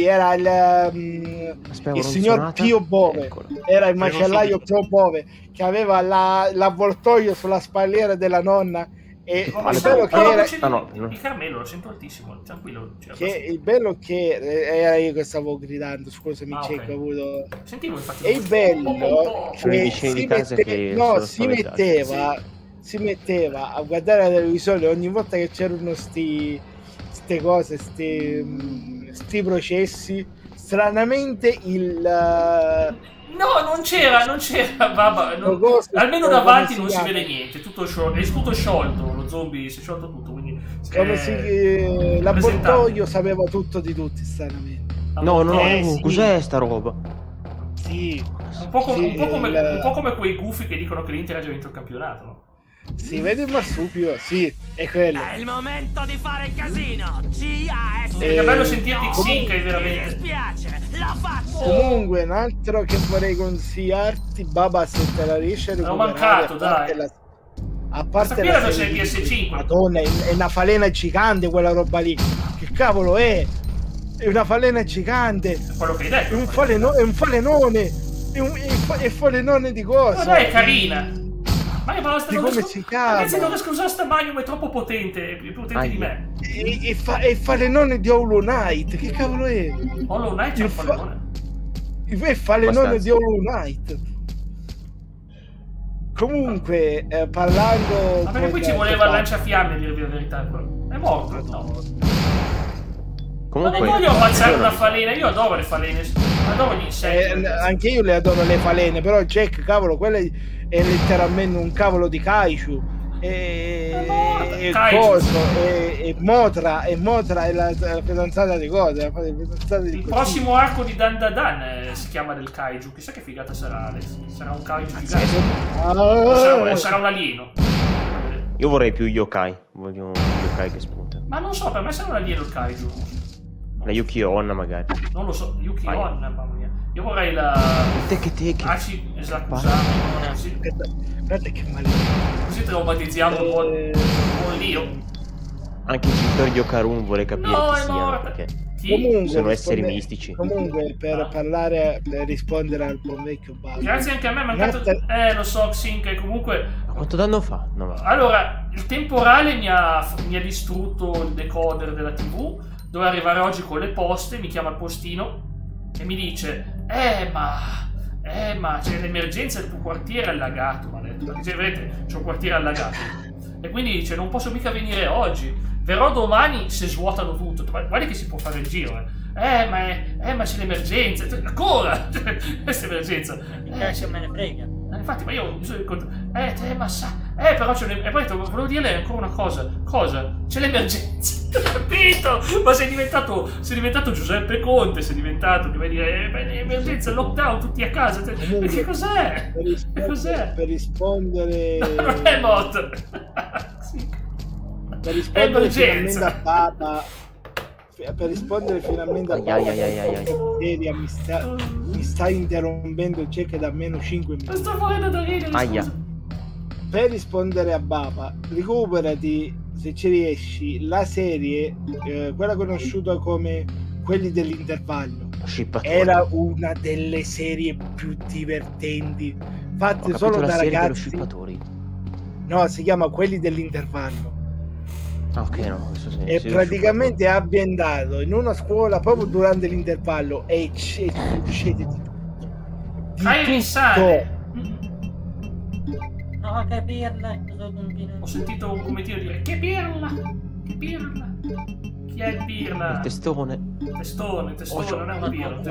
era il signor Pio Bove. Era il macellaio Pio Bove che aveva l'avvoltoio sulla spalliera della nonna. E il bello che era il Carmelo lo sento altissimo, tranquillo. Il bello che era io che stavo gridando, scusami, Jack, ho avuto. Sentivo infatti. E il bello che si metteva a guardare la televisione ogni volta che c'erano ste cose, sti processi. Stranamente No, non c'era, Baba. Almeno davanti non si vede niente, è tutto sciolto, lo zombie si è sciolto tutto, quindi... l'avvoltoio sapeva tutto di tutti, stranamente. No, cos'è sta roba? Sì. Un po' come quei gufi che dicono che l'Inter ha già vinto il campionato, no? Si vede il marsupio, sì, è quello. È il momento di fare il casino. CAS. Che bello sentirti Xing, veramente. Mi dispiace, la faccio. Comunque, un altro che vorrei consigliarti, Baba, se te la riesci a L'ho recuperare, mancato, dai. A parte Questa la qui serie era PS5. Madonna, è una falena gigante quella roba lì. Che cavolo è? È una falena gigante. Quello che hai detto. È un falenone. È un falenone di cosa? Ma dai, è carina. Ma io basta, Di come si chiama? Ragazzi, non riesco a usare sta Magnum, è troppo potente, è più potente di me. È il falenone di Hollow Knight. Che cavolo è? Hollow Knight è un falenone. È il falenone di Hollow Knight. Comunque, parlando... Ma perché qui ci voleva il lanciafiamme, a dirvi la verità. È morto, no. Comunque, ma non voglio ammazzare una falena, io adoro le falene, adoro gli insetti. Anche io le adoro le falene, però Jack, cavolo, quello è letteralmente un cavolo di Kaiju. E Motra è la fidanzata di cosa? Il prossimo arco di Dan Da Dan si chiama del Kaiju. Chissà che figata sarà, Alex. Sarà un Kaiju gigante. O sarà un alieno. Io vorrei più yokai. Voglio un yokai che spunta. Ma non so, per me sarà un alieno il Kaiju. La Yuki-onna magari. Non lo so, Yuki-onna, mamma mia. Io vorrei la... Teke. Ashi Esakusami. Guarda che male. Così traumatizziamo un po' l'io. Anche il Gittor Yokarun vorrei capire chi siano, perché comunque, sono esseri mistici. Comunque, per rispondere al buon vecchio Baba. Grazie anche a me, è mancato... lo so, Xing, comunque... Ma quanto danno fa? No. Allora, il temporale mi ha distrutto il decoder della TV. Doveva arrivare oggi con le poste, mi chiama il postino e mi dice ma c'è l'emergenza, il tuo quartiere è allagato, mi ha detto, perché vedete, c'è un quartiere allagato e quindi dice non posso mica venire oggi, verrò domani se svuotano tutto. Guarda che si può fare il giro, ma c'è l'emergenza, ancora questa emergenza, se me ne frega. Infatti, ma io però c'è e poi volevo dirle ancora una cosa, c'è l'emergenza. Capito? Ma sei diventato Giuseppe Conte, sei diventato, che vai dire, emergenza, lockdown, tutti a casa. Comunque, che cos'è? Per rispondere... Non è morto. Sì. Per rispondere finalmente a Baba... Seria, mi sta interrompendo Jack da almeno 5 minuti. Sto morendo da ridere. Per rispondere a Baba, recuperati, se ci riesci, la serie, quella conosciuta come Quelli dell'intervallo. Era una delle serie più divertenti, fatte solo da ragazzi. No, si chiama Quelli dell'intervallo. Ok, no, questo sì. È praticamente ambientato in una scuola proprio durante l'intervallo e c'è di tutto. No, che pirla. Ho sentito un commentino dire che pirla. Chi è il pirla? Testone, non è un pirla.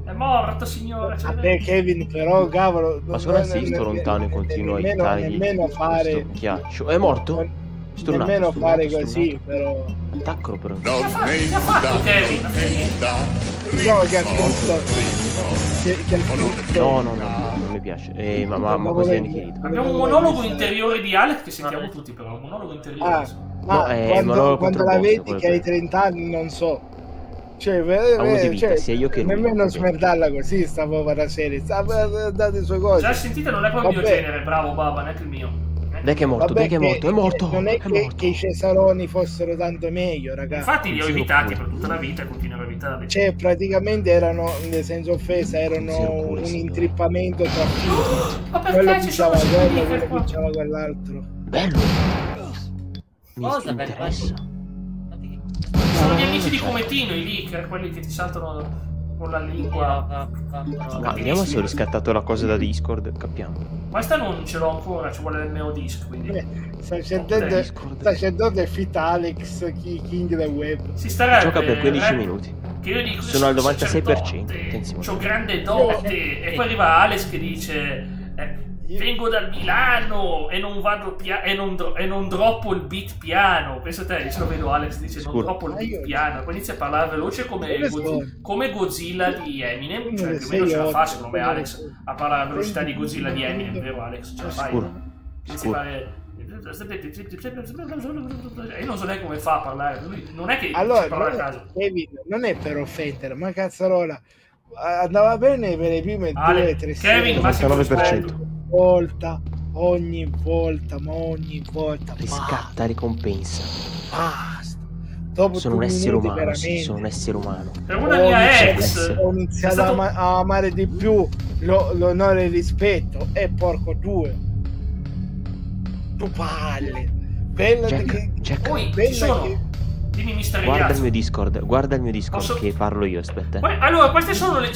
È morto, signore. Vabbè, Kevin, però, cavolo. Ma se non assisto lontano e continuo a aiutargli questo ghiaccio. È morto? Nemmeno fare così, però. Attaccalo però. Che ha fatto Kevin? No, che ha No, non mi piace. Ma così è annichilito. Abbiamo un monologo interiore di Alex che sentiamo tutti, però. Un monologo interiore. Quando la vedi che hai 30 anni, non so. sia io che lui. Nemmeno smerdarla così, sta povera serie. Sta dando le sue cose. Già sentite, non è proprio il mio genere, bravo Baba, neanche il mio. Dai che è morto, è morto. Non è che i Cesaroni fossero tanto meglio, ragazzi. Infatti li ho evitati per tutta la vita e continuerò a evitarli. Cioè, praticamente erano, senza offesa, erano un intrippamento tra figli. Ma perché ci sono quello vinceva quell'altro. Bello. Cosa interessa. Sono gli amici di Cometino, i leaker, quelli che ti saltano con la lingua. Vediamo se ho riscattato la cosa da Discord, capiamo. Questa non ce l'ho ancora, ci vuole il mio disc, quindi. Sta scendendo Fit Alex, King del web. Si starebbe. Gioca per 15 minuti. Che io dico, sono al 96%. Attenzione. C'ho grande dote. E poi arriva Alex che dice: vengo dal Milano e non vado e non droppo il beat piano. Pensa te, io ce lo vedo Alex dice non droppo il beat piano, poi inizia a parlare veloce come Godzilla di Eminem, cioè più o meno ce la fa secondo me Alex a parlare alla velocità di Godzilla di Eminem, vero Alex? Ce la fai? inizia a fare... E io non so neanche come fa a parlare. Lui non è che allora, parla a caso. Kevin, non è per offendere, ma cazzarola andava bene per le prime 2-3 Kevin, massimo 99%. Ogni volta. Riscatta, ricompensa. Basta. Dopo Sono un 2 essere minuti, umano, veramente, sì, sono un essere umano. Per una mia ex ho iniziato a amare di più l'onore e il rispetto. E porco due. Tu palle. Bella Jack, poi bella ci sono. che... Dimmi, mister guarda Iazzo. il mio Discord che parlo io, aspetta. Allora, queste sono le...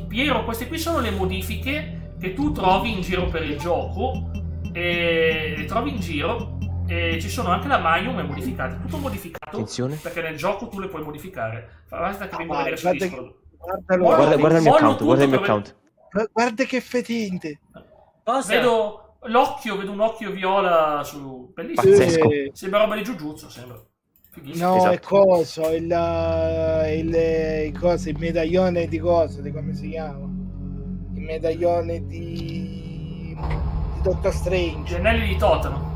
Piero, queste qui sono le modifiche che tu trovi in giro per il gioco. E le trovi in giro. E ci sono anche la Mayum è modificata. Tutto modificato. Attenzione. Perché nel gioco tu le puoi modificare. Basta che vengo a vedere su Discord. Guarda il mio account, Guarda che fetente. Cosa? Vedo un occhio viola su... Bellissimo. Pazzesco. Sembra roba di Jujutsu, sembra. Fighissimo. No, Esatto. è coso, il medaglione di cosa, di come si chiama? Il medaglione di Doctor Strange. Gli anelli di Totano.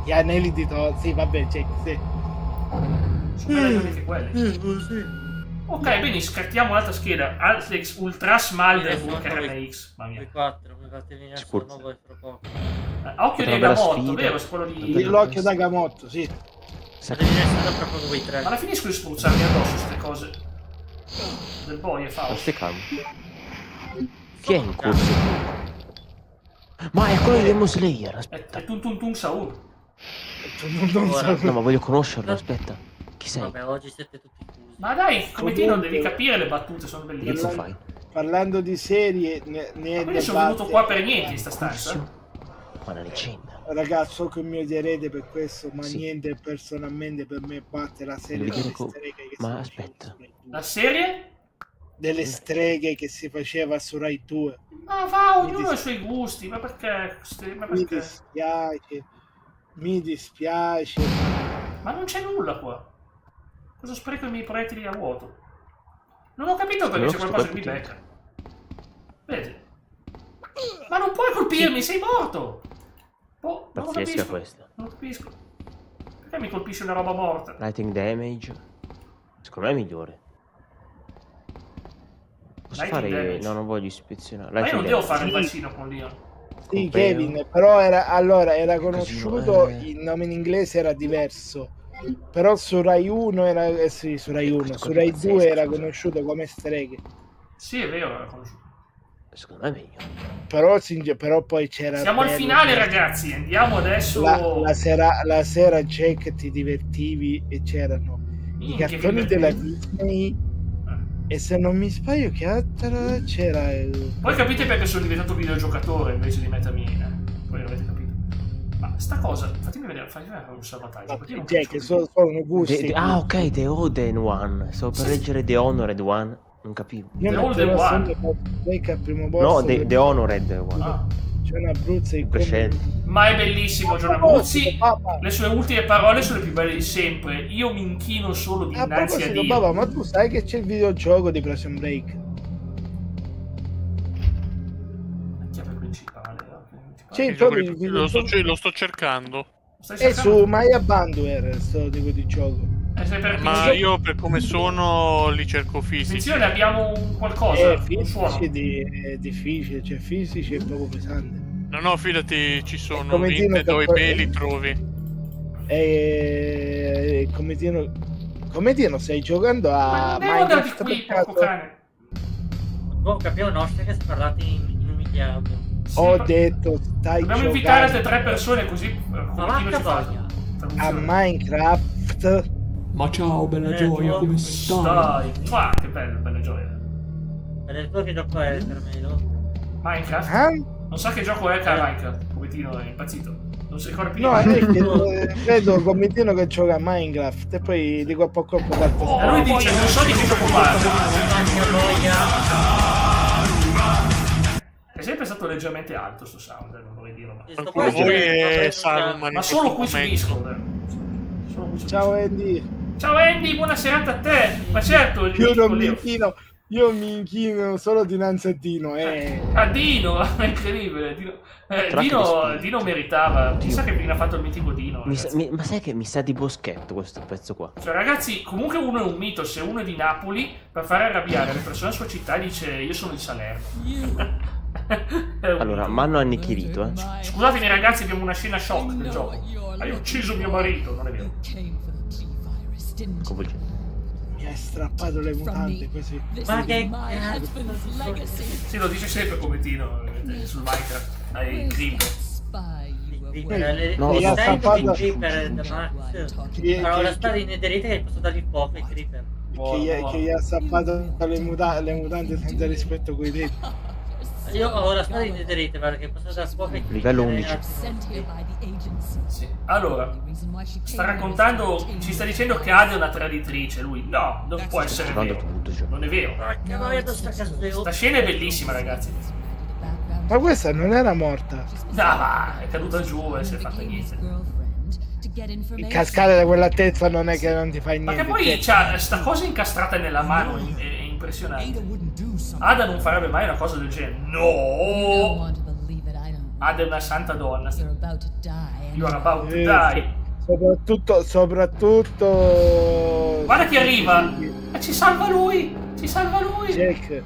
Gli anelli di Totano, sì, vabbè, sì. Sono medaglioni anche quelli. Ok, bene, scattiamo l'altra scheda. Alex Ultra Smalder RMX. Mamma mia. 4, mi fate venire sul nuovo e fra poco. Occhio di Agamotto, vero? È quello di... L'occhio d'Agamotto, sì. Fate venire fra poco quei 3. Ma alla fine scusi spruzzarmi addosso queste cose. Del boy e Faust. Stai calmo. Chi è in corso? Ma è quello di Demon Slayer, aspetta. È Tun Saur. No, ma voglio conoscerlo, aspetta. Chi sei? Vabbè, oggi siete tutti fusi. Ma dai, come te non devi capire le battute, sono Che cazzo bellissime. fai? Parlando di serie, ne Ma quindi sono venuto qua per niente in sta stanza. Ma una leggenda. Ragazzi, so che mi odierete per questo, ma Sì. niente personalmente per me batte la serie Devi delle vedere streghe che ma si aspetta. faceva su Rai 2. La serie? Delle streghe che si faceva su Rai 2. Ma va, ognuno ha i suoi gusti, ma perché? Ma Mi perché? dispiace. Ma non c'è nulla qua. Cosa spreco i miei proiettili a vuoto? Non ho capito perché c'è qualcosa che mi becca. Vedi? Ma non puoi colpirmi, sei morto! Boh, non lo Pazzesca capisco. questa. Non lo capisco. Perché mi colpisce una roba morta? Lighting damage. Secondo me è migliore. Posso Lighting fare... damage? No, non voglio ispezionare. Ma io non Lighting devo damage. fare il bacino con Leon. Sì, Compare. Kevin, però era conosciuto, Casino, il nome in inglese era diverso. Però su Rai 1 era sì, su Rai 1, su Rai 2 era conosciuto come streghe. Sì, è vero, era conosciuto. Secondo me è meglio. Però poi c'era Siamo al bello, finale, ragazzi. Andiamo adesso. la sera Jack ti divertivi e c'erano i Minchia, cartoni che della divertente. Disney e se non mi sbaglio che altro c'era Poi capite perché sono diventato videogiocatore invece di metamina. Poi l'avete capito. Ma sta cosa, fatemi vedere un salvataggio. Perché non Jack, capisco sono gusti. Ok, The Oden One. Stavo per leggere The Honored One. Non capivo. Io The non Olden ce l'ho One. sempre Jack al primo boss. No, The Honored One. Ah. C'è una bruzza in Precedente. Ma è bellissimo John Abruzzi. Le sue ultime parole sono le più belle di sempre. Io mi inchino solo A dinanzi a proposito, Dio. Baba, ma tu sai che c'è il videogioco di Prison Break? La chiave principale. Sì, Il proprio gioco il di- videogioco. lo sto cercando. Stai È cercando? su Maya Bandware sto tipo di gioco. Sei per Ma io per come sono li cerco fisici. Attenzione, abbiamo un qualcosa. È Un suono. fisici è difficile, cioè fisici è proprio pesante. No, fidati, ci sono come dire, vinte dove i capo- peli trovi. E come dire, stai giocando Ma a non devo andare di Minecraft qui, per porco caso? cane. Oh, capiamo nostri che si parlate in un miliardo. Sì, Ho ma- detto stai Dobbiamo invitare altre giocando 3 persone così. Ma continuo vacca ci fa. voglia. a Traduzione. Minecraft. Ma ciao, bella gioia, come stai? Dai, ma che bello, bella gioia. Per tu che gioco è Carmelo? Minecraft? Ah? Non sa che gioco è Minecraft. Povettino è impazzito. Non si ricorda più No, di è che vedo Commitino che gioca a Minecraft e poi di qua a poco parto. E lui dice, non so di che gioco parla. È sempre stato leggermente alto sto sound, non vorrei dirlo. Ma, Qualcuno di voi è Saruman. ma solo qui su Discord. Solo qui su Ciao Discord. Andy. Ciao Andy, buona serata a te. Ma certo, il Io mitico non mi Leo. infino. Io mi inchino solo dinanzi a Dino. A Dino, è incredibile. Dino meritava. Chissà che fine ha fatto il mitico Dino. Ma sai che mi sa di Boschetto questo pezzo qua? Cioè, ragazzi, comunque uno è un mito. Se uno è di Napoli, per fare arrabbiare le persone della sua città, dice io sono di Salerno. Allora, mi hanno annichilito, Scusatemi ragazzi, abbiamo una scena shock del gioco. Hai ucciso mio marito, non è vero. Mi hai strappato le mutande così. Ma che Sì, lo dice sempre come Tino sul Minecraft. Hai Creeper. No, le no. sai tutti i creeper da Max? Allora la spada inerite che posso dargli fuoco ai creeper. Che gli ha strappato le mutande senza rispetto coi denti. Io ho la spada inerite, guarda, che posso dare fuoco ai creeper. Livello 11. Sì. Allora, sta raccontando, ci sta dicendo che Ada è una traditrice, lui. No, non può essere vero. Non è vero. Sta scena è bellissima, ragazzi. Ma questa non era morta. Va, è caduta giù e si è fatta niente. Cascare da quell'altezza non è che non ti fai niente. Ma che poi c'ha sta cosa incastrata nella mano, è impressionante. Ada non farebbe mai una cosa del genere. No! Ada è una santa donna. You are about to die. Soprattutto... Guarda chi arriva! Ci salva lui! Ci salva lui! Jack,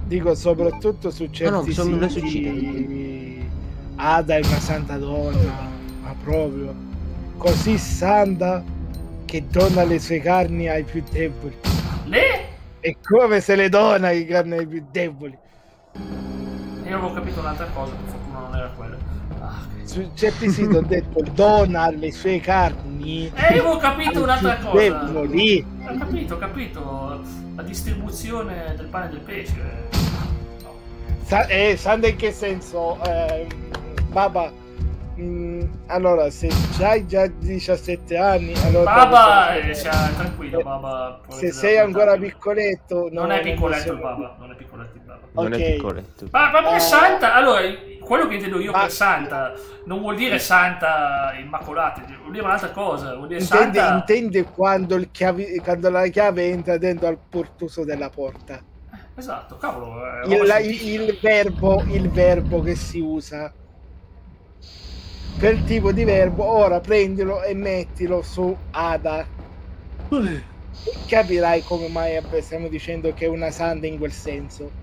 dico soprattutto su certi siti Ada è una santa donna, ma proprio così santa che dona le sue carni ai più deboli. Le? È come se le dona le carni ai più deboli. Io avevo capito un'altra cosa, per fortuna non era quella. Su certi siti ho detto dona le sue carni. Io avevo capito un'altra cosa. Deboli. Ho capito. La distribuzione del pane e del pesce. No. Santa in che senso? Baba, allora se hai già 17 anni, allora Baba, tranquillo, Baba. Se sei ancora piccoletto, non è piccoletto il Baba. Non è piccoletto il Baba. Non è piccoletto. Ma è santa. Allora, quello che intendo io per santa non vuol dire santa immacolata, vuol dire un'altra cosa. Vuol dire santa. Intende quando la chiave entra dentro al portuso della porta. Esatto, cavolo. Il verbo che si usa. Quel tipo di verbo, ora prendilo e mettilo su Ada. Capirai come mai stiamo dicendo che è una santa in quel senso.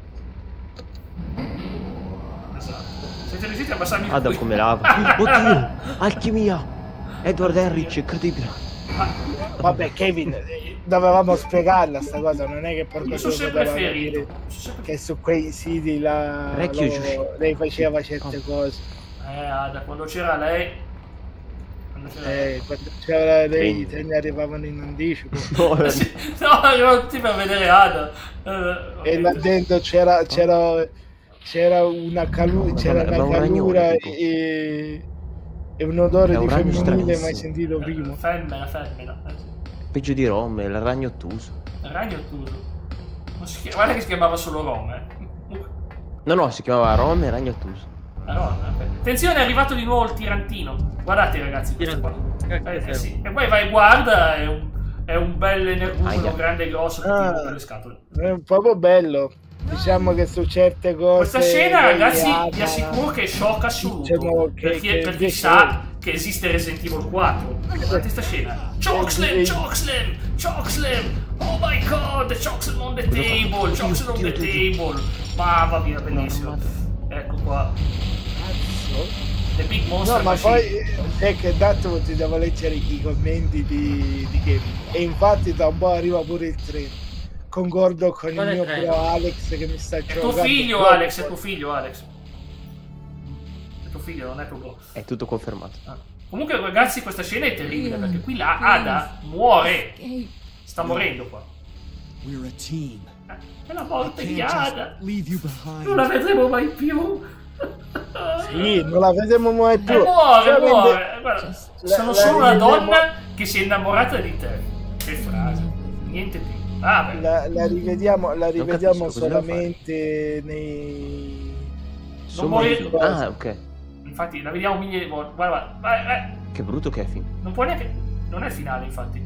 Esatto. Siete riusciti a abbassarmi il Ada come lava. Oddio, alchimia. Edward Henrich, incredibile. Vabbè, Kevin, dovevamo spiegarla sta cosa, non è che per questo sempre ferito. Che su quei siti lei faceva certe cose. Da quando c'era lei. Quando c'era lei, te ne arrivavano in anticipo. No, arrivavano tutti per vedere Ada. E là dentro c'era una calura e un odore di femminile mai sentito prima. Femmina. Peggio di Rom, il ragno ottuso. Il ragno ottuso. Guarda che si chiamava solo Rom, No, si chiamava Rom e ragno ottuso. Attenzione, è arrivato di nuovo il tirantino. Guardate ragazzi, questo qua. Sì. E poi vai e guarda, è un bel energumeno grande e grosso per le scatole. È un po' bello. Diciamo che su certe cose. Questa scena, ragazzi, vi assicuro che è shock assoluto. Per chi sa che esiste Resident Evil 4. Guardate questa scena. Chokeslam! Oh my god, Chokeslam on the table! Chokeslam on the table! Mamma mia, bellissimo. Ecco qua. The Big Monster. No, ma poi è che dato ti devo leggere i commenti di Kevin. E infatti da un po' arriva pure il treno. Concordo con il mio bro Alex che mi sta giocando. È tuo figlio Alex. È tuo figlio, non è tuo bro. È tutto confermato. Comunque ragazzi, questa scena è terribile perché qui la Ada muore. Sta morendo qua. È la morte di Ada. Non la vedremo mai più. Sì, non la vedremo mai più. Muore. Guarda, sono solo una donna che si è innamorata di te. Che frase. Niente più. La rivediamo solamente nei... ok. Infatti la vediamo milioni di volte. Guarda. Vai. Che brutto che è Finn. Non può neanche... Non è il finale, infatti.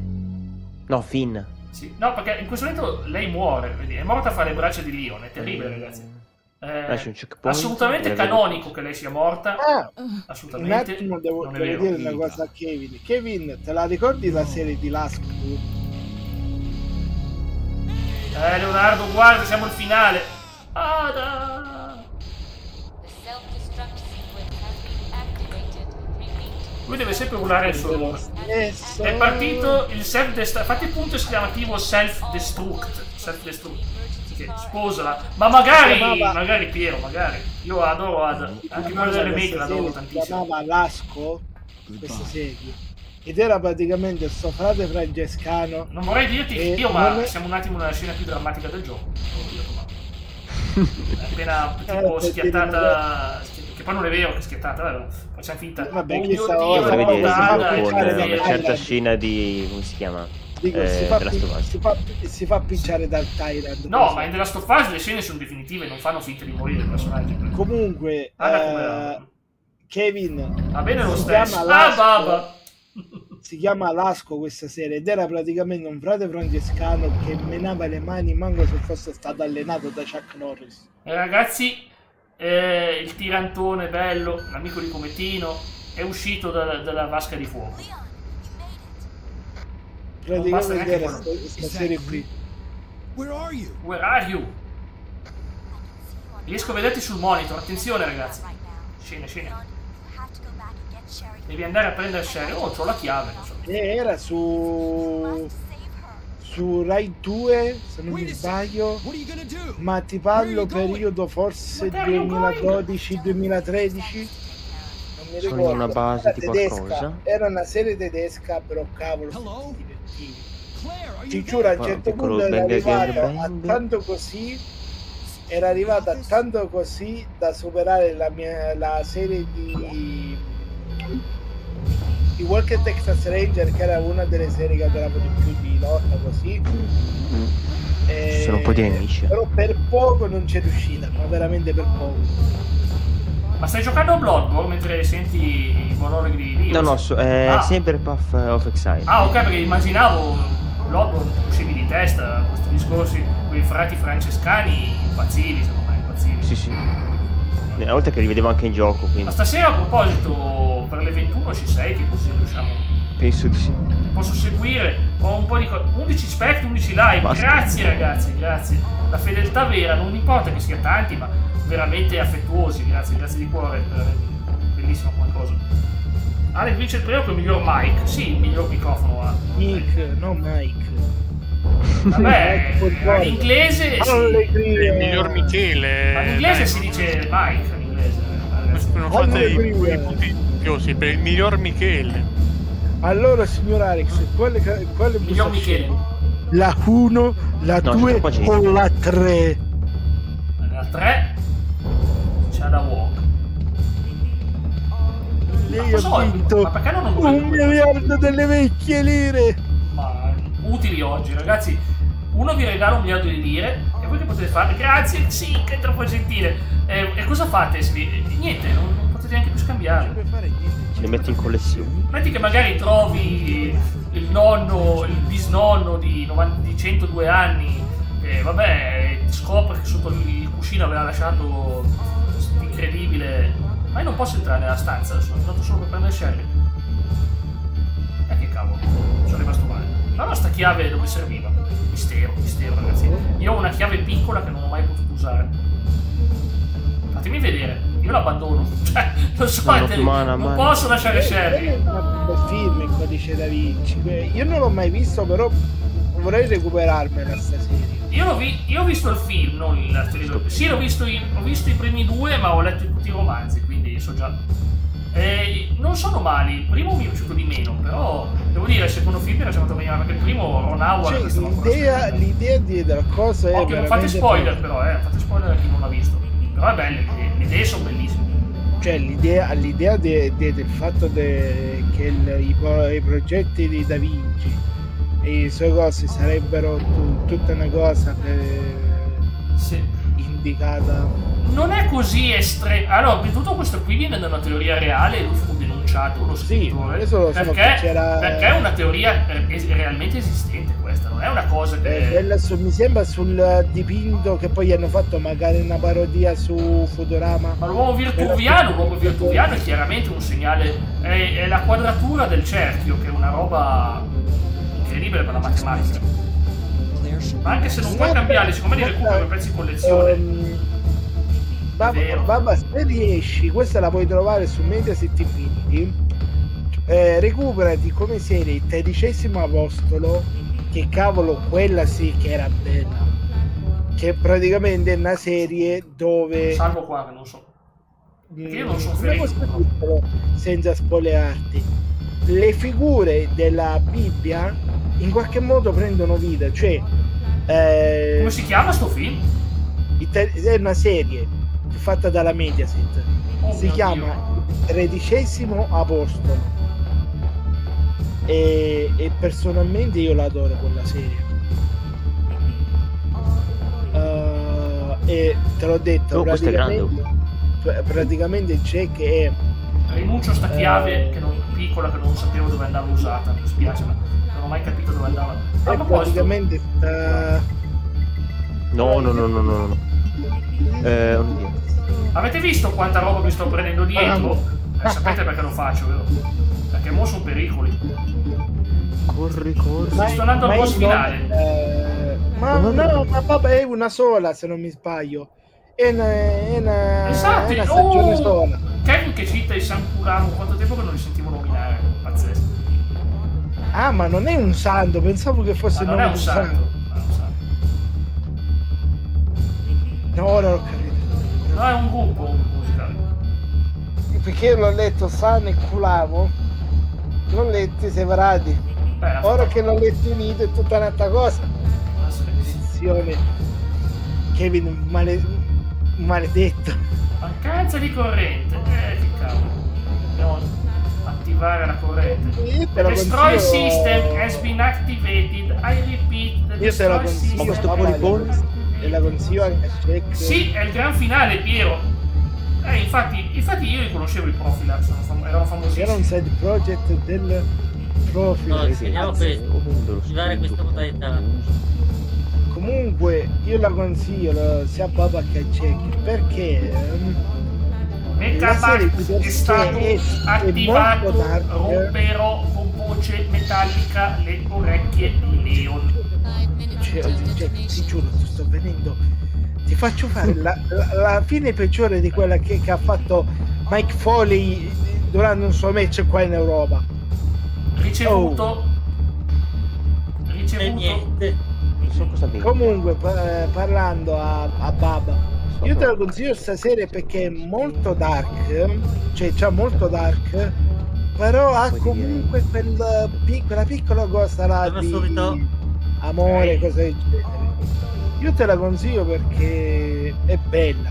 No, Finn. Sì. No, perché in questo momento lei muore, vedi? È morta fra le braccia di Leon, è terribile, ragazzi. Assolutamente canonico che lei sia morta. Assolutamente. Un attimo devo dire una cosa a Kevin. Kevin, te la ricordi la serie di Lask? Leonardo, guarda, siamo al finale. Ada! Lui deve sempre urlare il suo nome. È partito il self-destruct. Fatti il punto esclamativo self-destruct. Che sposala. Ma magari Piero, magari. Io adoro Ada. Anche quello delle remake l'adoro tantissimo. Si chiamava Lasco, questa serie. Ed era praticamente suo frate francescano. Non vorrei dirti io, ma siamo un attimo nella scena più drammatica del gioco. Appena tipo schiattata. Che poi non è vero che è schiattata, facciamo finta. Vabbè, una certa scena di. Come si chiama? Si fa picciare dal Tyrant. No, ma in The Last of Us le scene sono definitive, non fanno finta di morire i personaggi. Comunque, Kevin va bene lo stesso. Si chiama Lasco questa serie ed era praticamente un frate francescano che menava le mani manco se fosse stato allenato da Chuck Norris. Ragazzi, il tirantone bello, l'amico di Comettino, è uscito dalla vasca di fuoco. Praticamente era questa serie qui. Where are you? Riesco a vederti sul monitor, attenzione ragazzi. Scena. Devi andare a prendere Sherry. Oh, c'ho la chiave. Era su Rai 2, se non mi sbaglio, ma ti parlo periodo forse 2012-2013. Non mi ricordo. Una base di qualcosa. Era una serie tedesca, però cavolo, sono divertiti. Ti giuro, a un certo punto era arrivato a tanto così. Era arrivata a tanto così da superare la serie di Walker Texas Ranger, che era una delle serie che adoravo di più di lotta così. Sono un po' di nemici. Però per poco non c'è riuscita, ma veramente per poco. Ma stai giocando a Bloodborne mentre senti i monologhi di Dio? No, sempre Path of Exile. Ah, ok, perché immaginavo Bloodborne uscivi di testa, questi discorsi, quei frati francescani impazzivi, secondo me, impazzivi. Sì. Una volta che li vedevo anche in gioco, quindi. Ma stasera, a proposito, per le 21 ci sei, che così riusciamo? Penso di sì. Posso seguire, ho un po' di 11 spect, 11 live. Basta. Grazie ragazzi, grazie. La fedeltà vera, non importa che sia tanti, ma veramente affettuosi, grazie di cuore, veramente bellissima come cosa. Alex vince il premio con il miglior mic. Sì, il miglior microfono ha. Mic, non Mike. Vabbè, in inglese il miglior Michele. Ma in inglese si dice Mike, in inglese. Non fate i punti più, sì, per il miglior Michele. Allora, signor Alex, quale miglior Michele? La 1, la 2 o la 3? La 3 c'è da Walk. Lei ha vinto $1 miliardo delle vecchie lire. Ma utili oggi, ragazzi. Uno vi regala $1 miliardo di lire e voi che potete fare? Grazie, sì, che è troppo gentile. E cosa fate? Niente, non potete neanche più scambiare. Le metti in collezione. Metti che magari trovi il nonno, il bisnonno di 102 anni e vabbè, scopre che sotto il cuscino aveva lasciato incredibile. Ma io non posso entrare nella stanza, sono andato solo per prendere Sherry. Che cavolo, sono rimasto male. Ma sta chiave dove serviva? Mistero ragazzi. Io ho una chiave piccola che non ho mai potuto usare. Fatemi vedere, io l'abbandono. Cioè, non so, non posso lasciare Sherry. È un film il Codice Da Vinci. Io non l'ho mai visto, però vorrei recuperarmela stasera. Io ho visto il film, non la trilogia. Sì, ho visto i primi due, ma ho letto tutti i romanzi, quindi so già. Non sono mali, il primo mi è piaciuto di meno, però devo dire il secondo film era venuto meglio, perché il primo Ron Howard, cioè, l'idea dietro la cosa è non fate spoiler però, fate spoiler a chi non l'ha visto, però è bello, le idee sono bellissime, cioè l'idea del fatto che i progetti di Da Vinci e le sue cose sarebbero tutta una cosa indicata. Non è così estremo. Allora, tutto questo qui viene da una teoria reale e lui fu denunciato lo scrittore, adesso lo so che c'era... perché è una teoria realmente esistente questa, non è una cosa che... mi sembra sul dipinto che poi hanno fatto magari una parodia su Futurama. Ma l'uomo virtuviano è chiaramente un segnale, è la quadratura del cerchio, che è una roba incredibile per la matematica. Ma anche se non puoi cambiarli, siccome li recupero per pezzi di collezione... Babba, se riesci, questa la puoi trovare su Mediaset Infinity, recuperati come serie il 13° Apostolo, che cavolo, quella sì che era bella, che praticamente è una serie dove... Salvo qua, che non so. Perché io non sono ferito. Senza spoilerarti, le figure della Bibbia in qualche modo prendono vita, cioè... come si chiama sto film? È una serie fatta dalla Mediaset, si chiama 13° Apostolo e personalmente io l'adoro quella serie, e te l'ho detto, praticamente c'è che rinuncio a sta chiave piccola che non sapevo dove andava usata, mi spiace, ma non ho mai capito dove andava. Praticamente no. Avete visto quanta roba mi sto prendendo dietro? Sapete perché lo faccio, vero? Perché mo sono pericoli. Corri. Sto andando al boss finale. Ma vabbè, è una sola se non mi sbaglio. È una stagione sola. Kevin che cita i Sankurano, quanto tempo che non li sentivo nominare? Pazzesco. Ah, ma non è un santo, pensavo che fosse il nome di un santo. No, ora l'ho capito. No, è un gruppo musicale. Perché io l'ho letto San e Culamo, l'ho letti separati. Ora che l'ho letto unito è tutta un'altra cosa. Maledizione. Kevin, maledetto. Mancanza di corrente. Che cavolo. Dobbiamo attivare la corrente. The destroy system has been activated. I repeat, the destroy system. E la consiglio anche a Jack. Sì, è il gran finale, Piero. Infatti io li conoscevo i Profila, erano famosissimi. Era un side project del Profila. No, insegniamo per attivare questa modalità. Comunque io la consiglio sia a Baba che a Jack, perché Megaback è stato attivato, romperò con voce metallica le orecchie di Leon. Ti giuro, ti sto venendo, ti faccio fare la fine peggiore di quella che ha fatto Mike Foley durante un suo match qua in Europa. Ricevuto niente. Non so cosa dire. Comunque parlando a Baba, io te la consiglio stasera perché è molto dark, cioè c'ha molto dark, però ha comunque quella piccola cosa là di amore, cose del genere. Io te la consiglio perché è bella.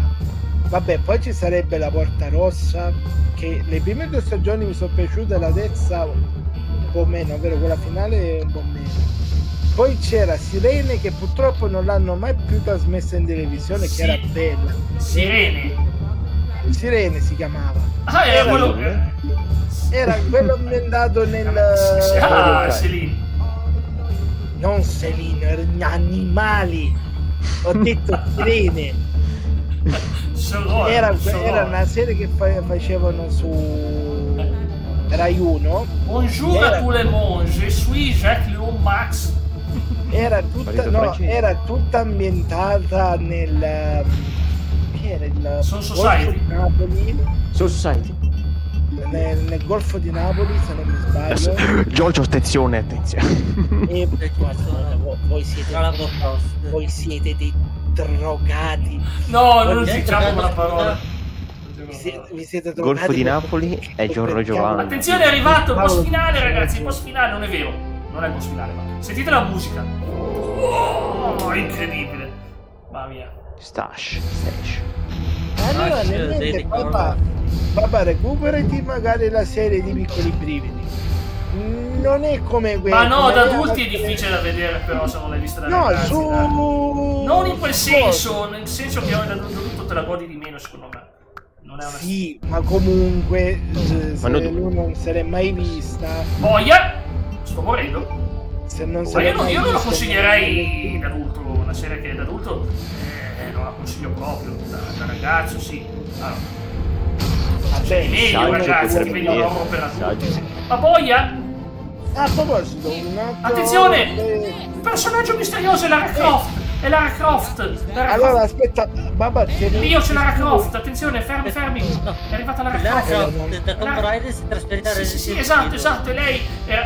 Vabbè, poi ci sarebbe la Porta Rossa, che le prime 2 stagioni mi sono piaciute, la terza un po' meno, ovvero quella finale un po' meno. Poi c'era Sirene, che purtroppo non l'hanno mai più trasmessa in televisione, che era bella. Sirene si chiamava. Ah, era quello che... Era quello ambientato nel... Celine. Non Celine, erano animali. Ho detto Sirene. Era una serie che facevano su Rai 1. Bonjour a tous les mondes, je suis Jacques Léon Max. Era tutta ambientata nel... che era il Soul Society. Soul Society. Nel Golfo di Napoli, se non mi sbaglio. Giorgio, attenzione. E voi siete dei drogati. No, non diciamo quella parola. Vi siete drogati. Golfo di Napoli è Giorgio Giovanni. Attenzione, è arrivato il boss finale, ragazzi. Il boss finale non è vero. Non è il boss finale, ma sentite la musica. Oh, incredibile. Mamma mia. Stash. Allora, niente, papà, recuperati magari la serie di Piccoli Brividi. Non è come quella. Ma no, da adulti è difficile da vedere, però, se non l'hai vista da ragazzi. Non in quel senso, nel senso che da adulto te la godi di meno, secondo me. Non è una... Sì, ma comunque se non- lui non se l'è mai vista, Boia! Sto morendo. se non se Ma l'è io non mai la vista, consiglierei da adulto, una serie che è da adulto non la consiglio proprio, da ragazzo sì. Allora, Vabbè, meglio saggio ragazzi che potrebbe vedono dire. l'oro per adulti. Saggio. Ma boia! a proposito, un altro... Attenzione! Il personaggio misterioso è Lara Croft! È Lara Croft! Allora aspetta, Baba, Io c'è Lara Croft, attenzione, fermi. No. È arrivata Lara Lara Croft. Croft da Tomb Raider si è trasferita a Resident Sì, Evil. esatto, e lei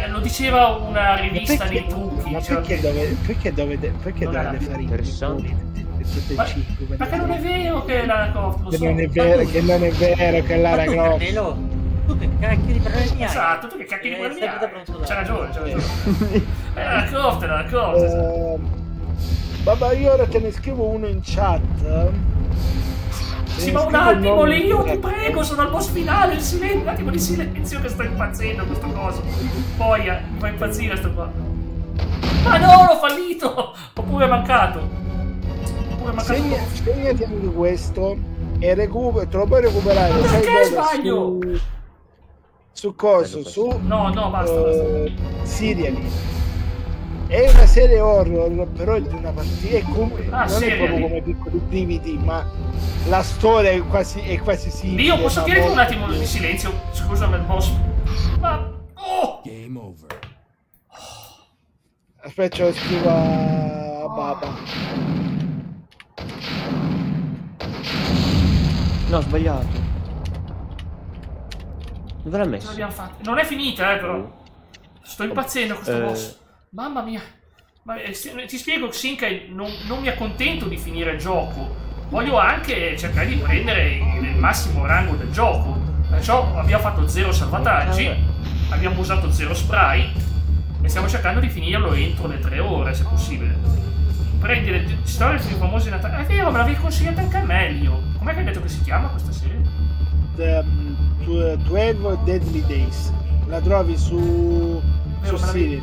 lo diceva una rivista perché, nei trucchi. ma diceva perché dovete Non era fare i interessante. tutti Ma- e cinque? perché non è vero che è Lara Croft, lo Che so. non è vero, che non è vero che Lara Ma tu, Croft. Carmelo, tu che cacchio di problemi hai? Esatto, tu che cacchio di problemi sempre hai? pronto da- C'ha ragione. È Lara Croft, esatto. Vabbè, io ora te ne scrivo uno in chat. Sì, ma un attimo lì, io ti prego, sono al boss finale, il silenzio, un attimo di silenzio che sto impazzendo questo coso. Poi mi fa impazzire sto qua. Ma no, l'ho fallito! Oppure è mancato. Segnati anche questo e recupero, te lo puoi recuperare. Ma sai perché dove? sbaglio? Su coso? Su No, basta. Serially. È una serie horror, però è di una partita. Non è Serially. proprio come piccoli brividi, ma la storia è quasi simile. Io posso ma chiederti un molto- attimo di silenzio? Scusami, il boss. Ma... Oh! Game over. Aspetta, ce lo scrivo a Baba. No, ho sbagliato. Dove l'ha Ce messo? l'abbiamo fatta. Non è finita, però. Sto impazzendo questo boss. Mamma mia. Ma, ti spiego, Shinkai, non mi accontento di finire il gioco. Voglio anche cercare di prendere il massimo rango del gioco. Perciò abbiamo fatto 0 salvataggi, abbiamo usato 0 spray e stiamo cercando di finirlo entro le 3 ore, se possibile. Prendi le storie più famose di Natale. È vero, me l'avevi consigliata anche a me, Lio. Com'è che hai detto che si chiama questa serie? 12 Deadly Days. La trovi su Serially.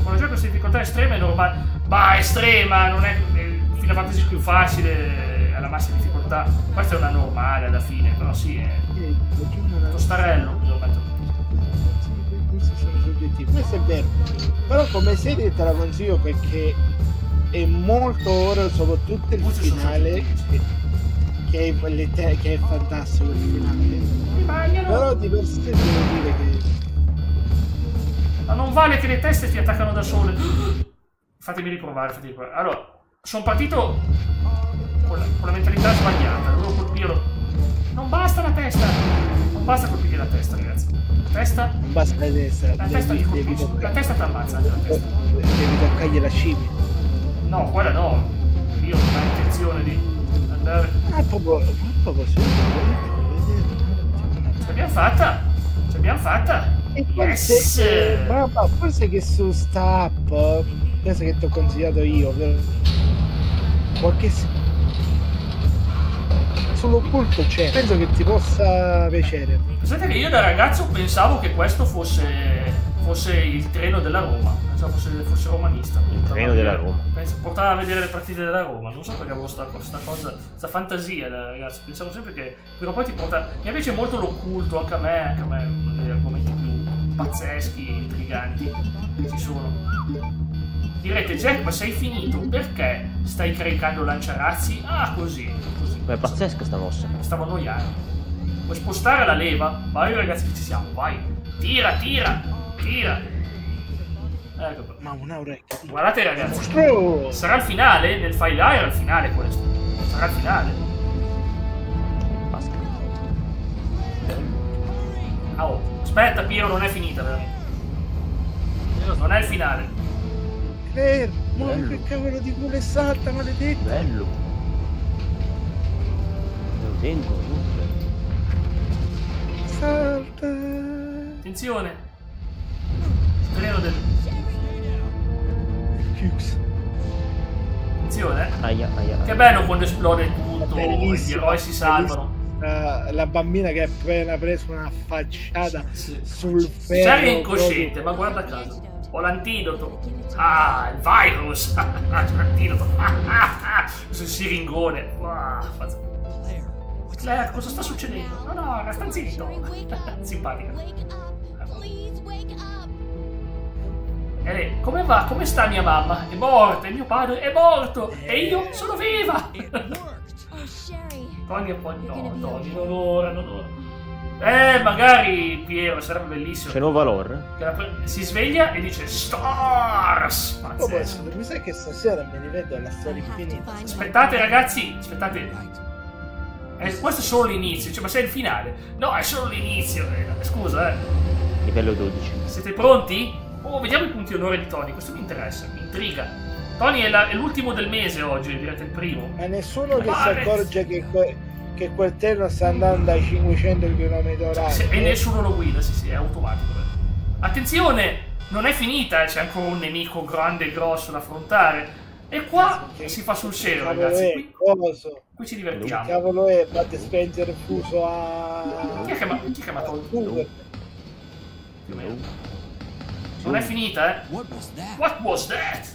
Quando gioco questa difficoltà estrema è normale. Bah, estrema, non è il Final Fantasy più facile, alla massima difficoltà. Questa è una normale alla fine, però sì, è tostarello. Questi sono soggettivi. Questo è vero. Però come serie te la consiglio perché è molto ora, soprattutto il finale, che è fantastico il finale. Però di per sé devo dire che Ma non vale che le teste ti attaccano da sole. Fatemi riprovare. Allora, sono partito con la mentalità sbagliata. Dovevo colpirlo. Non basta la testa. Non basta colpire la testa, ragazzi. La testa. non basta la testa. La testa ti colpisce. La testa ti ammazza anche la testa. Devi toccargli la scimmia. No, quella no. Io non ho intenzione di andare. Proprio sì. Ce l'abbiamo fatta. Ce l'abbiamo fatta. E Yes! forse che su sta app, penso che ti ho consigliato io, qualche sull'occulto c'è, penso che ti possa piacere. Pensate che io da ragazzo pensavo che questo fosse il treno della Roma, pensavo fosse romanista. Il treno della Roma. Portava a vedere le partite della Roma, non so perché avevo sta cosa, sta fantasia da ragazzo, pensavo sempre che prima o poi ti porta. Mi piace molto l'occulto, anche a me è uno degli argomenti più pazzeschi e intriganti che ci sono. Direte, Jack, ma sei finito? Perché stai caricando lanciarazzi? Ah, così. Ma è pazzesca sta mossa. Stavo annoiando. Puoi spostare la leva? Vai ragazzi che ci siamo, vai. Tira. Ecco. Ma una orecchia. Guardate ragazzi. Mostro! Sarà il finale? Nel file là era il finale questo. Sarà il finale. Basta. Oh, aspetta Piero, non è finita veramente. Non è il finale. Ma che cavolo di culo è salta, maledetto! Bello. Lo tengo, comunque. Salta! Attenzione. Treno del... Chiuso. Attenzione. Aia. Che bello quando esplode tutto, gli Bellissimo, eroi si salvano. La bambina che ha appena preso una facciata sul ferro. Sei incosciente, ma guarda caso. Ho l'antidoto. Ah, il virus. L'antidoto. Sul siringone. Claire, cosa sta succedendo? No, resta zitto. Simpatica. E lei, come va? Come sta mia mamma? È morta, e mio padre è morto, e io sono viva! Tony e poi no, Tony, non ora. Magari Piero, sarebbe bellissimo. C'è nuova lore? Si sveglia e dice Stars! Pazzesco. Mi sa che stasera mi rivedo alla storia infinita. Aspettate ragazzi, aspettate. Questo è solo l'inizio, cioè, ma sei il finale? No, è solo l'inizio. Scusa, Livello 12. Siete pronti? Oh, vediamo i punti onore di Tony, questo mi interessa, mi intriga. Tony è l'ultimo del mese oggi, direte il primo. Ma nessuno che si accorge che quel treno sta andando a 500 km/h. E nessuno lo guida, sì, è automatico. Attenzione, non è finita, c'è ancora un nemico grande e grosso da affrontare. E qua si fa sul serio, ragazzi. Qui ci divertiamo. Che cavolo è? Bud Spencer fuso a... Chi ha chiamato? Più o meno. Non è finita, What was that?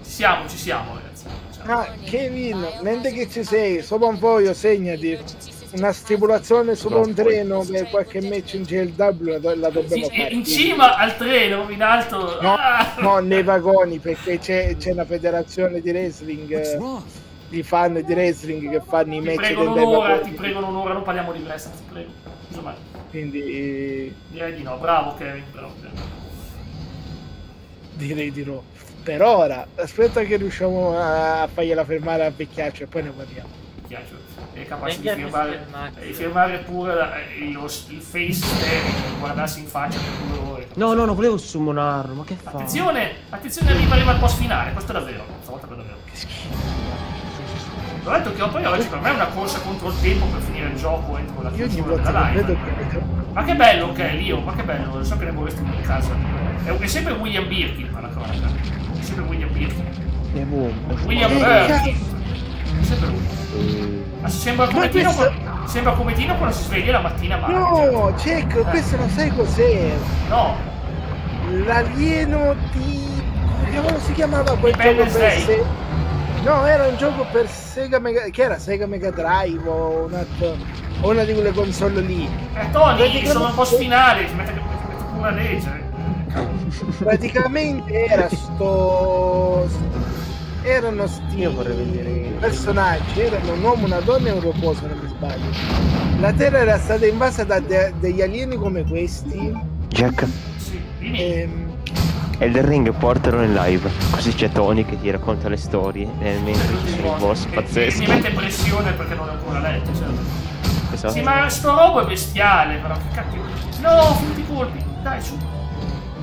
Ci siamo, ragazzi. Ah, Kevin, mentre che ci sei, sopra un foglio segnati una stipulazione sopra un treno per qualche match in GLW la dobbiamo fare. In cima al treno, in alto. No, nei vagoni, perché c'è una federazione di wrestling, di fan di wrestling che fanno i match. Ti prego un'ora, non parliamo di wrestling, ti prego. Insomma, quindi direi di no, bravo Kevin, direi di no. Per ora, aspetta che riusciamo a fargliela fermare a vecchiaccio e poi ne parliamo. Vecchiaccio è capace di firmare pure il face guardarsi in faccia per 2 ore. No, non volevo summonarlo, ma che fa? Attenzione, arriva il boss finale, questo è davvero, stavolta per davvero. Ho detto che poi oggi per me è una corsa contro il tempo per finire il gioco entro la chiusura della live. Ma che bello che è Lio, ma che bello, so che ne vorresti in casa. È sempre William Birkin alla cronaca. È sempre William Birkin. William Birkin. È sempre lui. Ma sembra come Tino quando si sveglia la mattina male. No, Cecco, questo non sai cos'è. No. L'alieno di... come si chiamava quel gioco per No, era un gioco per Sega Mega... che era Sega Mega Drive o una di quelle console lì. Tony, sono un po' spinali, si mette pure a leggere. Praticamente erano personaggi, erano un uomo, una donna e un robot, se non mi sbaglio. La Terra era stata invasa da degli alieni come questi. Jack. Elden Ring portalo in live, così c'è Tony che ti racconta le storie mentre ci sono i boss pazzeschi. Mi mette pressione perché non ho ancora letto, certo. Esatto. Sì, ma sto robo è bestiale, però che cacchio. No, finiti i colpi, dai su.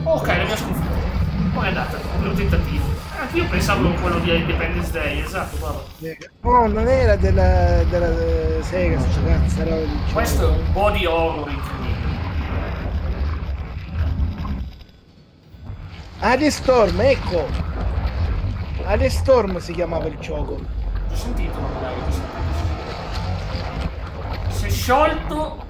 Ok, l'abbiamo sconfitto. Come è andata? Un tentativo. Anch'io pensavo quello di Independence Day, esatto, guarda. No, non era della Sega, cazzo, era questo è un body horror incredibile. Storm, ecco! Storm si chiamava il gioco. Ho sentito, ma magari si è sciolto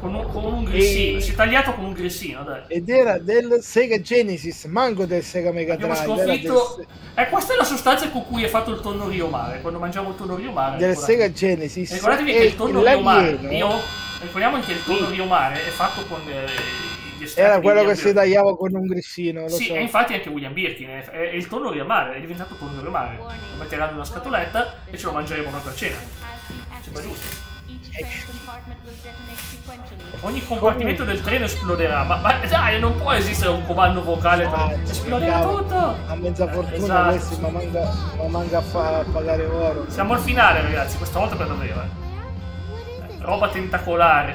con un grissino, si è tagliato con un grissino, dai. Ed era del Sega Genesis, manco del Sega Mega Drive. Abbiamo sconfitto... questa è la sostanza con cui è fatto il tonno Riomare, quando mangiamo il tonno Riomare. Del Sega Genesis. Ricordatevi che il tonno Riomare, ricordiamo che il tonno Riomare è fatto con... era quello che si tagliava con un grissino. Sì, so. E infatti anche William Birkin è il tonno Riomare, è diventato tonno Riomare. Lo metteranno in una scatoletta e ce lo mangeremo per cena. Sembra giusto. Ogni compartimento del treno esploderà, ma dai, non può esistere un comando vocale per esplodere tutto. A mezza fortuna questi, ma manca a pagare oro. Siamo al finale, ragazzi, questa volta per davvero. Roba tentacolare.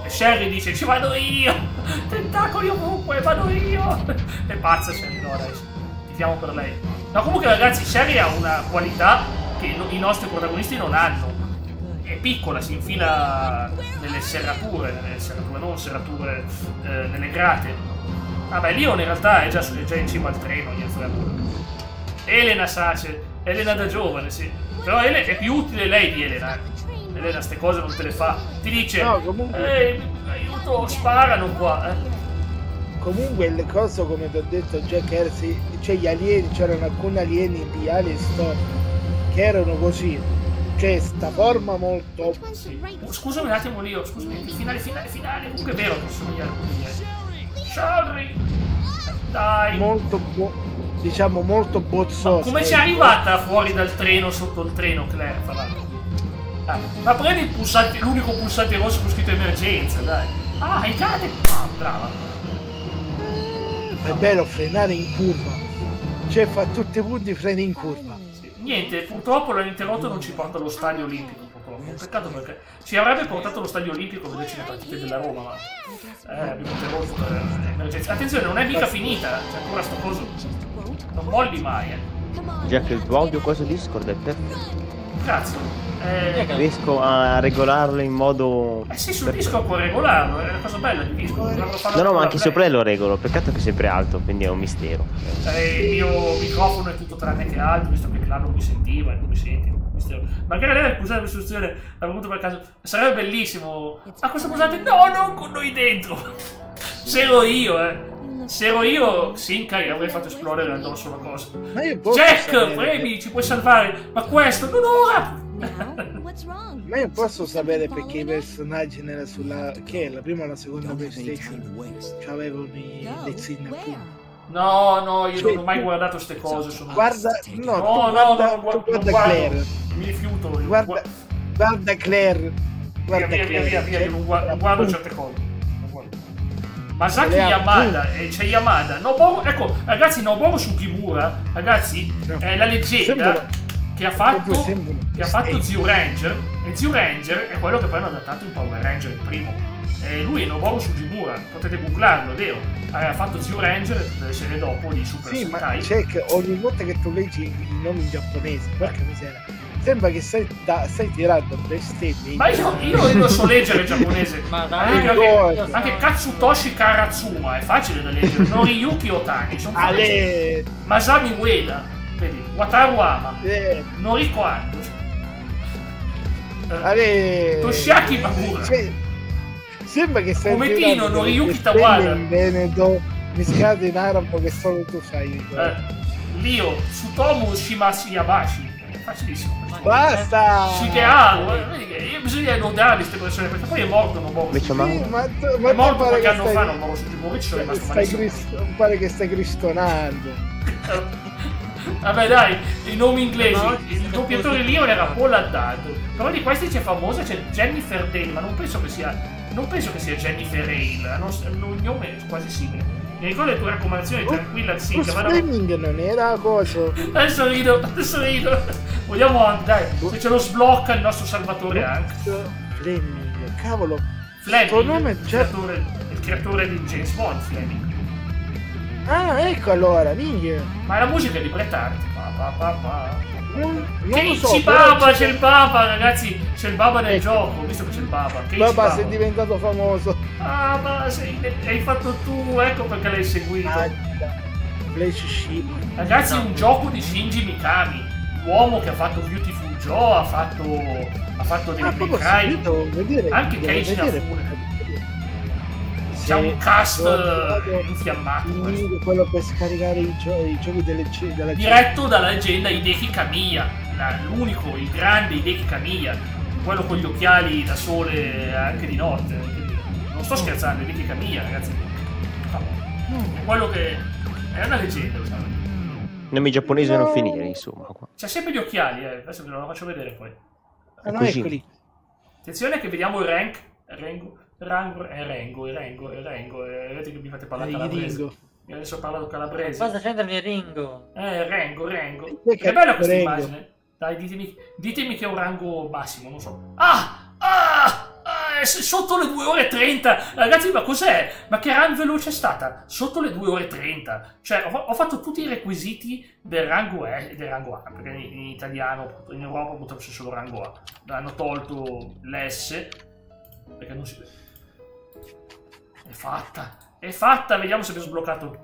E Sherry dice, ci vado io! Tentacoli ovunque, vado io! È pazza Sherry, no dai, tifiamo per lei. No, comunque ragazzi, Sherry ha una qualità che i nostri protagonisti non hanno. È piccola, si infila nelle serrature, non serrature, nelle grate. Vabbè, Leon in realtà è già in cima al treno, Elena Sace, Elena da giovane, sì. Però è più utile lei di Elena. Elena ste cose non te le fa. Ti dice, no, comunque... aiuto, sparano qua. Comunque il coso, come ti ho detto, Jack Hersey, cioè gli alieni, c'erano alcuni alieni di Alien Storm che erano così, cioè sta forma molto... Sì. Scusami un attimo Leo, scusami, il finale, comunque è vero che sono gli alcuni. Sherry! Dai! Molto diciamo molto bozzoso. Come c'è arrivata fuori dal treno, sotto il treno, Claire, tra l'altro? Ma prendi il pulsante, l'unico pulsante rosso con scritto emergenza, dai. Ah, il cane! Ah, brava. È bello frenare in curva. Cioè fa tutti i punti freni in curva. Sì. Niente, purtroppo l'interrotto non ci porta allo stadio olimpico, purtroppo. Un peccato perché ci avrebbe portato allo stadio olimpico a vederci le partite della Roma, ma abbiamo interrotto per emergenza. Attenzione, non è mica finita, c'è ancora sto coso. Non molli mai, Jack, il tuo audio cosa Discord è perfetto. Grazie. Riesco a regolarlo in modo... sì, sul disco può regolarlo, è una cosa bella di disco. No, ma anche sopra lo regolo, peccato che è sempre alto, quindi è un mistero. Il mio microfono è tutto tranne che alto, visto che là non mi sentiva e non mi senti. Magari lei ha usato l'istruzione, l'ha avuto per caso. Sarebbe bellissimo. Ah, questo pulsante? No, non con noi dentro. Se ero io, Sincari, avrei fatto esplodere addosso la cosa. Jack, premi, ci puoi salvare. Ma questo, non ora! Ma io posso sapere perché i personaggi che è la prima o la seconda PlayStation avevano i lezzini a punta? No, io non ho mai guardato queste cose. Guarda, guarda Claire. Mi rifiuto. Guarda Claire. Via, non guardo certe cose. Masaki Yamada, c'è Yamada. Ecco, ragazzi, Noboru Sugimura, ragazzi, è la leggenda che ha fatto Zio Ranger, e Zio Ranger è quello che poi hanno adattato in Power Ranger il primo. Lui è Noboru Sugimura, potete googlarlo, vero? Ha fatto Zio Ranger e tutte le serie dopo di Super Sentai. Sì, ma c'è che ogni volta che tu leggi i nomi in giapponese, porca miseria, sembra che stai tirando bestemmie. Ma io non so leggere il giapponese. Ma dai, anche Katsutoshi Karatsuma è facile da leggere. Noriyuki Otani sono facili. Masami Ueda, vedi, Wataru Ama, Noriko Ando, Toshiaki Magura, sembra che stai Fumettino, Noriyuki Tawada in veneto mischiato in arabo che solo tu sai. Lio Tsutomu Shimashi Yabashi, è facilissimo. Basta! Shigeharu, vedi che bisogna lodare queste persone perché poi è morto Noboru. È morto qualche anno fa Noboru Sugimura, ci sono rimasto malissimo. Pare che stai cristonando. Vabbè dai, i nomi inglesi. Il doppiatore Lio era Paul Haddad. Però di questi c'è famosa, c'è Jennifer Dale, ma non penso che sia Jennifer Hale, hanno un nome quasi simile. Mi ricordo le tue raccomandazioni, tranquilla, sì. Fleming non era cosa. Adesso rido. Vogliamo andare, se ce lo sblocca il nostro Salvatore anche. Fleming, cavolo. Fleming, il creatore di James Bond, Fleming. Ah, ecco allora, minchia. Ma la musica è di Bret Hart. C'è il Papa, ragazzi, c'è il Baba nel gioco, visto che c'è il Papa. Baba sei diventato famoso. Ah, ma hai fatto tu, ecco perché l'hai seguito. Ragazzi, un gioco di Shinji Mikami, l'uomo che ha fatto Beautiful Joe, ha fatto Devil May Cry, anche Keiji Inafune. C'è un cast infiammato. Quello per scaricare i giochi della diretto dalla leggenda Hideki Kamiya, l'unico, il grande Hideki Kamiya, quello con gli occhiali da sole anche di notte. Non sto scherzando, Hideki Kamiya, ragazzi. Quello che è una leggenda. Nomi giapponesi non finire, insomma. C'ha sempre gli occhiali, adesso ve lo faccio vedere poi. Eccoli. Attenzione che vediamo il Rengo, vedete che mi fate parlare calabrese. Io adesso ho parlato calabrese. Cosa c'entra il Ringo? Rengo. È bella questa immagine. Dai, ditemi che è un rango massimo, non so. Sotto le 2 ore e 30. Ragazzi, ma cos'è? Ma che run veloce è stata? Sotto le 2 ore e 30. Cioè, ho fatto tutti i requisiti del rango E e del rango A, perché in italiano, in Europa purtroppo c'è solo rango A. Hanno tolto l'S, perché non si vede. È fatta, vediamo se abbiamo sbloccato.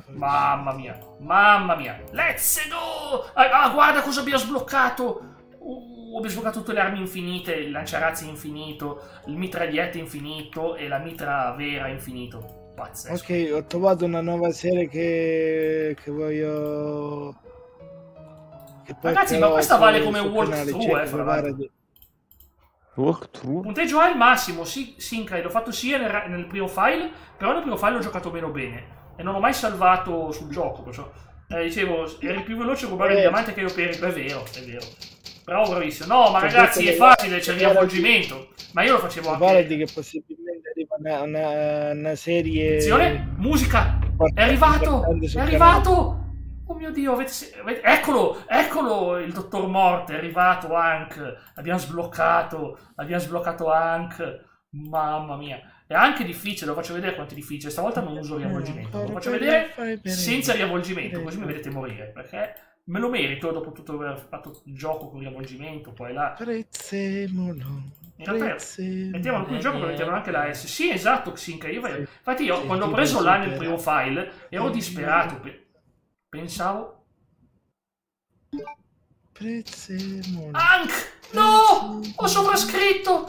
Mamma mia, let's go! Guarda cosa abbiamo sbloccato! Abbiamo sbloccato tutte le armi infinite, il lanciarazzi infinito, il mitragliette infinito e la mitra vera infinito. pazzesco. Ok, ho trovato una nuova serie che voglio... Ragazzi, ma questa vale come walkthrough, fra l'altro. Walkthrough? Punteggio A il massimo, Sinkai, l'ho fatto sia nel primo file, però nel primo file l'ho giocato meno bene e non ho mai salvato sul gioco, perciò dicevo, eri più veloce a rubare il diamante che io Perico, è vero. Però bravissimo. No, ma ragazzi, è facile, c'è il riavvolgimento. Ma io lo facevo anche. Guardi che possibilmente arriva una serie... Attenzione, musica! È arrivato! Oh mio Dio, eccolo il dottor Morte, è arrivato Hank. Abbiamo sbloccato Hank. Mamma mia. È anche difficile, lo faccio vedere quanto è difficile. Stavolta non uso riavvolgimento, lo faccio vedere senza riavvolgimento, così mi vedete morire, perché me lo merito dopo tutto aver fatto il gioco con riavvolgimento, poi là. Mettiamolo qui il gioco per metterlo anche la S. Sì, esatto, Xinka. Infatti io quando ho preso là nel primo file ero disperato. Pensavo. Hank! No! Ho sovrascritto!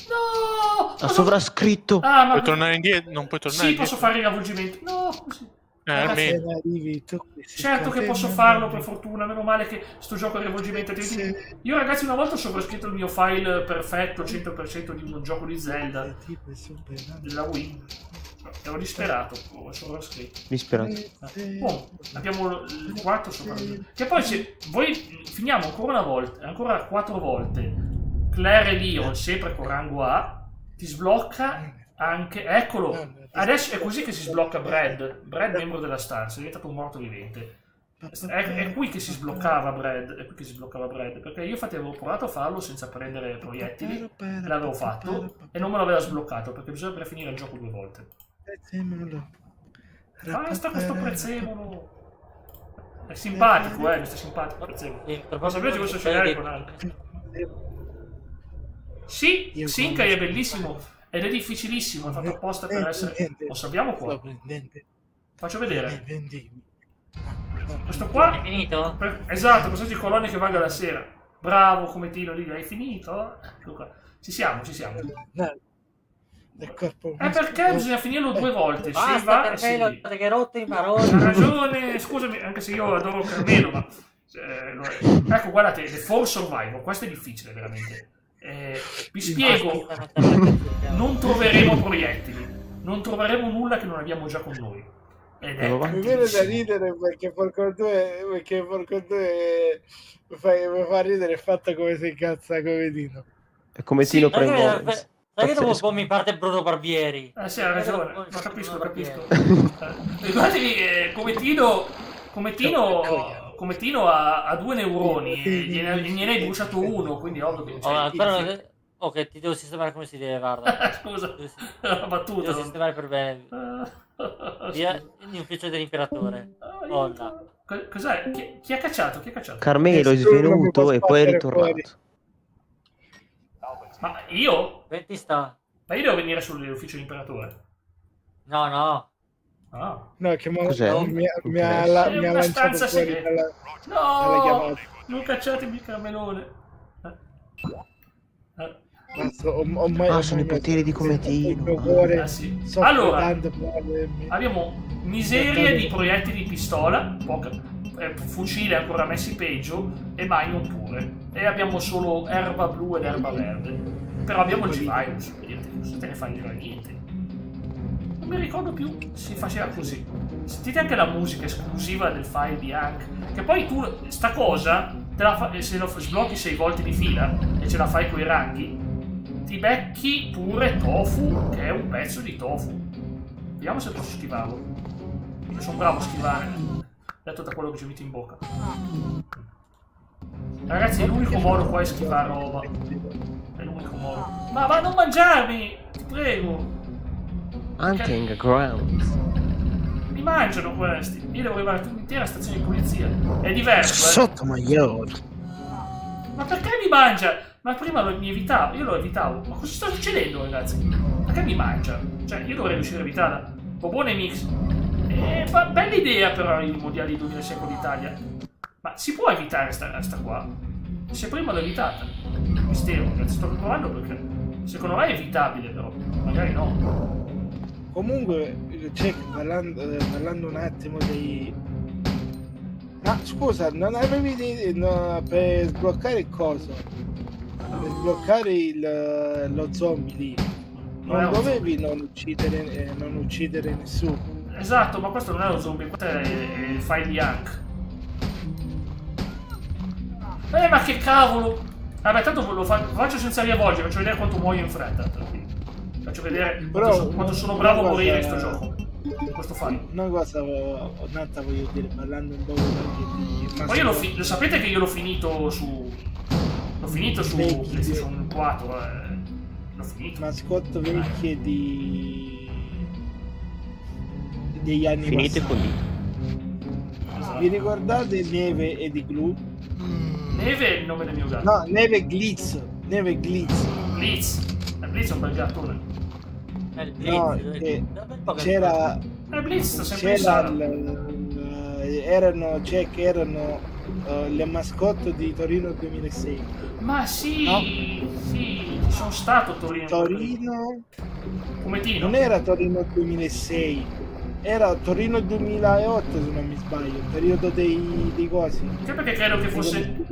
No! Ha sovrascritto! Ma... Puoi tornare indietro? Non puoi tornare indietro? Sì, posso fare il riavvolgimento. No, così. Ragazzi, certo che posso farlo, per fortuna, meno male che sto gioco a riavvolgimento. Io ragazzi una volta ho sovrascritto il mio file perfetto, 100% di uno gioco di Zelda della Wii. Ero disperato, ho sovrascritto. Abbiamo il quarto sopravvissuto. Che poi se voi finiamo ancora 4 volte Claire e Leon sempre con rango A, ti sblocca anche, eccolo. Adesso è così che si sblocca Brad, membro della Stars, è diventato un morto vivente. È qui che si sbloccava Brad, perché io infatti avevo provato a farlo senza prendere proiettili, l'avevo fatto e non me l'aveva sbloccato perché bisogna finire il gioco 2 volte. Basta questo prezzemolo! È simpatico, questo è simpatico il prezzemolo. Non sapevo ci fosse scegliere con altri. Sì, Sinkai è bellissimo. Ed è difficilissimo, è fatto apposta per essere... Lo sappiamo qua. Faccio vedere. Questo qua... È finito? Esatto, questo di colonne che valga la sera. Bravo, come Tino lì, hai finito? Ci siamo. È perché bisogna finirlo 2 volte. Basta, Carmelo, che rotti i maroni. Ha ragione, scusami, anche se io adoro Carmelo, ma... ecco, guardate, le 4 Survival, questo è difficile, veramente. Vi spiego, non troveremo proiettili, non troveremo nulla che non abbiamo già con noi. Ed è mi viene da ridere perché Porco 2 mi fa ridere il fatto come si incazza come Tino. È come Tino prende. Sai che dopo un po' mi parte Bruno Barbieri. Sì, ha ragione, ma capisco. Ricordatevi come Tino ha 2 neuroni e gliene hai bruciato uno, quindi ovvio che... Ok, ti devo sistemare come si deve, guarda. Scusa, la battuta. Ti devo sistemare per bene. Via in ufficio dell'imperatore. Cos'è? Chi ha cacciato? Carmelo è svenuto e poi è ritornato. Ma io? Venti sta. Ma io devo venire sull'ufficio dell'imperatore? No. No, che mi ha lanciato fuori dalla chiamata. Non cacciatemi Carmelone. Sono i poteri di Cometino. Sì. Allora, abbiamo miseria di proiettili di pistola, fucile ancora messi peggio e Magnum pure. E abbiamo solo erba blu ed erba verde. Però abbiamo il G-Virus, non te ne fai niente. Non mi ricordo più, si faceva così. Sentite anche la musica esclusiva del file di Hank. Che poi tu, sta cosa, se lo sblocchi 6 volte di fila e ce la fai coi ranghi, ti becchi pure Tofu, che è un pezzo di tofu. Vediamo se posso schivarlo. Io sono bravo a schivare, detto da quello che ci metti in bocca. Ragazzi, è l'unico modo qua è schivare roba. È l'unico modo. Ma non mangiarmi, ti prego. Hunting grounds. Mi mangiano questi. Io devo arrivare a un'intera stazione di polizia. È diverso, Sottomagliore. Ma perché mi mangia? Ma prima mi evitavo, io lo evitavo. Ma cosa sta succedendo, ragazzi? Perché mi mangia? Cioè, io dovrei riuscire a evitarla. Bobone mix. Bella idea però i mondiali 2006 con l'Italia. Ma si può evitare sta qua? Se prima l'ho evitata. Mistero, ragazzi, sto provando perché secondo me è evitabile però. Magari no. Comunque, parlando un attimo dei... Ma scusa, non avevi per sbloccare il coso? Per sbloccare lo zombie lì? Non dovevi non uccidere nessuno? Esatto, ma questo non è lo zombie, questo è il file Yank. Ma che cavolo! Vabbè, tanto lo faccio senza riavvolgere, faccio vedere quanto muoio in fretta. Faccio vedere quanto sono bravo a morire in sto gioco. Questo file. Una cosa un'altra voglio dire, parlando un po' di... Ma io lo sapete che io l'ho finito su... L'ho finito su PlayStation 4, l'ho finito. Mascotte vecchie degli anni Finite passati. con Esatto. Vi ricordate Neve e di Glue? Neve è il nome del mio gatto. No, Neve Glitz. Blitz. Blitz è un bel gattone. No, c'era... Blitz sta sempre in sala. Erano le mascotte di Torino 2006. Ma sì, no? Sì, sono stato a Torino. Come Tino? Non era Torino 2006, era Torino 2008 se non mi sbaglio, il periodo dei cosi. Anche perché credo che fosse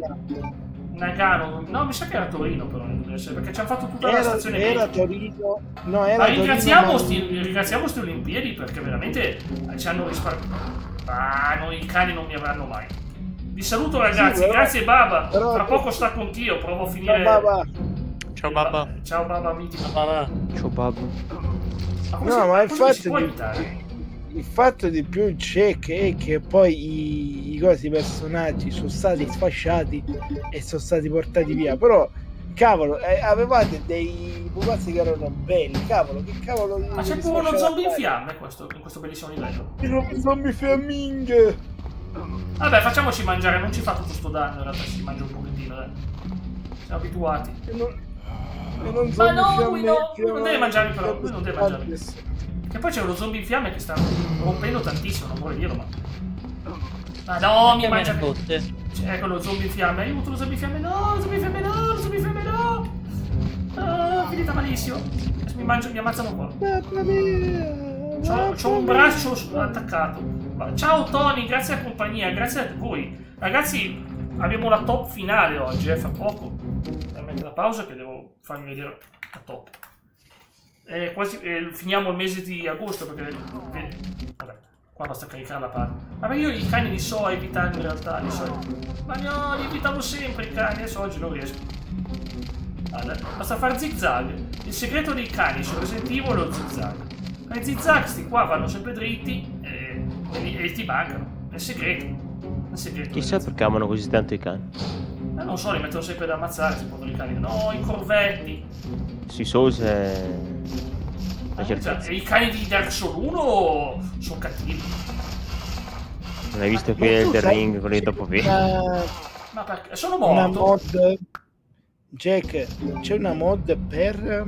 Nagano. No, mi sa che era Torino però, perché ci hanno fatto tutta la stazione. Era Torino. No, era ringraziamo Torino, sti Olimpiadi perché veramente ci hanno risparmiato. I cani non mi avranno mai. Vi saluto ragazzi, sì, grazie Baba. Però, tra poco stacco anch'io, provo a finire. Ciao Baba. Ciao Baba mitico. Ciao Babbo. Ma il fatto di più c'è che poi i personaggi sono stati sfasciati e sono stati portati via. Però cavolo, avevate dei pupazzi che erano belli, cavolo, che cavolo. Ma c'è pure uno zombie in fiamme in questo bellissimo livello. Zombie fiamminghe. Vabbè, facciamoci mangiare, non ci fa tutto sto danno, in realtà si mangia un pochettino, Siamo abituati. Ma no, lui non deve mangiarmi però, lui non deve mangiarmi. Che poi c'è uno zombie in fiamme che sta rompendo tantissimo, non vorrei dirlo, ma no, mi mangia tutte. C'è quello zombie in fiamme, aiuto, lo zombie in fiamme, no, lo zombie in fiamme no, lo zombie in fiamme no. Ah, finita malissimo. Adesso mi ammazzano un po'. C'ho un braccio attaccato. Ciao Tony, grazie alla compagnia, grazie a voi. Ragazzi, abbiamo la top finale oggi, fra poco. Metto la pausa che devo farmi vedere la top. Finiamo il mese di agosto perché... Vabbè, qua basta caricare la parte. Vabbè, io i cani li so evitare in realtà, Ma no, li evitavo sempre i cani, adesso oggi non riesco. Allora, basta fare zigzag. Il segreto dei cani su Resident Evil è lo zigzag. I zigzag sti qua vanno sempre dritti e ti mancano. È segreto. Chissà perché amano così tanto i cani. Non so, li mettono sempre da ammazzare, si possono i cani. No, i corvetti. Sui Souls è... I cani di Dark Souls 1 sono cattivi. Non hai visto qui il Ring con i dopo V? Ma perché? Sono morto. Una mod... Jack, c'è una mod per...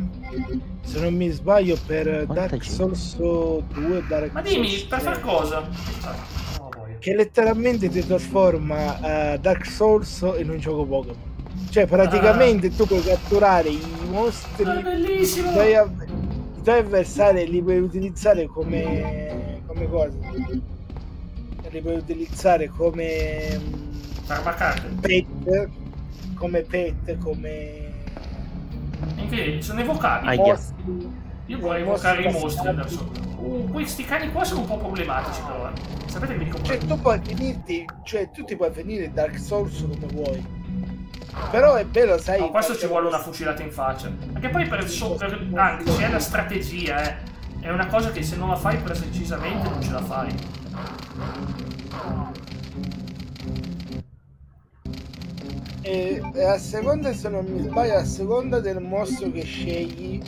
Se non mi sbaglio per Dark Souls 2 Dark Ma dimmi, Souls per far cosa? Che letteralmente ti trasforma Dark Souls in un gioco Pokémon. Cioè praticamente tu puoi catturare i mostri, bellissimo! I tuoi avversari li puoi utilizzare come cosa? Li puoi utilizzare come pet, come Che sono evocabili. Io vorrei evocare i mostri adesso. Questi cani qua sono un po' problematici però. Sapete che mi dico? Cioè tu ti puoi finire Dark Souls come vuoi. Però è bello, sai. Ma questo ci vuole una fucilata in faccia. Anche poi anche c'è la strategia, È una cosa che se non la fai precisamente non ce la fai. E a seconda, se non mi sbaglio, a seconda del mostro che scegli,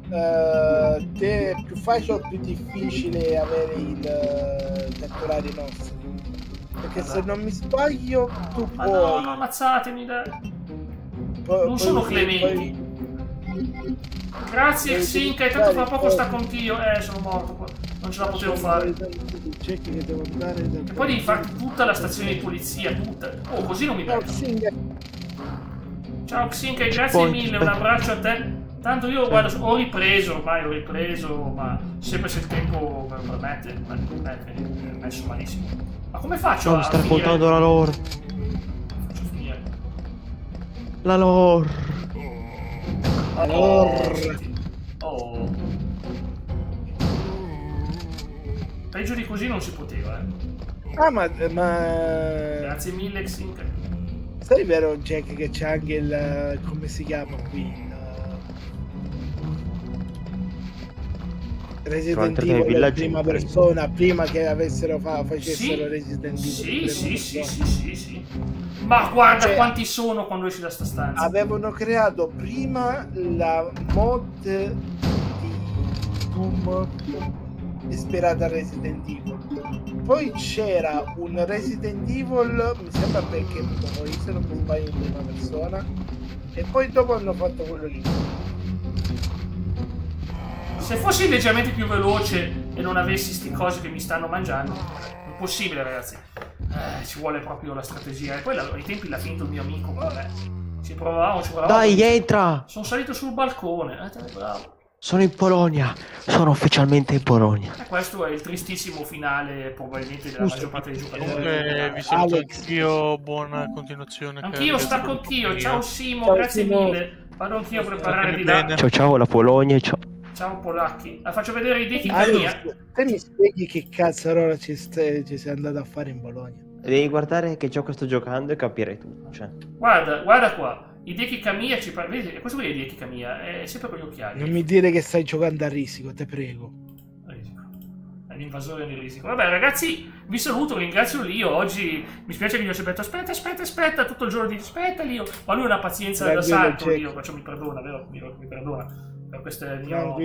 è più facile o più difficile avere catturare i mostri. Perché se non mi sbaglio tu puoi... No, ammazzatemi, non sono clementi. Grazie Xinca, e tanto fra poco stacco anch'io. Sono morto qua. Non ce la potevo fare. E poi devi fare tutta la stazione di polizia, tutta. Così non mi becca. Ciao Xinca, grazie mille, un abbraccio a te. Tanto io, guarda, ho ripreso, ma sempre se il tempo me lo permette, mi è messo malissimo. Ma come faccio mi a sta finire? raccontando la lore. Faccio finire. La lore. Oh. Peggio di così non si poteva, Ah, ma Grazie mille, Xink. sai vero, Jack, che c'è anche il come si chiama qui? Resident Evil in prima persona, prima che facessero Resident Evil. Sì. Ma guarda quanti sono quando esci da sta stanza. Avevano creato prima la mod di Doom ispirata a Resident Evil. Poi c'era un Resident Evil, mi sembra perché poi, se non mi sbaglio, in prima persona. E poi dopo hanno fatto quello lì. Se fossi leggermente più veloce e non avessi sti cose che mi stanno mangiando, impossibile, ragazzi. Ci vuole proprio la strategia. E poi ai tempi l'ha finito il mio amico. Vabbè. Ci provavamo. Dai, entra! Sono salito sul balcone. Bravo. Sono in Polonia. Sono ufficialmente in Polonia. Questo è il tristissimo finale, probabilmente, della maggior parte dei giocatori. Comunque vi saluto anch'io, buona continuazione. Anch'io stacco anch'io. Ciao Simo, grazie mille. Vado anch'io a preparare di là. Ciao la Polonia, ciao. Ciao polacchi. Faccio vedere i diti mia. Te mi spieghi che cazzarola ci sei andato a fare in Bologna? Devi guardare che gioco sto giocando e capire tutto. Cioè. Guarda qua. I Deki Kamiya vedi, questo qui è i Deki Kamiya, è sempre con gli occhiali. Non mi dire che stai giocando a risico, te prego. È l'invasore di risico. Vabbè ragazzi, vi saluto, ringrazio Lio. Oggi mi spiace che gli ho sempre detto aspetta, tutto il giorno di aspetta Lio. Ma lui ha una pazienza da santo, Lio, perciò mi perdona, vero? Mi perdona. Per questo è il mio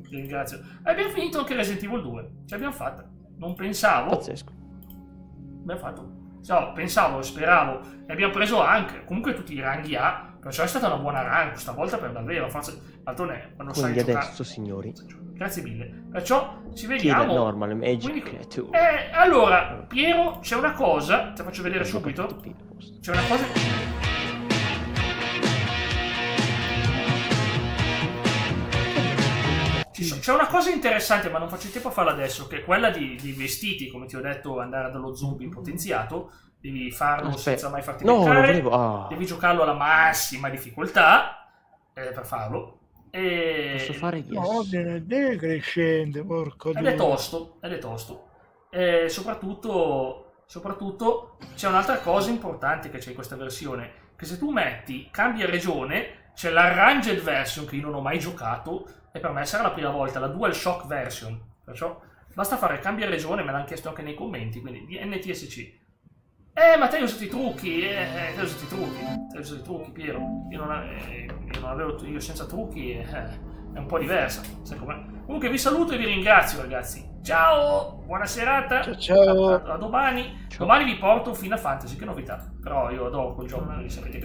ringrazio. Abbiamo finito anche Resident Evil 2. Ce l'abbiamo fatta. Non pensavo. Pazzesco. Abbiamo fatto. Pensavo, speravo, e abbiamo preso anche comunque tutti i ranghi A, perciò è stata una buona rank stavolta per davvero. Forse Altone, quando quindi sai adesso giocare... signori, grazie mille, perciò ci vediamo. Normal Magic. Quindi... allora Piero, c'è una cosa, te faccio vedere subito. C'è una cosa c'è una cosa interessante, ma non faccio il tempo a farla adesso, che è quella di vestiti, come ti ho detto, andare dallo zombie potenziato. Devi farlo senza mai farti beccare. Devi giocarlo alla massima difficoltà per farlo. Posso fare deve crescente, porco ed è tosto. Soprattutto c'è un'altra cosa importante che c'è in questa versione, che se tu metti cambia regione, c'è l'Arranged version che io non ho mai giocato e per me sarà la prima volta, la DualShock version, perciò basta fare cambia regione, me l'hanno chiesto anche nei commenti, quindi di NTSC. Ma te hai usato i trucchi, te hai usato i trucchi, Piero. Io non avevo, io senza trucchi è un po' diversa, sai com'è. Comunque vi saluto e vi ringrazio, ragazzi. Ciao, buona serata. Ciao. A domani. Ciao. Domani vi porto Final Fantasy, che novità. Però io adoro quel gioco, sapete che